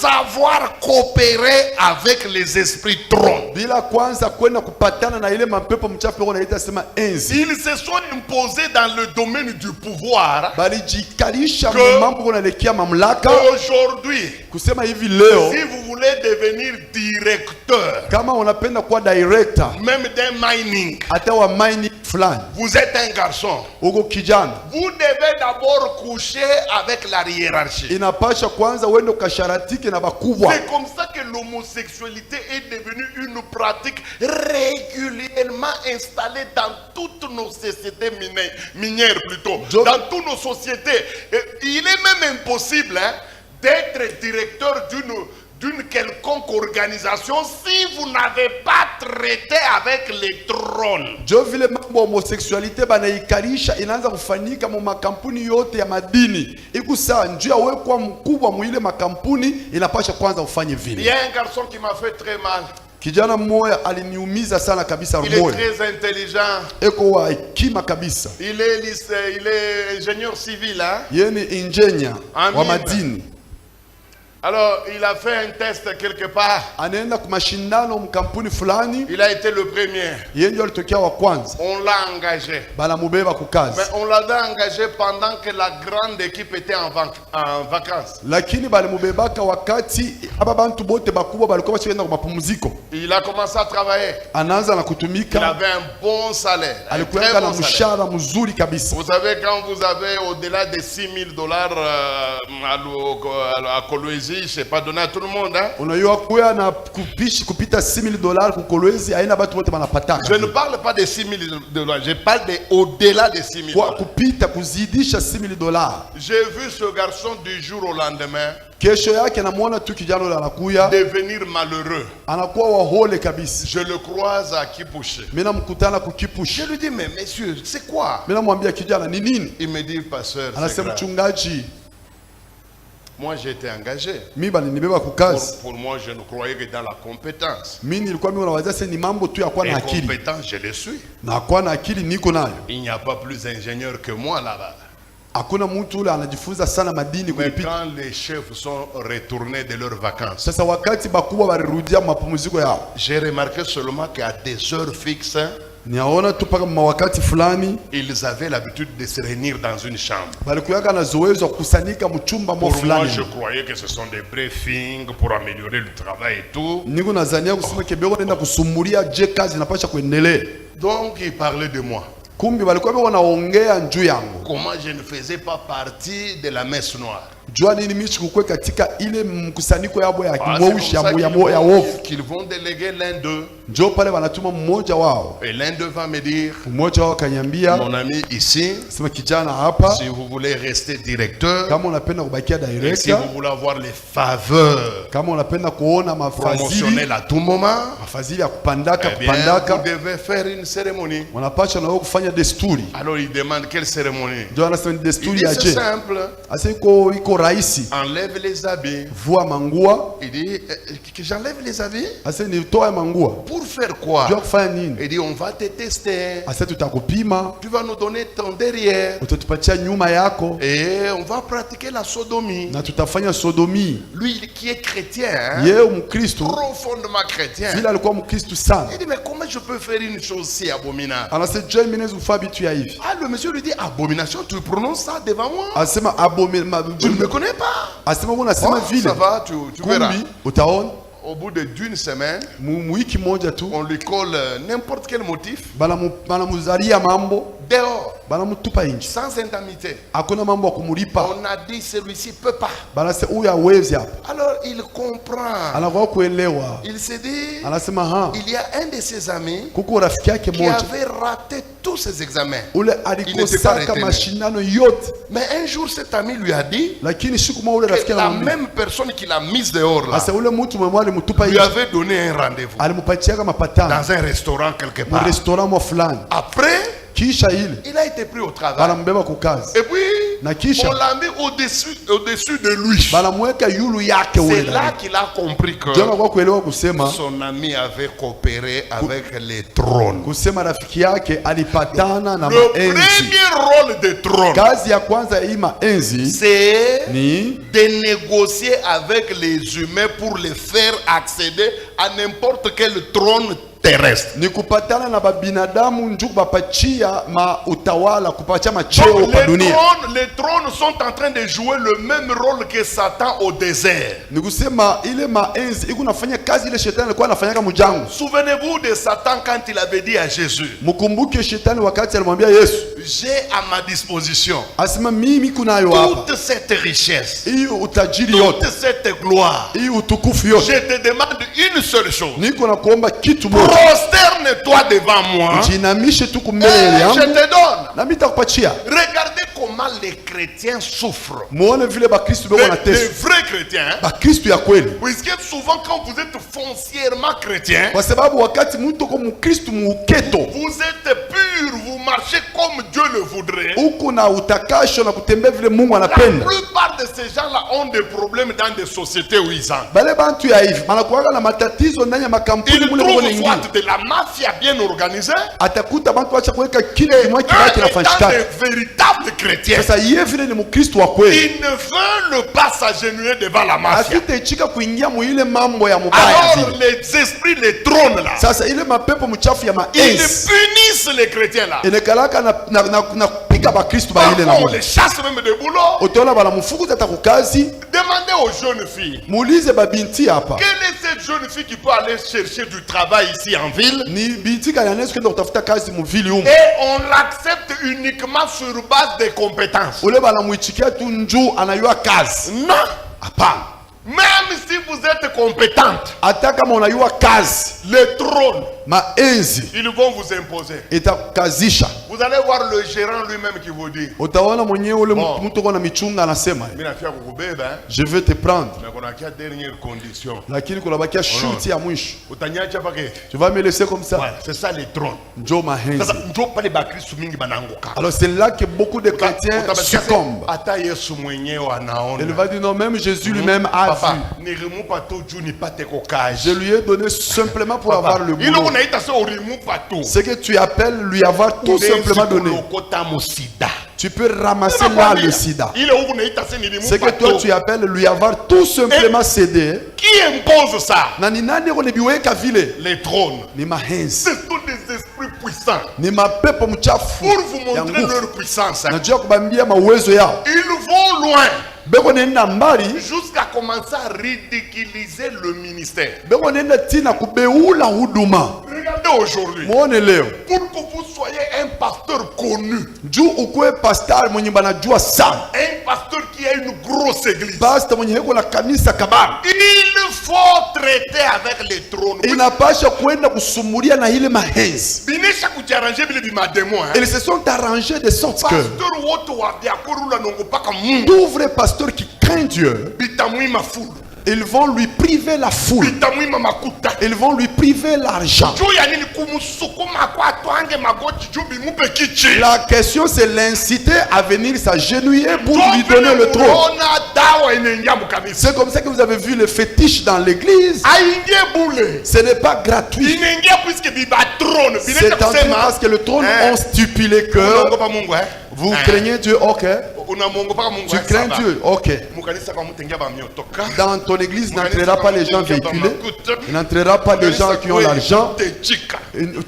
B: sans avoir coopéré avec les esprits trônes.
C: Bila kwanza kwenda kupatana na ile mapepo mchafu beko naita sema enzi.
B: Ils se sont imposés dans le domaine du pouvoir.
C: Balijikalisha
B: Que-
C: mambo kunaelekea mamlaka.
B: Aujourd'hui,
C: Kusema hivi leo
B: si vous voulez devenir directeur,
C: kama unapenda kuwa director
B: même d'un mining,
C: hata wa mining fulani,
B: vous êtes un garçon.
C: uko kijana,
B: Vous devez d'abord coucher avec la hiérarchie.
C: inapasha kwanza uende ukasharatike na bakubwa.
B: C'est comme ça que l'homosexualité est devenue une pratique régulièrement installée dans toutes nos sociétés minières plutôt.
C: Je-
B: Dans toutes nos sociétés. Et il est même impossible d'être directeur d'une quelconque organisation si vous n'avez pas traité avec les trônes.
C: Jo vile mambo ya homosexualite banaikalisha inaanza kufanyika mu makampuni yote ya madini. Iku saa njuu ya wewe kuwa mkubwa mu ile makampuni inapasha kwanza ufanye
B: Il y
C: vile.
B: a un garçon qui m'a fait très mal.
C: Kijana mmoja aliniumiza sana kabisa
B: Il est
C: moyo.
B: très intelligent.
C: Eko wa hekima kabisa.
B: Il est ingénieur civil, hein?
C: Yeye ni engineer
B: Amin.
C: wa madini.
B: Alors, il a fait un test quelque part.
C: Anaenda kwa mashindano mkampuni fulani,
B: Il a été le premier.
C: yeye ndio alitokea wa kwanza.
B: On l'a engagé.
C: Banamubeba kukazi.
B: Mais on l'a engagé pendant que la grande équipe était en vacances.
C: Lakini balimubebaka wakati aba bantu bote bakubwa balikuwa bashienda kwa mapumziko.
B: Il a commencé à travailler.
C: Anaanza na
B: Il
C: kutumika,
B: avait un bon salaire. Un très
C: alikuwa na
B: bon salaire.
C: mshahara mzuri kabisa.
B: Vous savez, quand vous avez au-delà de $6,000 à Kolwezi, je ne sais pas donner à tout le monde. Hein?
C: Unajua kuya na kupishi kupita $6,000 kukolwezi aina batu wote banapataka.
B: Je ne parle pas de $6,000, je parle de au-delà de
C: Kwa
B: $6,000.
C: kupita kuzidisha $6,000.
B: J'ai vu ce garçon du jour au lendemain
C: Kesho yake namuona tu kijana yule anakuya,
B: devenir malheureux.
C: anakuwa wahole kabisa.
B: Je le croise à Kipouché.
C: Mimi namkutana
B: Je
C: kukipushi.
B: lui dis, mais monsieur, c'est quoi?
C: Mimi namwambia kijana ni nini?
B: Il me dit, pasteur, c'est
C: Anasema
B: grave.
C: mchungaji,
B: Moi, j'ai été engagé.
C: mimi balinibeba kukazi.
B: Pour moi, je ne croyais que dans la compétence.
C: Mimi nilikuwa mimi nawazia sasa ni mambo tu ya kuwa
B: Et
C: na akili.
B: compétence, je le suis.
C: Na kuwa na akili niko nayo.
B: Il n'y a pas plus ingénieur que moi là-bas.
C: Hakuna mtu ule anajifunza sana madini
B: Mais
C: kunipita.
B: quand les chefs sont retournés de leurs vacances,
C: Sasa wakati bakubwa balirudia mapumziko yao,
B: j'ai remarqué seulement qu'à des heures fixes,
C: niaona tu paka mawakati fulani
B: ils avaient l'habitude de se réunir dans une chambre.
C: balikuwaka na zoezi wa kukusanyika mchumba mo
B: Pour moi,
C: fulani.
B: je croyais que ce sont des briefings pour améliorer le travail et tout.
C: Niko nazania kusema kebeko nenda kusumulia je kazi inapasha kuendelea.
B: Donc, ils parlaient de moi.
C: Kumbi balikuwa beko wanaongea njuu yangu.
B: Comment je ne faisais pas partie de la messe noire.
C: Jua nini mimi sikukue katika ile mkusanyiko yabo ya
B: Ah, c'est comme
C: kimweushi
B: ça
C: ya wofu.
B: qu'ils vont déléguer l'un d'eux.
C: Njoo pale wanatuma mmoja wao.
B: Et l'un d'eux va me dire,
C: Mmoja wao kanyambia,
B: mon ami ici,
C: sema kijana hapa,
B: si vous voulez rester directeur,
C: kama unapenda kubakia
B: et si
C: director,
B: vous voulez avoir les faveurs
C: kama unapenda kuona
B: promotionnelles
C: mafadhili,
B: à tout moment,
C: mafadhili ya kupandaka
B: eh bien, vous
C: kupandaka,
B: devez faire une cérémonie.
C: wanapasha na wao kufanya desturi.
B: Alors il demande quelle cérémonie?
C: Ndio anasema ni
B: Il
C: desturi
B: dit
C: ya
B: c'est
C: je.
B: simple,
C: Asa iko rahisi.
B: enlève les habits.
C: Vua mangua,
B: Il dit que j'enlève les habits
C: asa ni toa mangua.
B: pour faire quoi?
C: Ndio kufanya nini?
B: Il dit on va te tester.
C: Asa tutakupima,
B: Tu vas nous donner ton derrière
C: utatupatia nyuma yako
B: et on va pratiquer la sodomie.
C: na tutafanya sodomi.
B: Lui qui est chrétien, hein,
C: Yeye Mkristo,
B: profondément chrétien.
C: vile alikuwa Mkristo sana.
B: Il dit mais comment je peux faire une chose si abominable?
C: Anasema je, mimi naweza kufanya vitu ya hivi.
B: Ah, le monsieur lui dit abomination, tu prononces ça devant moi?
C: Asema
B: Je ne me connais pas.
C: asema wewe unasema
B: Oh,
C: vile.
B: ça va, tu verras.
C: Kumbi utaona
B: Au bout d'une semaine,
C: wiki moja tu
B: on lui colle n'importe quel motif.
C: banamuzalia mambo
B: dehors,
C: banamutupa nje,
B: sans indemnité.
C: hakuna mambo ya kumulipa.
B: On a dit celui-ci peut pas.
C: Banase huyu hawezi hapa,
B: Alors il comprend.
C: anakuwa kuelewa,
B: Il se dit,
C: anasema ha,
B: il y a un de ses amis
C: kuko rafiki yake
B: qui
C: moja
B: avait raté tous ses examens.
C: ule
B: Il n'était pas
C: alikosaka
B: retenu.
C: mashindano yote,
B: Mais un jour cet ami lui a dit
C: lakini siku moja ule
B: que
C: rafiki
B: la
C: anamwambia,
B: même personne qui l'a mise dehors là
C: asa ule mtu mwe alimutupa
B: lui
C: nje,
B: avait donné un rendez-vous
C: alimpatiaka mapatano
B: dans un restaurant quelque
C: mu
B: part.
C: restaurant mwa fulani,
B: Après,
C: kisha ile
B: il a été pris au travail.
C: banambeba kukazi,
B: Et puis,
C: na kisha
B: on l'a mis au-dessus de lui.
C: banamweka yulu yake
B: C'est
C: ule
B: là qu'il a compris que
C: ndio anakuwa kuelewa kusema
B: son ami avait coopéré avec les trônes.
C: kusema rafiki yake alipatana na
B: Le
C: maenzi.
B: premier rôle des trônes,
C: Kazi ya kwanza ya hii maenzi
B: c'est
C: ni
B: de négocier avec les humains pour les faire accéder à n'importe quel trône terrestre.
C: ni kupatana na babinadamu njuku bapachia utawala kupatia macheo
B: Donc
C: kwa dunia.
B: les trônes sont en train de jouer le même rôle que Satan au désert.
C: Ni kusema ile maenzi iko nafanya kazi ile shetani alikuwa anafanyaka mujangu.
B: Souvenez-vous de Satan quand il avait dit à Jésus,
C: Mkumbuke shetani wakati alimwambia Yesu,
B: j'ai à ma disposition
C: asema mimi kunayo hapa
B: toute cette richesse,
C: hii utajiri
B: toute
C: yote,
B: cette gloire.
C: hii utukufu yote,
B: Je te demande une seule chose.
C: niko na kuomba kitu moja,
B: Prosterne-toi devant moi
C: jinamishe tu
B: et
C: mbele
B: je
C: yangu
B: te donne.
C: na mimi nitakupatia.
B: Regardez comment les chrétiens souffrent.
C: Muone vile bakristo beko
B: Les
C: nateswa,
B: vrais chrétiens. Hein?
C: bakristo ya kweli,
B: Puisque souvent quand vous êtes foncièrement chrétien,
C: kwa sababu wakati mtu uko mkristo muuketo
B: vous êtes pur, vous marchez comme Dieu le voudrait.
C: huku na utakasho na kutembea vile Mungu
B: La
C: anapenda.
B: plupart de ces gens-là ont des problèmes dans des sociétés où ils entrent.
C: Bale bantu ya hivi banakuwaga na matatizo ndani ya makampuni
B: Ils
C: mule kuko
B: trouvent
C: naingia,
B: soit de la mafia bien organisée,
C: atakuta bantu wacha kuweka kile
B: et
C: kimwa
B: eux
C: kibaya
B: étant
C: kinafanyikana.
B: des véritables chrétiens.
C: Sasa yeye vile ni mkristo wa kweli,
B: Ils ne veulent pas s'agenouiller devant la mafia.
C: asitechika kuingia muile mambo ya mubaya
B: Alors
C: vile.
B: les esprits, les trônes là,
C: Sasa ile mapepo mchafu ya
B: ils
C: maenzi
B: punissent les chrétiens là.
C: inakalaka na piga bakristo ba ile na
B: Parfois, on
C: Mungu.
B: les chasse même de boulot.
C: Utaona banamufukuza hata kukazi.
B: Demandez aux jeunes filles.
C: Muulize babinti hapa,
B: Quelle est cette jeune fille qui peut aller chercher du travail ici en ville
C: ni binti gani anaweza kwenda kutafuta kazi muvili humu?
B: et on l'accepte uniquement sur base des compétences?
C: Ule banamuichikia tu njuu anayua kazi.
B: Non.
C: Hapana,
B: Même si vous êtes compétente,
C: hata kama unayua kazi,
B: les trônes,
C: maenzi
B: ils vont vous imposer.
C: itakukazisha.
B: Vous allez voir le gérant lui-même qui vous dit,
C: Utaona mwenyewe ule
B: Bon.
C: mtu uko na michunga anasema,
B: mimi nafia kukubeba, hein,
C: je vais te prendre,
B: mais kuna kia dernière condition.
C: lakini kunabakia shuti ya mwisho.
B: Utanyacha pake.
C: Tu vas me laisser comme ça?
B: Voilà, c'est ça les trônes.
C: Njoo mahenzi.
B: Sasa njoo pale bakristo mingi bananguka.
C: Alors c'est là que beaucoup de chrétiens
B: Utabasikia
C: succombent.
B: hata Yesu mwenyewe
C: Il
B: anaona.
C: va dire non, même Jésus lui-même a
B: Papa,
C: vu.
B: nirimupa tu juu nipate kokaji.
C: Je lui ai donné simplement pour avoir le
B: Ile
C: boulot.
B: unaita sio urimupa tu.
C: Ce que tu appelles lui avoir tout simplement donné.
B: Kulokota musida.
C: Tu peux ramasser là le sida.
B: Ile huko unaita sio
C: Ce
B: nirimupa
C: que toi tu
B: tu.
C: appelles lui avoir tout simplement cédé.
B: Qui impose ça?
C: Na ni nani kunibiweka vile?
B: Les trônes.
C: Ni mahenzi.
B: Ce sont des esprits puissants.
C: Ni mapepo mchafu
B: Pour vous
C: ya
B: montrer
C: nguvu.
B: leur puissance, hein,
C: Najua kubambia mawezo yao.
B: ils vont loin
C: Beko nenda mbali,
B: jusqu'à commencer à ridiculiser le ministère.
C: beko nenda tina kubeula huduma.
B: Regardez aujourd'hui.
C: Muone leo.
B: Pour que vous soyez un pasteur connu,
C: Juu ukwe pastor mwenye banajua sana.
B: un pasteur qui a une grosse église,
C: Pastor mwenye heko la kanisa kabana.
B: il faut traiter avec les trônes.
C: Inapasha kwenda kusumulia na ile mahenzi.
B: Binesha kujiarranger vile bimademo, hein.
C: Ils se sont arrangés de sorte que
B: Pasteur wote wa diakoro la nongo paka Mungu.
C: tout vrai pasteur qui craint Dieu,
B: Bitamwima fulu.
C: ils vont lui priver la foule.
B: Bitamwima makuta.
C: Ils vont lui priver l'argent.
B: Juu ya nini kumusukuma kwa twange magoti juu bimupe kichi.
C: La question c'est l'inciter à venir s'agenouiller pour lui donner le trône.
B: Ona dawa inaingia mkanisa.
C: C'est comme ça que vous avez vu le fétiche dans l'église.
B: Aingie bule.
C: Ce n'est pas gratuit.
B: Inaingia puisque biba trône.
C: C'est entré parce que le trône
B: Hein?
C: ont stipulé que
B: Unaogopa Mungu, hein?
C: vous
B: Hein?
C: craignez Dieu, ok.
B: Unamwogopa Mungu,
C: Tu
B: hein?
C: crains
B: Ça va.
C: Dieu, ok.
B: Mukanisa kwa mtengia ba miotoka.
C: Dans ton église, n'entrera pas les gens véhiculés. Il n'entrera pas les gens qui ont l'argent.
B: Te chika.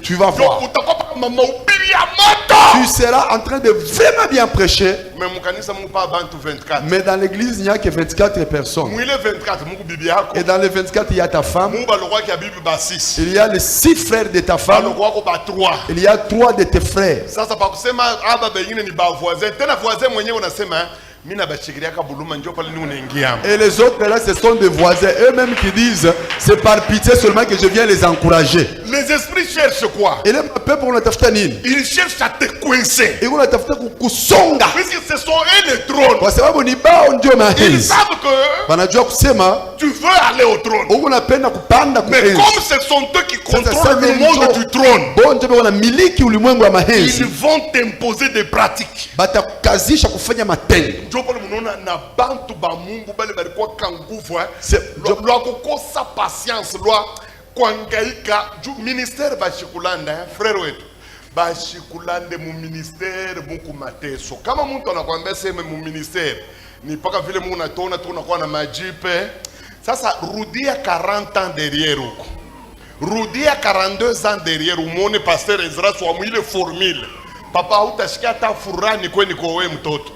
C: Tu vas voir.
B: Donc utakopa mama ubiri ya moto.
C: Tu tu seras en train de vraiment bien prêcher.
B: Mais mon kanisa mon pas bantu 24.
C: Mais dans l'église, il n'y a que 24 personnes.
B: Moi il est 24 mon bibi yako.
C: Et dans les 24, il y a ta femme.
B: Mon ba le roi qui a bibi ba 6.
C: Il y a les 6 frères de ta
B: Ba le
C: femme.
B: roi ko ba 3.
C: Il y a 3 de tes frères.
B: Sasa pa kusema aba bengine ni ba voisin. Tena voisin mwenyewe unasema mina bashikiria kabuluma njoo pale ni unaingia.
C: Et les autres là, ce sont des voisins eux-mêmes qui disent c'est par pitié seulement que je viens les encourager.
B: Les esprits cherchent quoi?
C: Et le peuple on a tafuta nini?
B: Ils cherchent à te coincer.
C: Et on a tafuta kusonga.
B: Puisque ce sont eux les trônes.
C: Kwa sababu ni bao ndio
B: Ils
C: maenzi.
B: savent que
C: Wanajua kusema
B: tu veux aller au trône.
C: uko unapenda kupanda
B: Mais
C: kuenzi.
B: comme ce sont eux qui
C: Sasa
B: contrôlent le monde du trône,
C: Bo ndio wana miliki ulimwengu wa
B: ils
C: maenzi.
B: vont t'imposer des pratiques.
C: Batakukazisha kufanya matendo.
B: Ndio pale mnaona na bantu ba Mungu bale balikuwa kanguvu
C: C'est-
B: lwa kukosa patience lwa kuangaika juu ministère bashikulanda frère wetu bashikulande mu ministère muku mateso. Kama mtu anakuambia sema mu ministère ni paka vile Mungu nataona tu unakuwa na majipe. Sasa rudia 40 ans derrière huko, rudia 42 ans derrière, umone pasteur Ezra soit mwile formule papa utashikia hata furani kweni kwa wewe mtoto.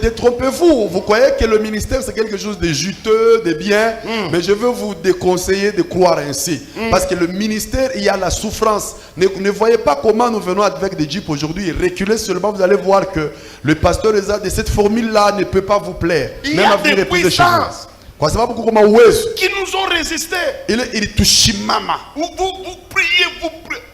C: Détrompez-vous. Vous croyez que le ministère c'est quelque chose de juteux, de bien, mais je veux vous déconseiller de croire ainsi. Parce que le ministère, il y a la souffrance. Ne voyez pas comment nous venons avec des jeeps aujourd'hui. Reculez seulement, vous allez voir que le pasteur de cette formule-là ne peut pas vous plaire.
B: Il y
C: Même
B: a
C: à venir
B: des
C: épouser chez vous.
B: puissances
C: Kwa sababu kuko mauwezo.
B: qui nous ont résisté.
C: Ili tushimama.
B: Vous priez,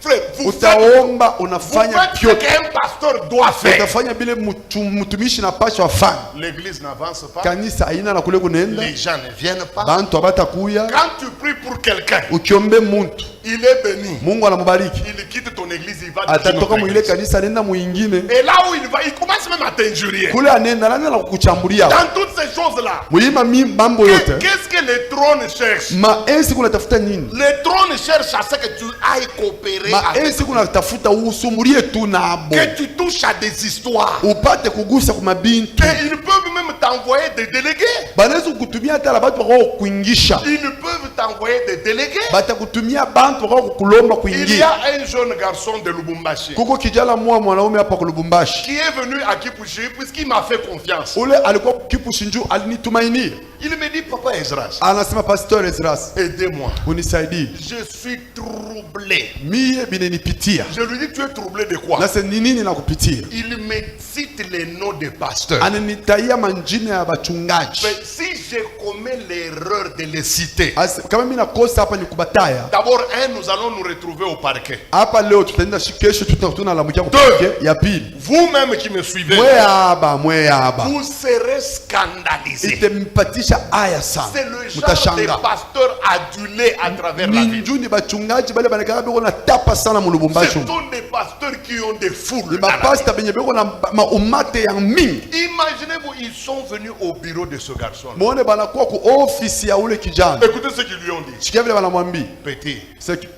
B: frère, vous faites
C: Utaomba, unafanya
B: ce
C: pyote.
B: qu'un pasteur doit faire.
C: Utafanya bile mtumishi na pasha wafanya.
B: L'église n'avance pas,
C: Kanisa haina na kule kunaenda.
B: les gens ne viennent pas.
C: Bantu abatakuya.
B: Quand tu pries pour quelqu'un,
C: Ukiombe muntu,
B: il est béni.
C: Mungu anamubariki.
B: Il quitte ton église, il va dans une
C: Atatoka
B: autre
C: mwile
B: église.
C: kanisa nenda mwingine.
B: Et là où il va, il commence même à t'injurier.
C: Kule anenda nani na kukuchambulia.
B: Dans toutes ces choses-là,
C: Muima mambo yote.
B: qu'est-ce que les trônes cherchent?
C: Maenzi kuna tafuta nini?
B: Les trônes cherchent à ce que tu ailles coopérer avec,
C: Maenzi kuna tafuta usumulie tu nabo.
B: que tu touches à des histoires.
C: Upate kugusa kwa mabintu.
B: Et ils peuvent même t'envoyer des délégués.
C: Banaweza kukutumia hata la batu wako kuingisha.
B: Ils peuvent t'envoyer des délégués.
C: Batakutumia bantu wako kukulomba
B: Il y
C: kuingia.
B: a un jeune garçon de Lubumbashi
C: Kuko kijana mwanaume hapa kwa Lubumbashi.
B: qui est venu à Kipushi puisqu'il m'a fait confiance.
C: Ule alikuwa Kipushinju alinitumainia.
B: Il me dit, Papa Ezras,
C: Anasema Pastor Ezras,
B: aidez-moi.
C: unisaidie.
B: Je suis troublé.
C: Mie binenipitia.
B: Je lui dis, tu es troublé de quoi?
C: Na se nini nakupitia?
B: Il me cite les noms des pasteurs.
C: Ananitaia manjina ya bachungaji.
B: Mais si je commets l'erreur de les citer,
C: Kama mimi nakosa hapa ni kubataya.
B: d'abord, nous allons nous retrouver au parquet.
C: Hapa leo tutaenda kesho tutakutana la mkia kupige ya pili.
B: Vous-même qui me suivez,
C: Mweyaba.
B: vous serez scandalisés.
C: Itampatisha aya sana.
B: C'est le genre de
C: Mutashanga.
B: pasteurs adulés à travers la ville.
C: Ninjuni bachungaji bale banakaka beko na tapa sana mu
B: Ce
C: Lubumbashi.
B: sont des pasteurs qui ont des foules.
C: Ni
B: dans la
C: bapasta benye beko na maumate ya mingi.
B: ville. Imaginez-vous, ils sont venus au bureau de ce garçon.
C: Muone banakuwa ku ofisi ya ule kijana.
B: Écoutez ce qu'ils lui ont dit.
C: Sikia vile banamwambia.
B: Petit,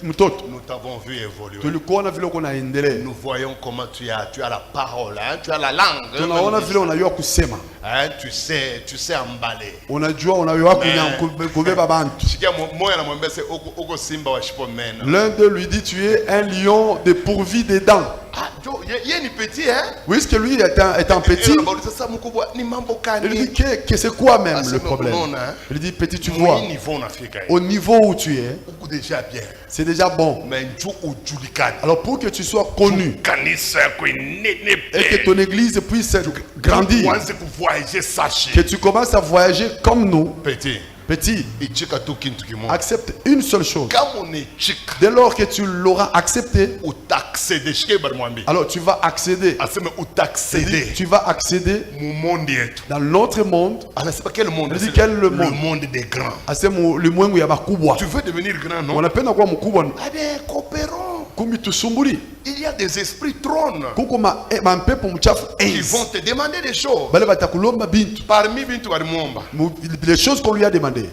C: Mtoto,
B: nous t'avons vu évoluer.
C: tulikuona vile uko naendelea.
B: Nous voyons comment tu as la parole, hein, tu as la langue. hein,
C: Tunaona
B: même,
C: vile unajua kusema.
B: hein, tu sais emballer.
C: Unajua unajua
B: Mais-
C: kubeba bantu.
B: Sikia moya na mwambia se oko simba wa shipo mena.
C: L'un d'eux lui dit tu es un lion dépourvu de dents.
B: Ah, jo, ye ni petit hein.
C: Oui, ce que lui est un petit.
B: Sasa mkubwa ni mambo
C: Il lui
B: kani.
C: dit que c'est quoi même
B: Ah,
C: le
B: c'est
C: problème?
B: non, hein.
C: Il lui dit petit, tu vois,
B: Moi niveau on Afrique.
C: au niveau où tu es,
B: Oko déjà bien.
C: c'est déjà bon.
B: Mais njo ujulikani.
C: Alors pour que tu sois connu
B: Kanisa yako
C: et que
B: inenepe.
C: ton église puisse grandir,
B: Uanze kuvoyager sachi.
C: que tu commences à voyager comme nous,
B: Petit.
C: petit,
B: Ichika tu kintu kimoja.
C: accepte une seule chose.
B: Kama unechika
C: Dès lors que tu l'auras accepté,
B: utaccede shike bari mwambi.
C: alors tu vas accéder.
B: Aseme
C: C'est-à-dire,
B: utaccede
C: tu vas accéder
B: mu monde yetu.
C: dans notre monde,
B: Anasema quel monde?
C: Il dit quel le monde?
B: Le monde des grands.
C: asema ulimwengu ya bakubwa.
B: Tu veux devenir grand, non?
C: Wanapenda kuwa mkubwa,
B: Allez, coopérons.
C: kumbi tusumbuli.
B: Il y a des esprits trônes
C: Kuko mampepo mchafu
B: qui
C: enzi.
B: vont te demander des choses.
C: Bale batakulomba bintu.
B: Parmi bintu walimwomba.
C: Les choses qu'on lui a demandé.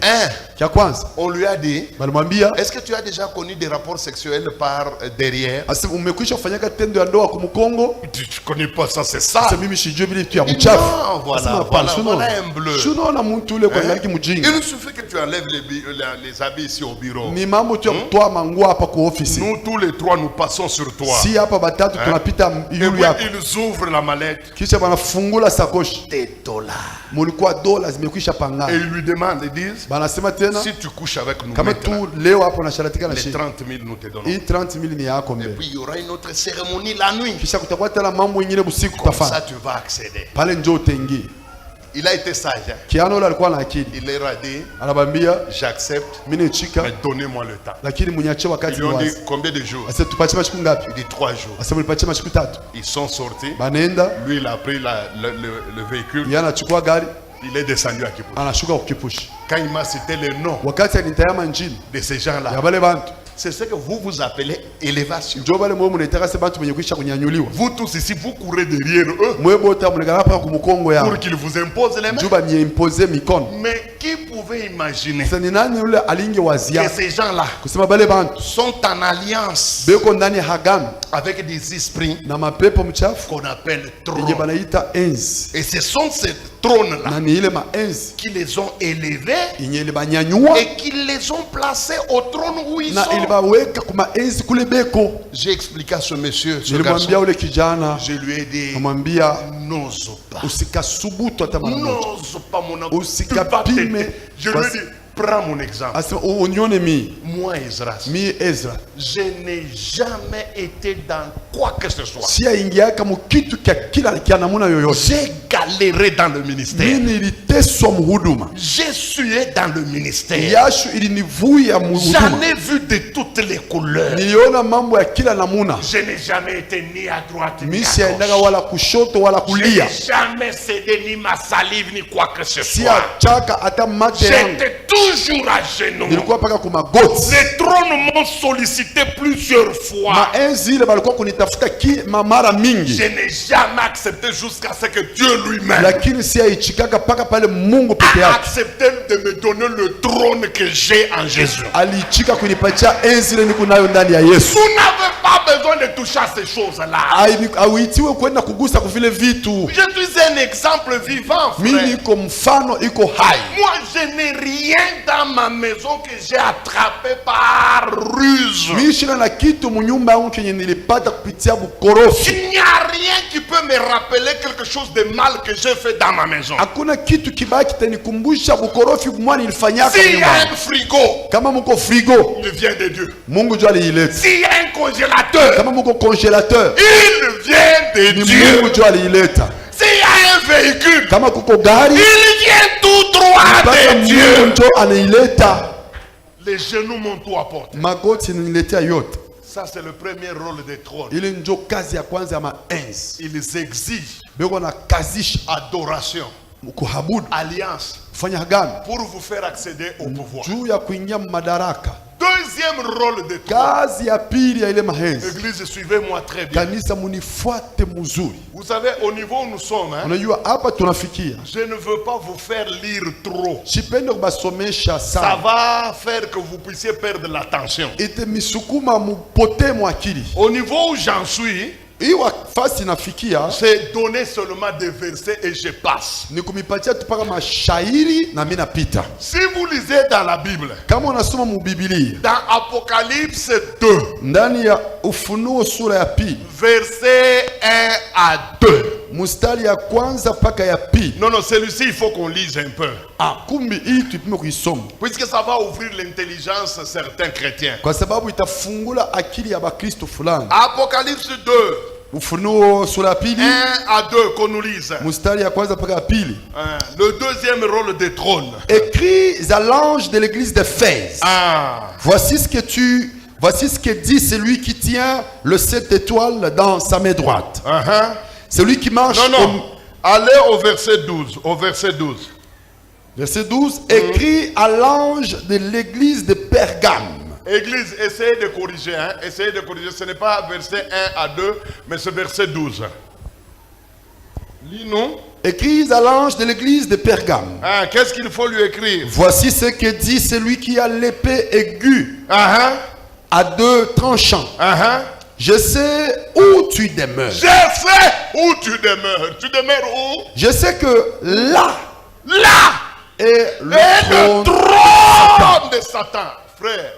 C: Kia kwanza,
B: On lui a dit,
C: balimwambia,
B: est-ce que tu as déjà connu des rapports sexuels par derrière?
C: asema umekwisha kufanyaka tendo ya ndoa kumkongo?
B: Tu connais pas ça, c'est ça.
C: Sasa mimi sijui vile vitu ya
B: Non,
C: mchafu.
B: voilà,
C: Asema
B: voilà,
C: hapana,
B: voilà un bleu.
C: Sunaona mtu ule kwa ngaliki mjinga.
B: Il suffit que tu enlèves les habits ici au bureau.
C: Ni mambo tu ya kutoa manguo hapa kwa ofisi.
B: Nous tous les trois, nous passons sur toi.
C: Si hapa batatu tunapita
B: Et
C: yulu
B: puis
C: yako.
B: ils ouvrent la mallette.
C: Kisha banafungula sakoshi.
B: Des dollars.
C: Mulikuwa dola zimekwisha pangana.
B: Et ils lui demandent, ils disent,
C: Banasema tena
B: si tu couches avec nous
C: kama
B: maintenant,
C: tu leo hapo unasharatika na
B: les
C: shi.
B: 30 000 nous te donnons.
C: Hii 30 000 ni yako
B: Et
C: mbele.
B: puis il y aura une autre cérémonie la nuit.
C: Kisha kutakuwa tena mambo mengine usiku
B: Comme ça
C: tafanya.
B: tu vas accéder.
C: Pale njoo utaingia.
B: Il a été sage. Hein?
C: Kiano yule alikuwa na akili.
B: Il leur a dit,
C: Anabambia
B: j'accepte,
C: mimi nichika
B: mais donnez-moi le temps.
C: lakini mniachie
B: Ils
C: wakati
B: lui ont dit,
C: wazi.
B: combien de jours?
C: Asa tupatie mashiku ngapi?
B: Il dit 3 jours.
C: Asa mlipatie mashiku 3.
B: Ils sont sortis.
C: Banaenda,
B: Lui, il a pris le véhicule.
C: yeye anachukua gari,
B: Il est descendu à Kipushi.
C: anashuka kukipushi.
B: Quand il m'a cité le nom
C: Wakati anitayama njini
B: de ces
C: ya
B: gens-là,
C: bale bantu,
B: c'est ce que vous appelez élévation.
C: njoo bale mwe mnaitaka se bantu benye kuisha kunyanyuliwa.
B: Vous tous ici, vous courez derrière eux
C: Mwe bota mnegala hapa kumukongo yao.
B: pour qu'ils vous imposent les mains.
C: Njoo bamie mikono.
B: Mais qui pouvait imaginer
C: Sasa ni nani yule alinge
B: que
C: wazia
B: ces gens-là
C: kusema bale bantu
B: sont en alliance
C: beko ndani ya hagano
B: avec des esprits
C: na mapepo mchafu
B: qu'on appelle
C: yenye
B: trônes.
C: banaita enzi,
B: Et ce sont ces trônes-là
C: na ni ile maenzi
B: qui les ont élevés
C: yenye ilibanyanyua
B: et qui les ont placés au trône où ils
C: na
B: sont.
C: ilibaweka kuma enzi kule beko.
B: J'ai expliqué à ce monsieur, ce
C: Nilimwambia
B: garçon,
C: ule kijana,
B: je lui ai dit,
C: namwambia
B: n'ose pas.
C: usikasubutu hata mara moja,
B: N'ose pas mon amour.
C: usikapime.
B: Je lui ai dit, prends mon exemple.
C: Asema unione mimi
B: Moi, Ezra,
C: Ezra
B: je n'ai jamais été dans quoi que ce soit.
C: si aingiaka mukitu kya namuna yoyote.
B: J'ai galéré dans le ministère.
C: Mimi niliteswa muhuduma,
B: J'ai sué dans le ministère.
C: yashu ilinivuya
B: J'en
C: muhuduma,
B: ai vu de toutes les couleurs.
C: niliona mambo ya kila namuna.
B: Je n'ai jamais été ni à droite ni
C: Mimi
B: à
C: siendaga
B: gauche.
C: wala kushoto wala
B: Je
C: kulia,
B: n'ai jamais cédé ni ma salive ni quoi que ce
C: si
B: soit.
C: achaka hata mate yangu,
B: J'étais toujours à genoux.
C: nilikuwa paka kumagoti.
B: Les trônes m'ont sollicité plusieurs fois.
C: Maenzi ile balikuwa kunitafuta mara mingi,
B: Je n'ai jamais accepté jusqu'à ce que Dieu lui-même
C: lakini si aichikaka paka pale Mungu peke
B: a
C: yake
B: accepté de me donner le trône que j'ai en Jésus.
C: alichika kunipatia enzi ile niko nayo ndani ya Yesu.
B: Vous n'avez pas besoin de toucher à ces choses-là.
C: Auitiwe kwenda kugusa kwa vile vitu.
B: Je suis un exemple vivant,
C: Mimi
B: frère.
C: niko mfano iko hai.
B: Moi, je n'ai rien dans ma maison que j'ai attrapé par ruse.
C: Mimi shina na kitu munyumba yangu kenye nilipata kupitia bukorofi.
B: Il n'y a rien qui peut me rappeler quelque chose de mal que j'ai fait dans ma maison.
C: Hakuna kitu kibaya kitanikumbusha bukorofi mwana nilifanyaka
B: S'il y a
C: nyumbani.
B: un frigo,
C: Kama muko frigo,
B: il vient de Dieu.
C: Mungu ndio aliileta.
B: S'il y a un congélateur,
C: Kama muko congelateur,
B: il vient de
C: ni
B: Dieu.
C: Mungu ndio aliileta.
B: S'il y a un véhicule,
C: Kama kuko gari,
B: il vient tout droit
C: mpaka
B: de
C: Mungu
B: Dieu.
C: ndio anaileta.
B: Les genoux m'ont tout apporté.
C: Magoti niletea yote.
B: Ça, c'est le premier rôle des trônes.
C: Ile ndio kazi ya kwanza ya maenzi.
B: Ils exigent
C: Beko na kazisha
B: adoration,
C: kuhabudu,
B: alliance,
C: kufanya agano
B: pour vous faire accéder au pouvoir.
C: juu ya kuingia madaraka.
B: Deuxième rôle des trônes.
C: Kazi ya pili ya ile mahenzi,
B: Église, suivez-moi très bien.
C: kanisa munifuate mzuri.
B: Vous savez, au niveau où nous sommes, hein,
C: Unajua hapa tunafikia,
B: je ne veux pas vous faire lire trop.
C: sipende kubasomesha
B: Ça
C: sana,
B: va faire que vous puissiez perdre l'attention.
C: ite misukuma mupotee mwakili.
B: Au niveau où j'en suis,
C: Hii fasi nafikia
B: c'est donner seulement des versets et je passe.
C: ni kumipatia tu paka mashairi na mimi napita.
B: Si vous lisez dans la Bible,
C: Kama unasoma mu Biblia
B: dans Apocalypse 2,
C: ndani ya Ufunuo sura ya pili
B: versets 1 à 2.
C: mustari ya kwanza paka ya pili.
B: Non, non, celui-ci, il faut qu'on lise un peu.
C: Kumbi hii tupime kuisoma
B: Puisque ça va ouvrir l'intelligence de certains chrétiens.
C: kwa sababu itafungula akili ya Bakristo fulani.
B: Apocalypse 2,
C: Ufunuo sura ya pili
B: 1 à 2, qu'on nous lise.
C: mustari ya kwanza paka ya pili.
B: Le deuxième rôle des trônes.
C: Écris à l'ange de l'église d'Éphèse.
B: Ah,
C: Voici ce que dit celui qui tient le 7 étoiles dans sa main droite. Celui qui marche
B: non, non. Allez au verset 12. Au verset 12.
C: Verset 12. Écrit à l'ange de l'église de Pergame.
B: Église, essayez de corriger. Hein? Essayez de corriger. Ce n'est pas verset 1 à 2, mais c'est verset 12. Lis-nous.
C: Écrit à l'ange de l'église de Pergame.
B: Ah, qu'est-ce qu'il faut lui écrire?
C: Voici ce que dit celui qui a l'épée aiguë à deux tranchants. Je sais où tu demeures.
B: Je sais où tu demeures. Tu demeures où?
C: Je sais que là
B: est
C: le trône
B: trône de Satan. Frère,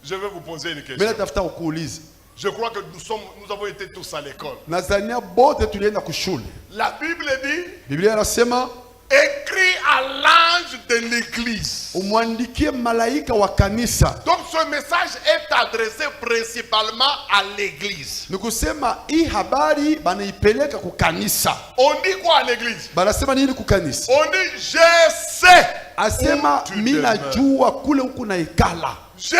B: Je vais vous poser une
C: Mimi
B: question.
C: natafuta kukuuliza.
B: Je crois que nous avons été tous à l'école.
C: Nazania bote tulienda kushule.
B: La Bible dit,
C: Biblia inasema
B: écrit à l'ange de l'église.
C: umwandikie malaika wa kanisa.
B: Donc ce message est adressé principalement à l'église.
C: Ni kusema hii habari banaipeleka ku kanisa.
B: On dit quoi à l'église?
C: Banasema nini ku kanisa?
B: On dit je sais.
C: Asema
B: où tu
C: mimi
B: demeures.
C: najua kule huku naikala.
B: Je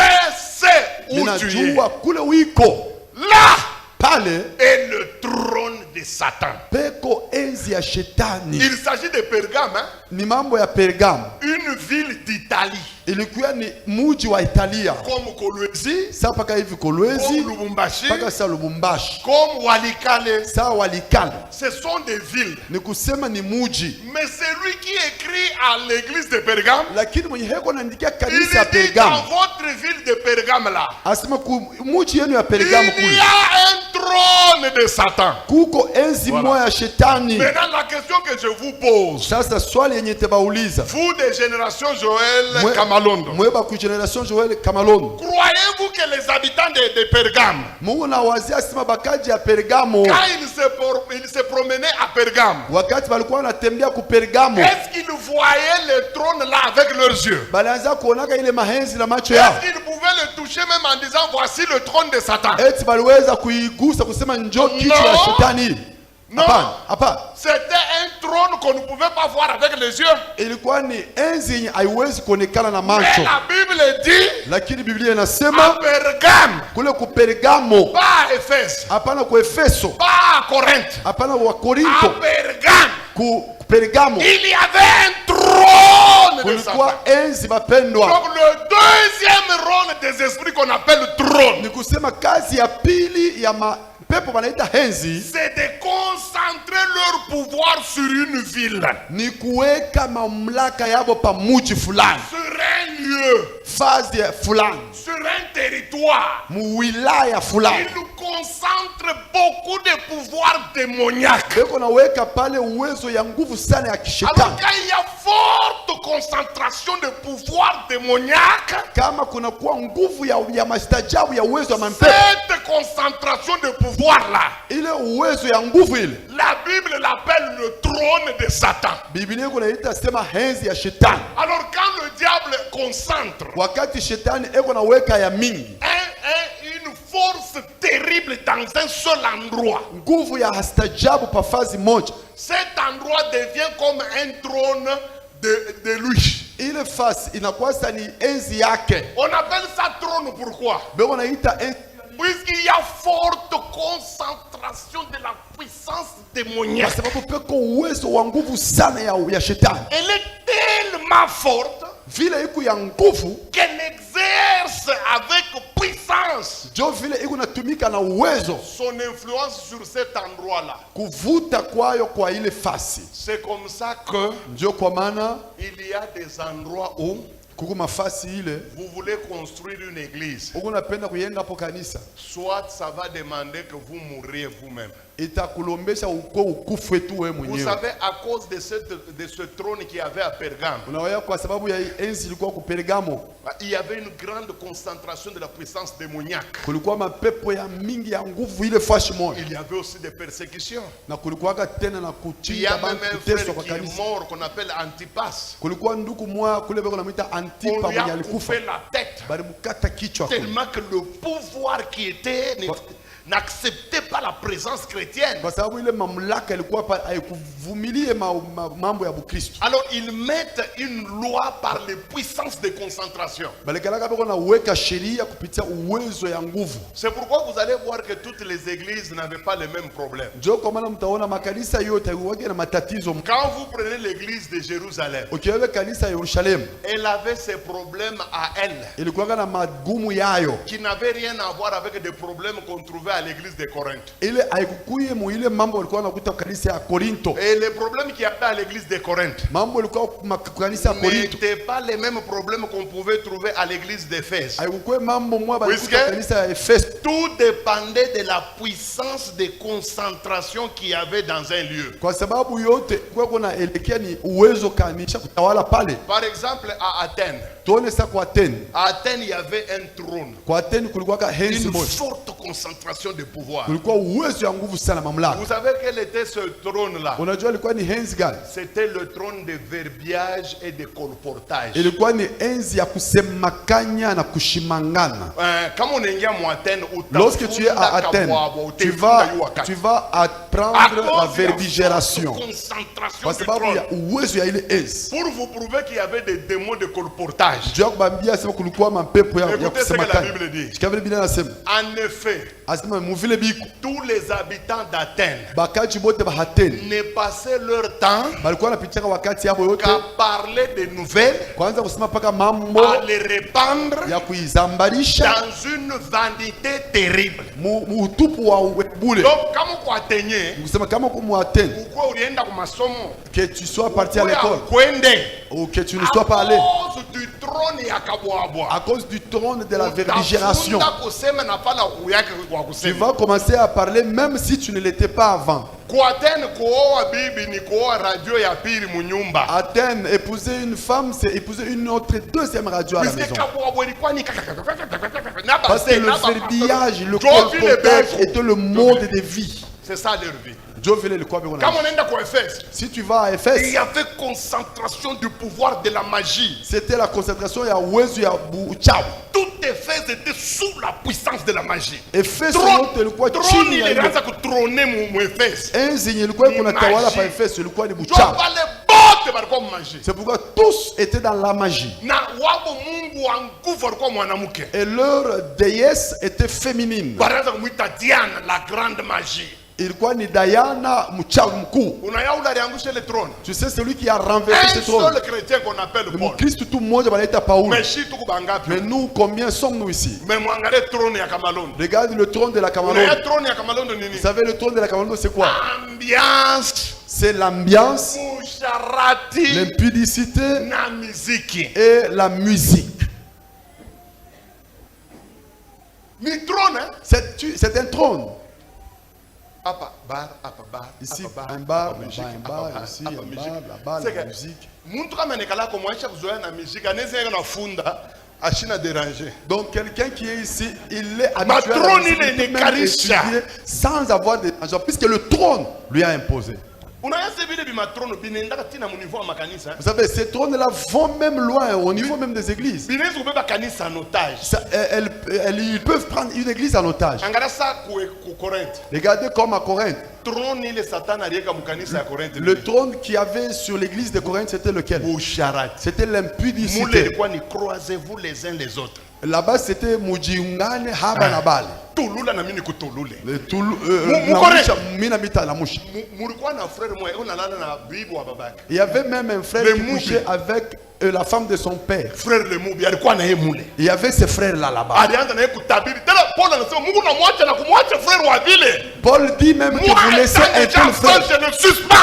B: sais où
C: Mimi
B: tu es.
C: najua kule uiko.
B: Là
C: Pale
B: est le trône de Satan.
C: peko enzi ya shetani.
B: Il s'agit de Pergame, hein?
C: Ni mambo ya Pergamo.
B: Une ville d'Italie.
C: Ilikuwa ni muji wa Italia.
B: Comme Kolwezi,
C: Sasa paka hivi
B: comme
C: Kolwezi,
B: Lubumbashi,
C: paka sa Lubumbashi.
B: comme Walikale.
C: Sawa Walikale.
B: Ce sont des villes.
C: Ni kusema ni muji.
B: Mais celui qui écrit à l'église de Pergame,
C: Lakini mwenye heko naandikia
B: il
C: kanisa ya
B: dit dans
C: Pergamo.
B: votre ville de Pergame là,
C: Asema ku muji yenu ya Pergamo
B: il y
C: kule.
B: a un trône de Satan.
C: Kuko enzi
B: Voilà.
C: moja ya shetani.
B: Maintenant la question que je vous pose,
C: Sasa swali yenye tebauliza.
B: vous des générations Joël Kamalondo,
C: Mweba ku generation Joel Kamalondo.
B: croyez-vous que les habitants de Pergame,
C: Mungu na wazia asema bakaji ya Pergamo.
B: quand ils se promenaient à Pergame,
C: Wakati walikuwa wanatembea ku Pergamo.
B: est-ce qu'ils voyaient le trône là avec leurs yeux?
C: Balianza kuonaka ile mahenzi na macho yao.
B: Est-ce qu'ils pouvaient le toucher même en disant voici le trône de Satan?
C: Eti baliweza kuigusa kusema njoo kichwa ya
B: No.
C: shetani.
B: Non.
C: Hapana, hapana.
B: C'était un trône qu'on ne pouvait pas voir avec les yeux.
C: Ilikuwa ni enzi yenye haiwezi kuonekana na
B: Mais
C: macho.
B: la Bible dit
C: Lakini Biblia
B: à
C: inasema
B: Pergame,
C: kule ku Pergamo,
B: pas à Éphèse,
C: hapana ku Efeso,
B: pas à Corinthe,
C: hapana wa
B: à
C: Korinto,
B: Pergame,
C: ku Pergamo
B: il y avait un trône de
C: kulikuwa
B: Satan.
C: enzi bapendwa.
B: Donc le deuxième rôle des esprits qu'on appelle trône,
C: Ni kusema kazi ya pili ya mapepo wanaita enzi
B: c'est de concentrer leur pouvoir sur une ville,
C: ni kuweka mamlaka yabo pa muji fulani,
B: sur un lieu,
C: fazi ya fulani,
B: sur un territoire.
C: muwilaya fulani.
B: Il nous concentre beaucoup de pouvoirs démoniaques.
C: Beko naweka pale uwezo ya nguvu sana ya
B: Alors
C: kishetani.
B: quand il y a forte concentration de pouvoirs démoniaques,
C: Kama kuna kuwa nguvu ya mastajabu ya uwezo wa mapepo,
B: cette concentration de pouvoir là,
C: ile uwezo ya nguvu ile,
B: la Bible l'appelle le trône de Satan.
C: Biblia iko naita sema henzi ya shetani.
B: Alors quand le diable concentre
C: Wakati shetani eko naweka ya mingi,
B: une force terrible dans un seul endroit,
C: nguvu ya hastajabu pa fazi moja,
B: cet endroit devient comme un trône de lui.
C: ile fasi inakuwa sasa ni enzi yake.
B: On appelle ça trône pourquoi?
C: Beko naita enzi
B: Puisqu'il y a forte concentration de la puissance
C: kwa
B: démoniaque.
C: sababu peko uwezo wa nguvu sana ya shetani.
B: Elle est tellement forte
C: Vile iko ya nguvu,
B: qu'elle exerce avec puissance
C: jo vile iko natumika na uwezo
B: son influence sur cet endroit-là.
C: kuvuta kwayo kwa ile fasi.
B: C'est comme ça que
C: Ndio kwa maana
B: il y a des endroits où
C: kuko mafasi ile
B: vous voulez construire une église.
C: uko napenda kuyenga hapo kanisa,
B: Soit ça va demander que vous mouriez vous-même.
C: itakulombesha uko ukufe tu wewe
B: Vous
C: mwenyewe.
B: savez, à cause de ce trône qu'il y avait à Pergame,
C: Unawaya kwa sababu ya enzi ilikuwa ku Pergamo,
B: il y avait une grande concentration de la puissance démoniaque.
C: kulikuwa mapepo ya mingi ya nguvu ile fashi moja,
B: Il y avait aussi des persécutions.
C: na kulikuwa tena na
B: Il y a
C: kuchinja
B: même
C: bantu,
B: un
C: kuteswa
B: frère
C: kwa
B: qui est
C: kanisa.
B: mort qu'on appelle Antipas.
C: Kulikuwa nduku mwa kule beko namuita
B: On
C: Antipa
B: lui
C: mwenye
B: a
C: alikufa,
B: coupé la tête
C: bali mukata kichwa kule.
B: tellement que le pouvoir qui était n'acceptait pas la présence chrétienne.
C: Kwa sababu ile mamlaka ilikuwa haikuvumilie mambo ya Bukristo.
B: Alors ils mettent une loi par les puissances de concentration.
C: Balikalaka beko na weka sheria kupitia uwezo ya nguvu.
B: C'est pourquoi vous allez voir que toutes les églises n'avaient pas les mêmes problèmes.
C: Ndio kwa maana mtaona makanisa yote wake na matatizo.
B: Quand vous prenez l'église de Jérusalem,
C: Ukiwewe kanisa ya Yerusalemu
B: elle avait ses problèmes à elle,
C: ilikuwa na magumu yayo.
B: qui n'avaient rien à voir avec des problèmes qu'on trouvait à l'église de Corinthe.
C: Ile haikukuye mu ile mambo walikuwa wanakuta kanisa ya Korinto.
B: Et les problèmes qu'il y avait à l'église de Corinthe
C: Mambo ilikuwa kanisa ya Korinto.
B: n'étaient pas les mêmes problèmes qu'on pouvait trouver à l'église d'Éphèse.
C: Haikukuye mambo mwa balikuta
B: Puisque-
C: kanisa ya Efeso.
B: Tout dépendait de la puissance de concentration qu'il y avait dans un lieu.
C: Kwa sababu yote kwa kuna elekea ni uwezo kanisha kutawala pale.
B: Par exemple, à Athènes,
C: tuone sa kwa Athènes.
B: À Athènes, il y avait un trône.
C: Kwa Athènes kulikuwa ka hensi
B: Une
C: moja.
B: forte concentration de pouvoir.
C: Kulikuwa uwezo ya nguvu sana mamlaka.
B: Vous savez quel était ce trône-là?
C: Unajua ilikuwa ni hensi gani?
B: C'était le trône de verbiage et de colportage.
C: Ilikuwa ni enzi ya kusemakanya na kushimangana.
B: Comme on est à Athènes,
C: Lorsque tu es à Athènes, tu vas apprendre la verbigération. Kwa sababu ya uwezo ya ile enzi.
B: Pour vous prouver qu'il y avait des démons de colportage.
C: Juu ya kubambia sema kulikuwa mapepo ya
B: Écoutez ce que la
C: kusemakanya.
B: Bible dit.
C: Shikavile Biblia inasema.
B: En effet,
C: Asema muvile biko.
B: tous les habitants d'Athènes
C: Bakaji bote ba Athènes.
B: ne passaient leur temps
C: Balikuwa napitia wakati yabo yote.
B: qu'à parler des nouvelles,
C: Kwanza kusema paka mambo
B: à les répandre
C: ya kuizambarisha
B: dans une vanité terrible.
C: utupu wa bule.
B: Donc, kama uko Athènes,
C: Kusema kama kumu Athènes,
B: uko ulienda kwa masomo,
C: que tu sois parti à l'école
B: kwende
C: ou que tu ne sois pas allé
B: à cause du trône ya kabwabwa.
C: à cause du trône de la verbigération,
B: Utafunda kusema na pala kuyake kwa
C: tu
B: kusema.
C: vas commencer à parler même si tu ne l'étais pas avant.
B: Kwa Athènes kuoa bibi ni kuoa radio ya pili munyumba.
C: Athènes, épouser une femme, c'est épouser une autre deuxième radio à la maison. Parce que le verbillage, le colportage était le mode de vie.
B: C'est ça leur vie.
C: Dieu veut le quoi.
B: Quand on est à Éphèse,
C: Si tu vas à
B: il
C: Éphèse,
B: y avait concentration du pouvoir de la magie.
C: c'était la concentration ya uwezo ya buchawi.
B: Tout Éphèse était sous la puissance de la magie.
C: Éphèse yote ilikuwa
B: Trône
C: chini ya ile.
B: ilianza kutrone mu Éphèse.
C: Enzi yenye ilikuwa kuna tawala pa Éphèse ilikuwa ni
B: Ndio
C: buchawi.
B: pale bote balikuwa magie.
C: C'est pourquoi tous étaient dans la magie.
B: Na wabo Mungu wa nguvu alikuwa mwanamke.
C: Et leur déesse était féminine.
B: Baraza kumuita Diana, la grande magie.
C: Ilikuwa ni Diana mchawi mkuu.
B: Unayaula aliangusha le trône.
C: Tu sais celui qui a renversé
B: Un
C: ce trône.
B: seul chrétien qu'on appelle Paul.
C: Kristo tu mmoja banaita Paulo.
B: Mais si tuko bangapi?
C: Mais nous combien sommes-nous ici?
B: Mais mwangalie trône ya Cameroun.
C: Regarde le trône de la
B: Unaya
C: Cameroun.
B: trône ya Cameroun nini?
C: Vous savez le trône de la Cameroun c'est quoi?
B: Ambiance,
C: C'est l'ambiance,
B: musharati
C: l'impudicité
B: na muziki.
C: et la musique.
B: Ni trône hein?
C: C'est un trône.
B: Apa bar.
C: Ici
B: apa
C: un bar,
B: apa musique,
C: là-bas un bar,
B: apa
C: ici
B: apa
C: un
B: musique.
C: bar, là-bas
B: C'est
C: la
B: que
C: musique.
B: Muntu kama nekala kumwacha kuzoea na musique, anaweza na funda ashina déranger.
C: Donc quelqu'un qui est ici, il est
B: Ma
C: habitué à la
B: trône,
C: musique,
B: il est
C: il peut même
B: Eucharistia.
C: étudier sans avoir de puisque le trône lui a imposé.
B: Unaweza vile bimatrono binendaka tina mu niveau ya makanisa.
C: Vous savez, ces trônes-là vont même loin, au niveau même des églises.
B: Binaweza kubeba kanisa en otage.
C: Ils peuvent prendre une église en otage.
B: Angalia saa ku Corinthe.
C: Regardez comme à Corinthe.
B: Trône ile Satan aliweka mkanisa ya Corinthe.
C: Le trône qu'il y avait sur l'église de Corinthe, c'était lequel?
B: Busharati.
C: C'était
B: Mule
C: l'impudicité.
B: ilikuwa ni croisez-vous les uns les autres.
C: Là-bas, c'était mujiungane haba na bale.
B: Tulula na mimi kutulule. Mulikuwa na frère mmoja unalala na bibi wa babake.
C: Il y avait même un frère
B: Le
C: qui
B: Moubi.
C: couchait avec la femme de son père.
B: Frère le Mubi alikuwa na yeye mule.
C: Il y avait ces frères-là là-bas.
B: Alianza na yeye kutabiri. Tena Paul anasema Mungu namwacha na kumwacha frère wa vile.
C: Paul dit même que vous laissez un tel frère.
B: Je ne suspends.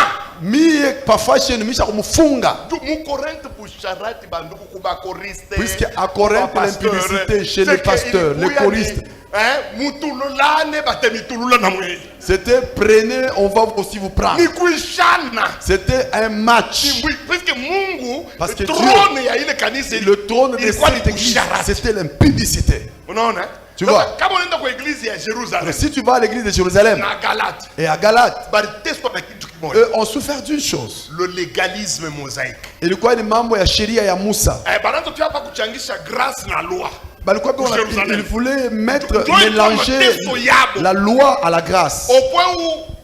C: Mie parfois chez nous, misha kumufunga.
B: Mu Corinthe busharati banduku kuba choriste.
C: Puisque à Corinthe, l'impudicité chez les pasteurs, les choristes.
B: Mutululane batemitulula na mwe.
C: C'était prenez, on va aussi vous prendre.
B: Ni kuishana.
C: C'était un match.
B: Puisque Mungu
C: Parce que
B: trône ya ile kanisa
C: Le trône de
B: ilikuwa ni
C: cette église,
B: busharati.
C: c'était l'impudicité.
B: Unaona?
C: Tu vois?
B: Kama unaenda kwa église ya Jérusalem
C: Si tu vas à l'église de Jérusalem
B: na Galate,
C: et à Galate,
B: baliteswa na kitu kimoja.
C: eux ont souffert d'une chose.
B: Le légalisme mosaïque.
C: Ilikuwa ni mambo ya sheria ya Musa.
B: Banaanza tu hapa kuchangisha grâce na loi.
C: Balikuwa kwa
B: Jérusalem.
C: ils voulaient mettre,
B: Ndio
C: mélanger
B: mateso yabo.
C: la loi à la grâce.
B: Au point où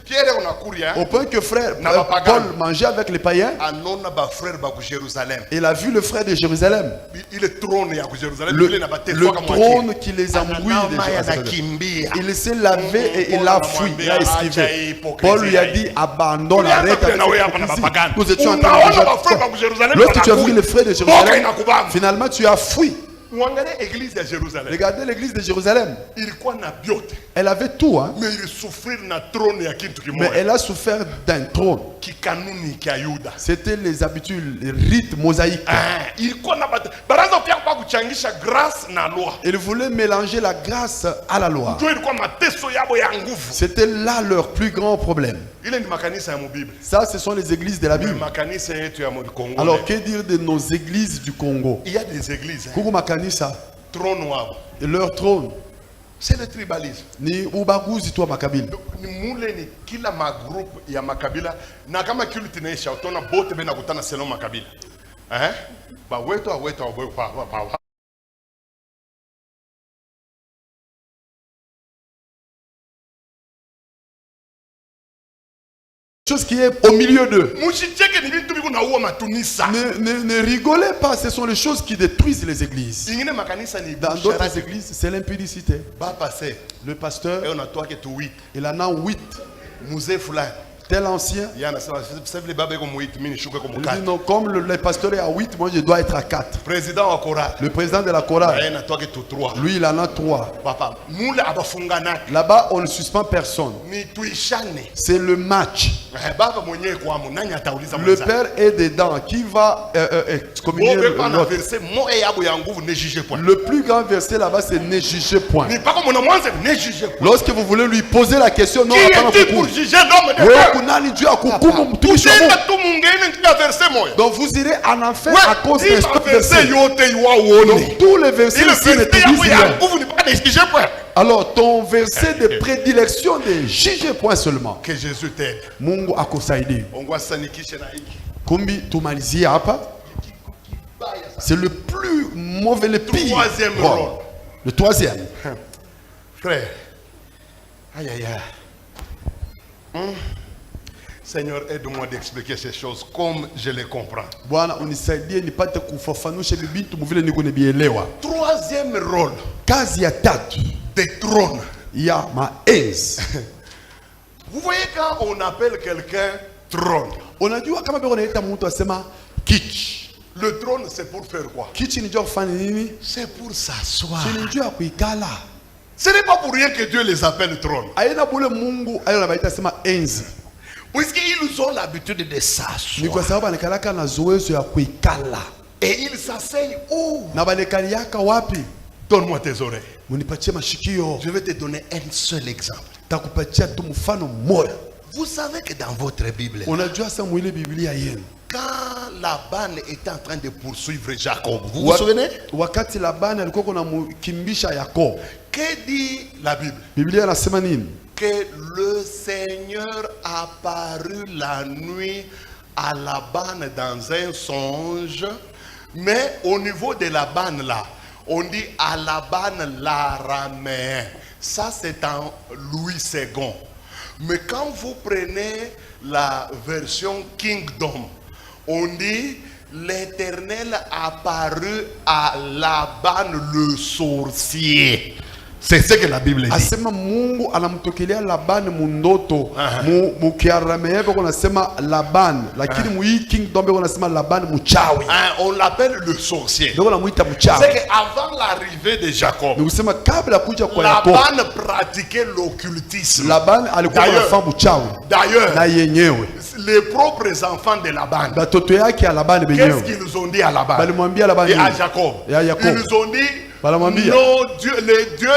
B: Pierre unakuria
C: Au point que frère
B: Na bapagani.
C: Paul mangeait avec les païens.
B: anona ba frère ba ku Jérusalem.
C: Il a vu le frère de Jérusalem.
B: Ile trône ya ku Jérusalem
C: Le,
B: ile na bateso
C: le
B: kama
C: trône qui les embrouille de
B: Ananama
C: Jérusalem.
B: yanakimbia.
C: Il s'est lavé et il
B: Paul
C: a fui, il a
B: anamwambia,
C: esquivé.
B: acha hii hypocrisie
C: Paul lui a
B: hii.
C: dit abandonne,
B: Tulianza
C: arrête
B: pia
C: avec
B: na wewe
C: cette
B: hapa na
C: hypocrisie.
B: bapagani.
C: Nous étions en train
B: Unaona
C: de
B: ba frère ba ku Jérusalem
C: Lorsque tu as vu
B: wanakuja.
C: les frères de
B: Boka
C: Jérusalem,
B: inakubamba.
C: finalement tu as fui.
B: Mwangalie église de Jérusalem.
C: Regardez l'église de Jérusalem.
B: Ilikuwa na biote.
C: Elle avait tout, hein.
B: Mais il souffrir na trône ya kitu
C: Mais
B: kimoja.
C: elle a souffert d'un trône.
B: Kikanuni kia Yuda.
C: C'était les habitudes, les rites mosaïques.
B: Ilikuwa na baraza pia kwa kuchangisha grâce na loi.
C: Ils voulaient mélanger la grâce à la loi.
B: Ndio ilikuwa mateso yabo ya nguvu.
C: C'était là leur plus grand problème.
B: Ile ni makanisa ya Bible.
C: Ça, ce sont les églises de la Bible.
B: Makanisa yetu ya Congo.
C: Alors, que dire de nos églises du Congo?
B: Il y a des églises.
C: Kuku makanisa,
B: Trône wabo.
C: et leur trône,
B: C'est le tribalisme.
C: ni ubaguzi tu wa makabila.
B: Ni mule ni kila magroup ya makabila na kama kilu tinaisha utona bote bena kutana selon makabila. Ba wetu pa.
C: Chose qui est au milieu d'eux.
B: Mushicheke ni vitu biko na uwa matunisa.
C: Ne rigolez pas, ce sont les choses qui détruisent les églises.
B: Ingine makanisa ni
C: Dans d'autres églises, c'est l'impudicité.
B: ba passé.
C: Le pasteur,
B: Et on a toi que tu 8.
C: il en a 8.
B: Musée fulani.
C: Tel ancien,
B: Yana sema sasa vile baba yako mu 8 mimi nishuke kwa
C: il dit
B: mkate.
C: non, comme le pasteur est à 8, moi je dois être à 4.
B: Président wa chorale.
C: Le président de la chorale,
B: Yeye na toi que tu 3.
C: lui, il en a 3.
B: Papa, mule abafungana.
C: Là-bas, on ne suspend personne.
B: Ni tuishane.
C: C'est le match.
B: Baba mwenyewe kwa mu nani atauliza
C: Le
B: mwenza.
C: père est dedans. Qui va communier l'autre?
B: Verset mo e yabo ya nguvu ne juge point.
C: Le plus grand verset là-bas, c'est ne jugez point.
B: Ni pako mwana mwanza ne juge point.
C: Lorsque vous voulez lui poser la question, non,
B: Qui
C: hapana
B: est-il pour
C: kuku.
B: juger l'homme de
C: Wewe
B: Dieu?
C: kunani juu ya kuhukumu mtumishi wa Mungu?
B: Tusenda tu mungeni ndio verset moja.
C: Donc vous irez en enfer à cause de
B: Ouais,
C: ce
B: verset
C: verset.
B: yote iwa uone.
C: Donc tous les versets
B: Ile
C: ici ne te
B: verset yabo
C: disent
B: ya
C: rien.
B: nguvu ni paka ne juge point.
C: Alors ton verset de prédilection ne jugez point seulement.
B: Que Jésus t'aide.
C: Mungu akusaidie.
B: Ongwa sanikishe na hiki.
C: Kumbi tumalizie hapa. C'est le plus mauvais, le pire.
B: Troisième
C: rôle.
B: rôle.
C: Le troisième.
B: Frère. Aïe aïe aïe. Seigneur, aide-moi d'expliquer ces choses comme je les comprends.
C: Bwana unisaidie nipate kufafanusha vitu vile niko nibielewa.
B: Troisième rôle
C: Kazi ya tatu
B: des trônes.
C: ya maenzi.
B: Vous voyez quand on appelle quelqu'un trône,
C: Unajua kama beko naita mtu asema kiti.
B: le trône c'est pour faire quoi?
C: Kiti ni jua kufanya nini?
B: C'est pour s'asseoir.
C: Ni jua kuikala.
B: Ce n'est pas pour rien que Dieu les appelle trône.
C: Aina bule Mungu ayo nabaita sema enzi.
B: Puisqu'ils ont l'habitude de
C: Ni kwa
B: s'asseoir.
C: sababu anakalaka na zoezi ya kuikala.
B: Et ils s'asseyent où?
C: Na banekaliaka wapi?
B: Donne-moi tes oreilles.
C: Munipatie mashikio.
B: Je vais te donner un seul exemple.
C: Takupatia tu mfano mmoja.
B: Vous savez que dans votre Bible,
C: Unajua sasa mwile Biblia yenu.
B: quand Laban était en train de poursuivre Jacob, vous vous souvenez?
C: Wakati Labani alikuwa kuna mkimbisha Yakobo.
B: Que dit la Bible?
C: Biblia inasema nini?
B: Que le Seigneur apparut la nuit à Laban dans un songe, mais au niveau de Laban là, on dit à Laban l'araméen. Ça c'est en Louis II. Mais quand vous prenez la version Kingdom, on dit l'Éternel apparut à Laban le sorcier. C'est ce que la Bible dit.
C: Asema Mungu anamtokelea Labani mundoto. Mu Kiarameya beko nasema Laban, lakini mu hii Kingdom beko nasema Laban mchawi.
B: On l'appelle le sorcier.
C: Beko namuita mchawi.
B: C'est qu'avant l'arrivée de Jacob,
C: Ni kusema kabla kuja kwa Yakobo,
B: Laban pratiquait l'occultisme.
C: Laban alikuwa anafanya mchawi.
B: D'ailleurs,
C: Na yenyewe
B: les propres enfants de Laban,
C: batoto yake ya Labani
B: qu'est-ce
C: benyewe
B: qu'ils ont dit à Laban
C: balimwambia Labani
B: et à Jacob?
C: et à Jacob.
B: Ils ont dit,
C: Balamwambia.
B: les dieux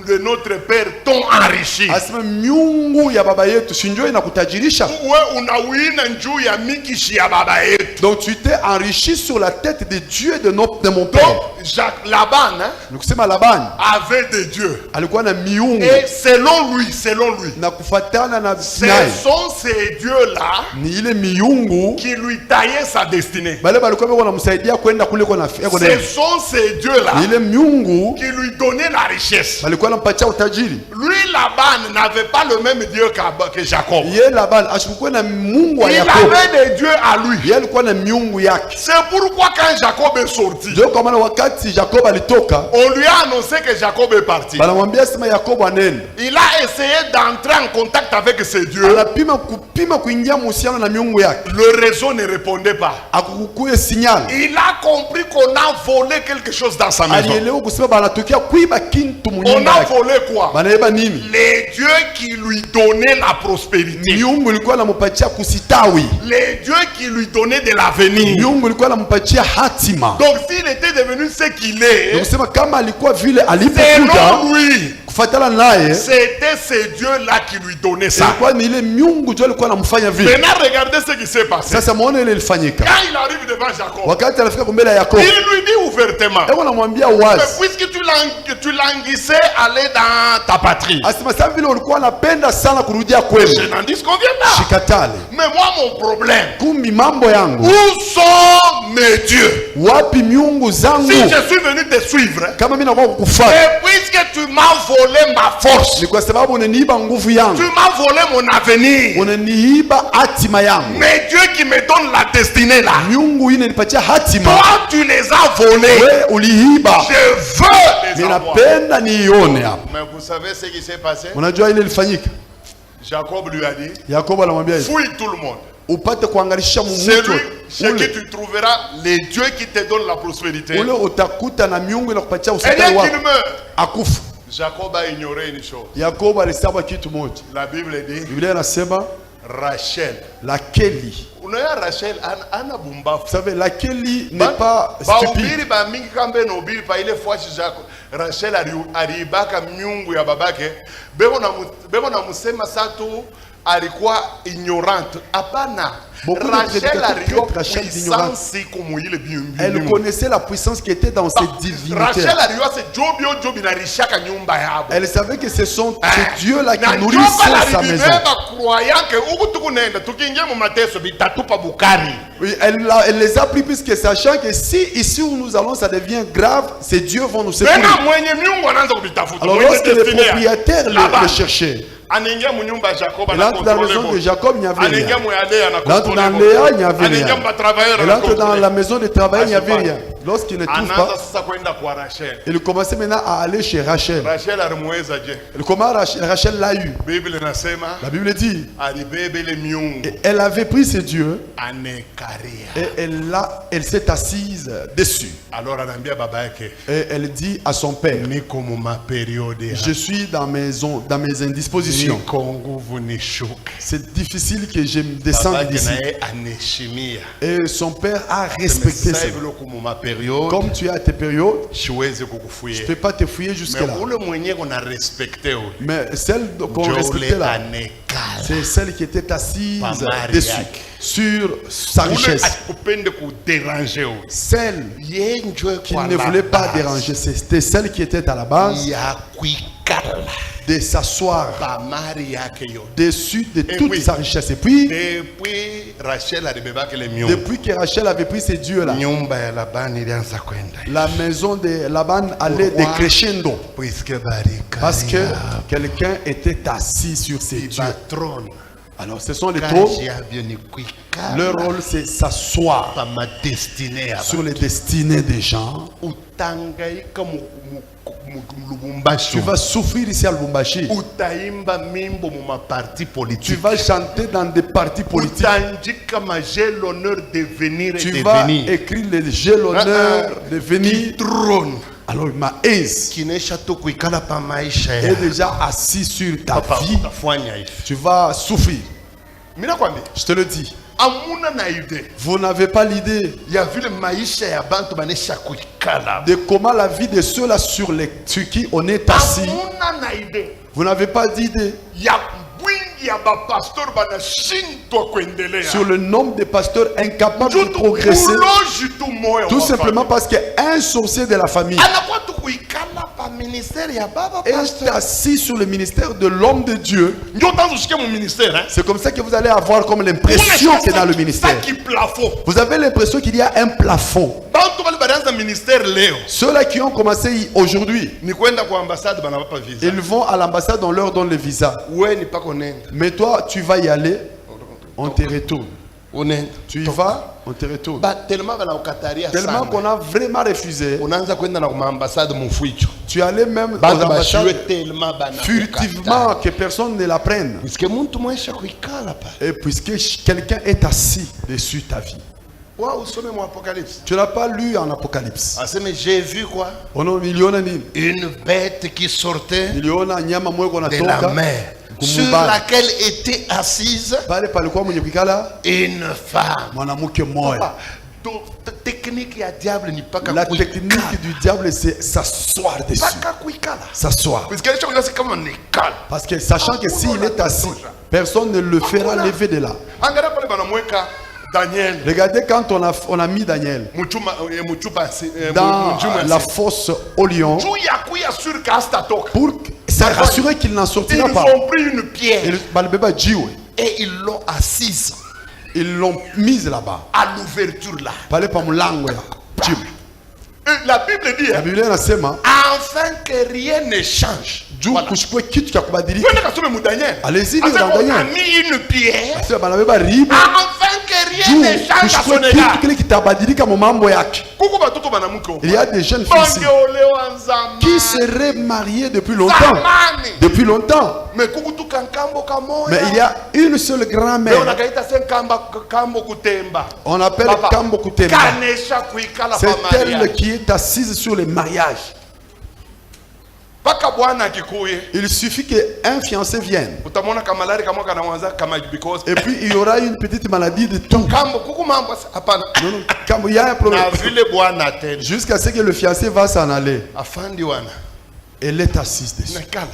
B: de notre père t'ont enrichi.
C: asema miungu ya baba yetu si ndio inakutajirisha.
B: Wewe unawina njuu ya mikishi ya baba yetu.
C: Donc tu t'es enrichi sur la tête des dieux de mon père.
B: Donc Laban
C: Ni kusema Labani
B: avait des dieux.
C: alikuwa na miungu
B: Et selon lui,
C: na kufuatana na
B: ce
C: naye
B: sont ces dieux-là
C: ni ile miungu
B: qui lui taillaient sa destinée.
C: bale balikuwa beko namsaidia kwenda kule kwa nafika
B: Ce sont ces dieux-là
C: ni ile miungu
B: qui lui donnaient la richesse.
C: balikuwa nampatia utajiri.
B: Lui, Laban, Laban n'avait pas le même Dieu que Jacob.
C: Ye Laban ashikuwa na Mungu wa
B: Il
C: Yakobo.
B: avait des dieux à lui.
C: Ye alikuwa na miungu yake.
B: C'est pourquoi quand Jacob est sorti,
C: Ndio kwa maana wakati Jacob alitoka,
B: on lui a annoncé que Jacob est parti.
C: banamwambia sema Yakobo anenda.
B: Il a essayé d'entrer en contact avec ses dieux.
C: Anapima kupima kuingia muhusiano na miungu yake.
B: Le réseau ne répondait pas.
C: Akukuye signal.
B: Il a compris qu'on a volé quelque chose dans sa maison.
C: Alielewa kusema banatokea kuiba kintu
B: On
C: munyumba
B: a
C: yake.
B: volé quoi?
C: Banaiba nini?
B: Les dieux qui lui donnaient la prospérité.
C: Miungu ilikuwa inampatia kusitawi.
B: Les dieux qui lui donnaient de l'avenir.
C: Miungu ilikuwa inampatia hatima.
B: Donc s'il était devenu ce qu'il est,
C: Kusema kama alikuwa vile
B: selon
C: alipokuja
B: lui,
C: kufuatana naye,
B: c'était ces dieux-là qui lui donnaient ça.
C: ilikuwa ni ile miungu ndio alikuwa anamfanya vile.
B: Maintenant, regardez ce qui s'est passé.
C: Sasa muone ile ilifanyika.
B: Quand il arrive devant Jacob,
C: Wakati alifika mbele ya Yakobo,
B: il lui dit ouvertement,
C: hebu namwambia
B: mais
C: wazi.
B: puisque tu languissais aller dans ta patrie,
C: Asema sasa vile ulikuwa unapenda sana kurudia
B: je
C: kwenu.
B: n'en disconviens pas.
C: Shikatale.
B: Mais moi, mon problème,
C: Kumbi mambo yangu.
B: où sont mes dieux?
C: Wapi miungu zangu?
B: Si je suis venu te suivre,
C: Kama mimi nakuwa kukufuata,
B: et puisque tu m'as volé ma force,
C: ni kwa sababu unaniiba nguvu
B: tu
C: yangu.
B: m'as volé mon avenir,
C: Unaniiba hatima yangu.
B: mes dieux qui me donnent la destinée là,
C: Miungu hii inanipatia hatima.
B: toi tu les as volés.
C: Wewe uliiba.
B: Je veux les avoir.
C: Ninapenda niione hapa.
B: Mais vous savez ce qui s'est passé?
C: Unajua ile ilifanyika?
B: Jacob lui a dit,
C: Yakobo anamwambia hivi,
B: fouille tout le monde.
C: upate kuangalisha
B: C'est
C: mtu
B: lui chez qui
C: ule
B: tu trouveras les dieux qui te donnent la prospérité.
C: ule utakuta na miungu inakupatia
B: Et
C: ustawi
B: dès qu'il
C: wako
B: meurt,
C: akufa.
B: Jacob a ignoré une chose.
C: Yakobo alisema kitu moja.
B: La Bible dit,
C: Biblia inasema
B: Rachel.
C: Lakeli.
B: Unaona Rachel ana bumbafu.
C: Vous savez, Lakeli n'est pas stupide.
B: Bahubiri ba mingi kambe no ubiri pa ile fois Jacob. Rachel alibaka miungu ya babake. Bebo na musema satu alikuwa ignorante. Hapana. Rachel
C: Elle connaissait la puissance qui était dans ses divinités. Elle savait que ce sont ces dieux-là qui nourrissaient sa maison. Oui, elle les a pris puisque sachant que si ici où nous allons ça devient grave, ces dieux vont nous secourir. Alors lorsque les propriétaires le cherchaient, il entre dans la maison de Jacob, il n'y avait rien. Il entre dans Léa, il n'y avait rien. Il entre dans la maison de travail, il n'y avait rien. Lorsqu'il ne trouve pas, il commençait maintenant à aller chez Rachel. Et comment Rachel l'a eu? La Bible dit, et elle avait pris ses dieux et elle s'est assise dessus. Et elle dit à son père, je suis dans mes indispositions. C'est difficile que je me descende d'ici. Et son père a respecté ça. Comme tu as tes périodes, je ne peux pas te fouiller jusque-là. Mais celle qu'on respectait là, c'est celle qui était assise dessus, sur sa richesse. Celle qui ne voulait pas déranger, c'était celle qui était à la base de s'asseoir dessus de toute sa richesse. Et puis, depuis que Rachel avait pris ces dieux-là, la maison de Laban allait décrescendo. Parce que quelqu'un était assis sur ces dieux. Alors ce sont les trônes. Leur rôle c'est s'asseoir sur les destinées des gens. Tu vas souffrir ici à Lubumbashi. Tu vas chanter dans des partis politiques. Tu vas écrire le j'ai l'honneur de venir. Alors ma aise est déjà assis sur ta vie. Tu vas souffrir. Je te le dis. Vous n'avez pas l'idée de comment la vie de ceux-là sur qui on est assis. Vous n'avez pas d'idée sur le nombre de pasteurs incapables de progresser. Tout simplement parce qu'un sorcier de la famille est assis sur le ministère de l'homme de Dieu. C'est comme ça que vous allez avoir comme l'impression que dans le ministère, vous avez l'impression qu'il y a un plafond.
B: walianza ministère leo
C: Ceux-là qui ont commencé aujourd'hui,
B: ni kwenda kwa ambassade banawapa visa.
C: ils vont à l'ambassade, on leur donne le visa.
B: Wewe ni pako nenda.
C: Mais toi, tu vas y aller, on te retourne.
B: Unenda.
C: Tu y vas, on te retourne.
B: Ba tellement bana ukataria
C: Tellement
B: sana.
C: qu'on a vraiment refusé.
B: Unaanza kwenda na kwa ambassade mfuicho.
C: Tu allais même aux
B: Batu
C: ambassades
B: bashiwe tellement bana.
C: furtivement que personne ne la prenne.
B: Puisque muntu mwesha kuikala pa.
C: Et puisque quelqu'un est assis dessus ta vie.
B: Wa usome mu Apocalypse.
C: Tu n'as pas lu en Apocalypse.
B: Aseme j'ai vu quoi?
C: Miliona nini?
B: Une bête qui sortait
C: Miliona nyama mweko na
B: de la
C: toka.
B: mer, sur
C: Kumumbani.
B: laquelle était assise
C: Pale palikuwa mwenye kuikala
B: une femme.
C: mwanamke mmoja.
B: Donc, technique ya diable ni paka
C: La
B: kuikala.
C: technique du diable, c'est s'asseoir dessus.
B: Paka kuikala.
C: S'asseoir.
B: Parce que les choses c'est comme on est calme.
C: Parce que sachant que s'il est assis, personne ne le fera lever de là.
B: Angara pale banamweka Daniel
C: Regardez quand on a mis Daniel dans la fosse au lion pour s'assurer qu'il n'en sortira
B: ils
C: pas.
B: ont pris une pierre
C: Et
B: et ils l'ont assise
C: ils l'ont mise là-bas.
B: à l'ouverture là.
C: Pale pa mlango ya Jim.
B: Et la Bible dit
C: La Biblia inasema
B: afin que rien ne change.
C: juu kushikwe kitu cha kubadilika.
B: Kwenda kasome mu Daniel.
C: Allez-y,
B: Afin
C: dans
B: qu'on
C: Daniel.
B: a mis une pierre
C: Sasa banabeba ribu
B: afin que rien
C: juu
B: ne change à
C: kushikwe
B: son
C: kitu
B: égard.
C: kile kitabadilika mu mambo yake.
B: Kuko batoto banamuke.
C: Il y a des jeunes filles ici
B: Bangeolewa nzamani.
C: qui seraient mariées depuis longtemps.
B: Zamani.
C: Depuis longtemps.
B: Mais kuku tu kankambo kamoya.
C: Mais il y a une seule
B: Mais
C: grand-mère.
B: on a kaita sen kambo kutemba.
C: On appelle
B: Papa,
C: Kambo Kutemba.
B: Kanesha kuikala
C: C'est
B: pa
C: elle
B: mariage.
C: qui est assise sur le mariage.
B: Paka bwana akikuye.
C: Il suffit qu'un fiancé vienne.
B: Utamwona kamalari kamwa kanaanza kama because
C: Et puis il y aura une petite maladie de tout.
B: kambo kuku mambo hapana.
C: Non, non, comme il y a un problème.
B: Na vile bwana tena.
C: Jusqu'à ce que le fiancé va s'en aller.
B: Afandi wana.
C: Elle est assise dessus.
B: Nakala.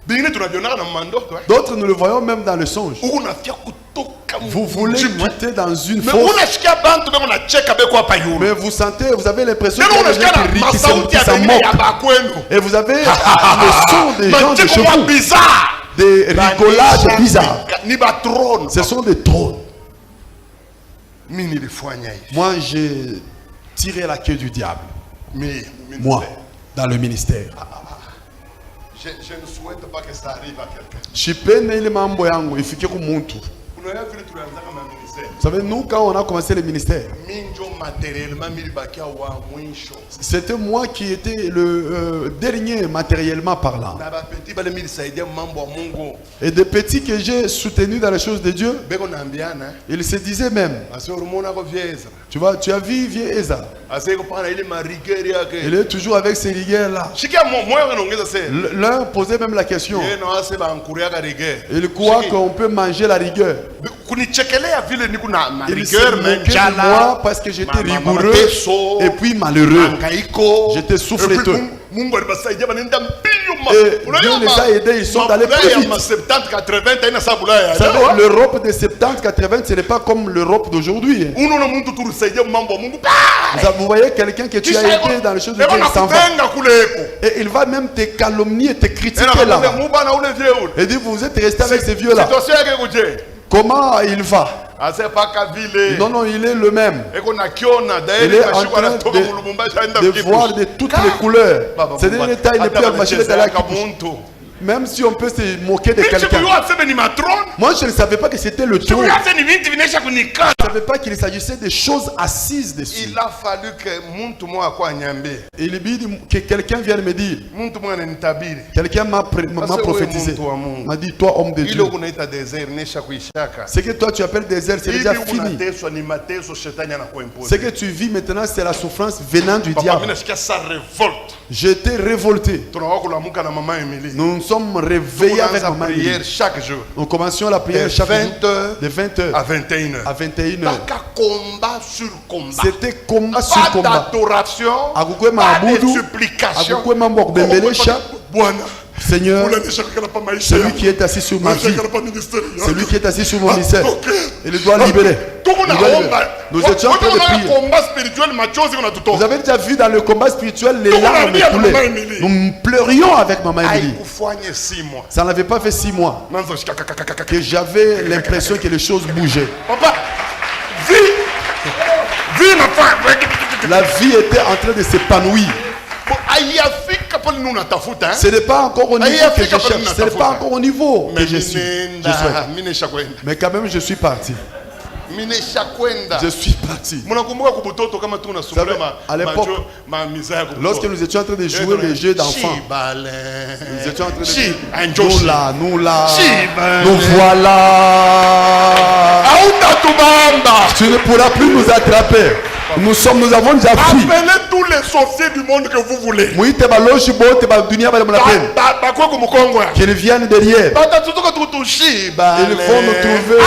B: Bingine tunajiona na mandoto.
C: D'autres, nous le voyons même dans le songe.
B: Unafia kutoka.
C: Vous voulez quitter dans une
B: Mais
C: fosse.
B: unashikia bantu beko na cheka beko hapa yulu.
C: Mais vous sentez, vous avez l'impression
B: Neno
C: qu'il y a des
B: unashikia
C: gens
B: na
C: qui
B: masauti ya
C: s'en
B: bengine ya
C: moquent.
B: bakwenu.
C: Et vous avez le son des gens de
B: Macheko
C: chez
B: mwa
C: vous.
B: bizarre.
C: Des rigolades bizarres.
B: Ni ba trône.
C: Ce sont des trônes.
B: Mimi nilifanya hivi.
C: Moi, j'ai tiré la queue du diable.
B: Mais
C: Moi, dans le ministère.
B: je ne souhaite pas que ça arrive à quelqu'un.
C: Shipene ile mambo yangu ifike ku muntu.
B: Unaona vile tulianza kama ministère.
C: Vous savez, nous, quand on a commencé le ministère,
B: Minjo matériellement milibakia wa mwisho.
C: c'était moi qui étais le dernier matériellement parlant.
B: Na ba petit bale milisaidia mambo ya Mungu.
C: Et des petits que j'ai soutenus dans les choses de Dieu,
B: Beko naambiana.
C: ils se disaient même,
B: Ase urumona ko vieza.
C: tu vois, tu as vu vieux Eza.
B: Ase ko pana ile marigeri yake.
C: Il est toujours avec ces rigueurs-là.
B: Shikia moyo anaongeza sasa.
C: L'un posait même la question.
B: Yeye no ase ba nkuria ka rigueur.
C: Il croit qu'on peut manger la rigueur.
B: Kunichekelea vile niko na
C: Il se
B: rigueur
C: moquait de
B: menjala.
C: moi parce que j'étais rigoureux
B: mateso,
C: et puis malheureux.
B: Angaiko.
C: J'étais souffleteux.
B: Mungu alibasaidia banenda mbio ma.
C: Et Dieu les a aidés, ils sont allés plus vite.
B: Ma 70 80 taina sabula ya.
C: Vous savez, l'Europe des 70-80, ce n'est pas comme l'Europe d'aujourd'hui.
B: Unaona muntu tulisaidia mambo ya Mungu.
C: Vous voyez quelqu'un que tu as aidé dans les choses de Dieu, il s'en va. Et il va même te calomnier, te critiquer là. Et dit, vous êtes resté avec ces vieux-là. Comment il va? Non, non, il est le même. Il est en train de voir de toutes les couleurs. C'est-à-dire l'état, il n'est plus à machine à la même si on peut se moquer de quelqu'un. Moi, je ne savais pas que c'était le trône. Je ne savais pas qu'il s'agissait des choses assises dessus.
B: Il a fallu que
C: Il dit que quelqu'un vienne me dire. Quelqu'un m'a prophétisé. M'a dit, toi, homme de Dieu. Ce que toi tu appelles désert, c'est déjà fini. Ce que tu vis maintenant, c'est la souffrance venant du diable. J'étais révolté. Nous nous sommes réveillés avec maman Emily.
B: Chaque jour.
C: Nous commencions la prière chaque jour de 20h
B: à 21h.
C: à 21h.
B: Combat sur combat.
C: C'était combat sur
B: Pas
C: combat.
B: d'adoration,
C: Akukwe
B: pas de
C: maabudu,
B: supplication.
C: akukwe mambo kubembelesha. Seigneur, celui qui est assis sur ma vie, celui qui est assis sur mon ministère, il doit libérer. Il doit libérer. Nous étions en train de prier. Vous avez déjà vu dans le combat spirituel les larmes coulaient. Nous pleurions avec maman Emily. Ça n'avait pas fait 6 mois que j'avais l'impression que les choses bougeaient.
B: Papa, vis ma femme.
C: La vie était en train de s'épanouir. Ce n'est pas encore au niveau que je cherche. Ce n'est pas encore au niveau que je suis. Mais quand même, je suis parti. Je suis parti. Vous savez, à l'époque, lorsque nous étions en train de jouer les jeux d'enfants, nous étions en train de dire, nous là, nous voilà. Tu ne pourras plus nous attraper. Nous avons déjà fui.
B: Appelez tous les sorciers du monde que vous voulez.
C: Qu'ils viennent derrière. Ils vont nous trouver.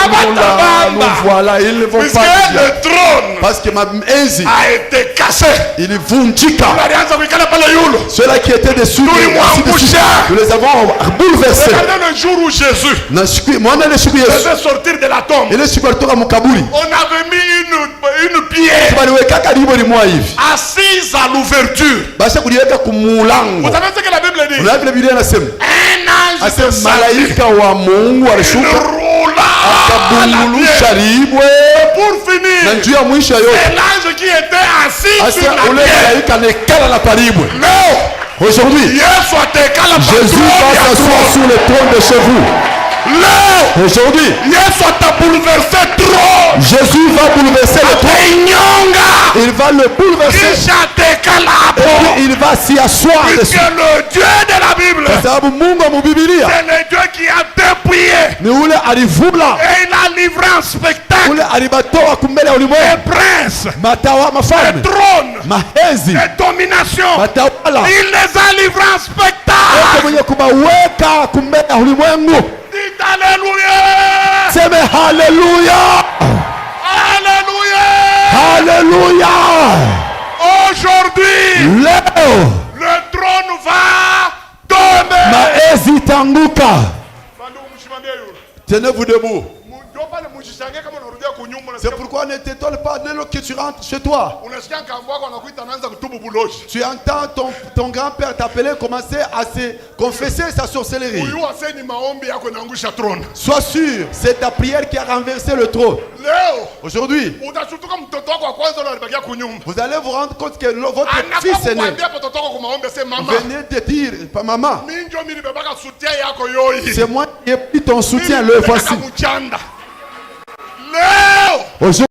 C: Nous voilà. Ils ne vont pas.
B: Le trône
C: parce que ma aise
B: a été cassé.
C: Il est vundika. Ceux-là qui étaient dessus, nous les avons bouleversés.
B: Regardez le jour où Jésus devait sortir de la tombe. On avait mis une pierre assise à l'ouverture. Vous savez ce que la Bible dit? Un ange
C: malaika wa Mungu alishuka akabululu sharibu.
B: Pour finir, c'est l'ange qui était assis sur la pierre. Non.
C: Aujourd'hui, Jésus va s'asseoir sur le trône de chez vous. Aujourd'hui, Jésus va bouleverser le trône. Il va le bouleverser. Et puis il va s'y asseoir dessus.
B: Le Dieu de la Bible, c'est le Dieu qui a dépouillé. Et il a livré un spectacle. Les princes, les trônes, les dominations. Il les a livrés en spectacle. Dites alléluia.
C: C'est alléluia.
B: Alléluia.
C: Alléluia.
B: Aujourd'hui, le trône va tomber.
C: Tenez-vous debout. C'est pourquoi ne t'étonne pas dès lors que tu rentres chez toi. Tu entends ton grand-père t'appeler, commencer à se confesser sa sorcellerie. Sois sûr, c'est ta prière qui a renversé le trône. Aujourd'hui, vous allez vous rendre compte que votre fils est né. Venez te dire, maman, c'est moi qui ai pris ton soutien, le voici. Aujourd'hui,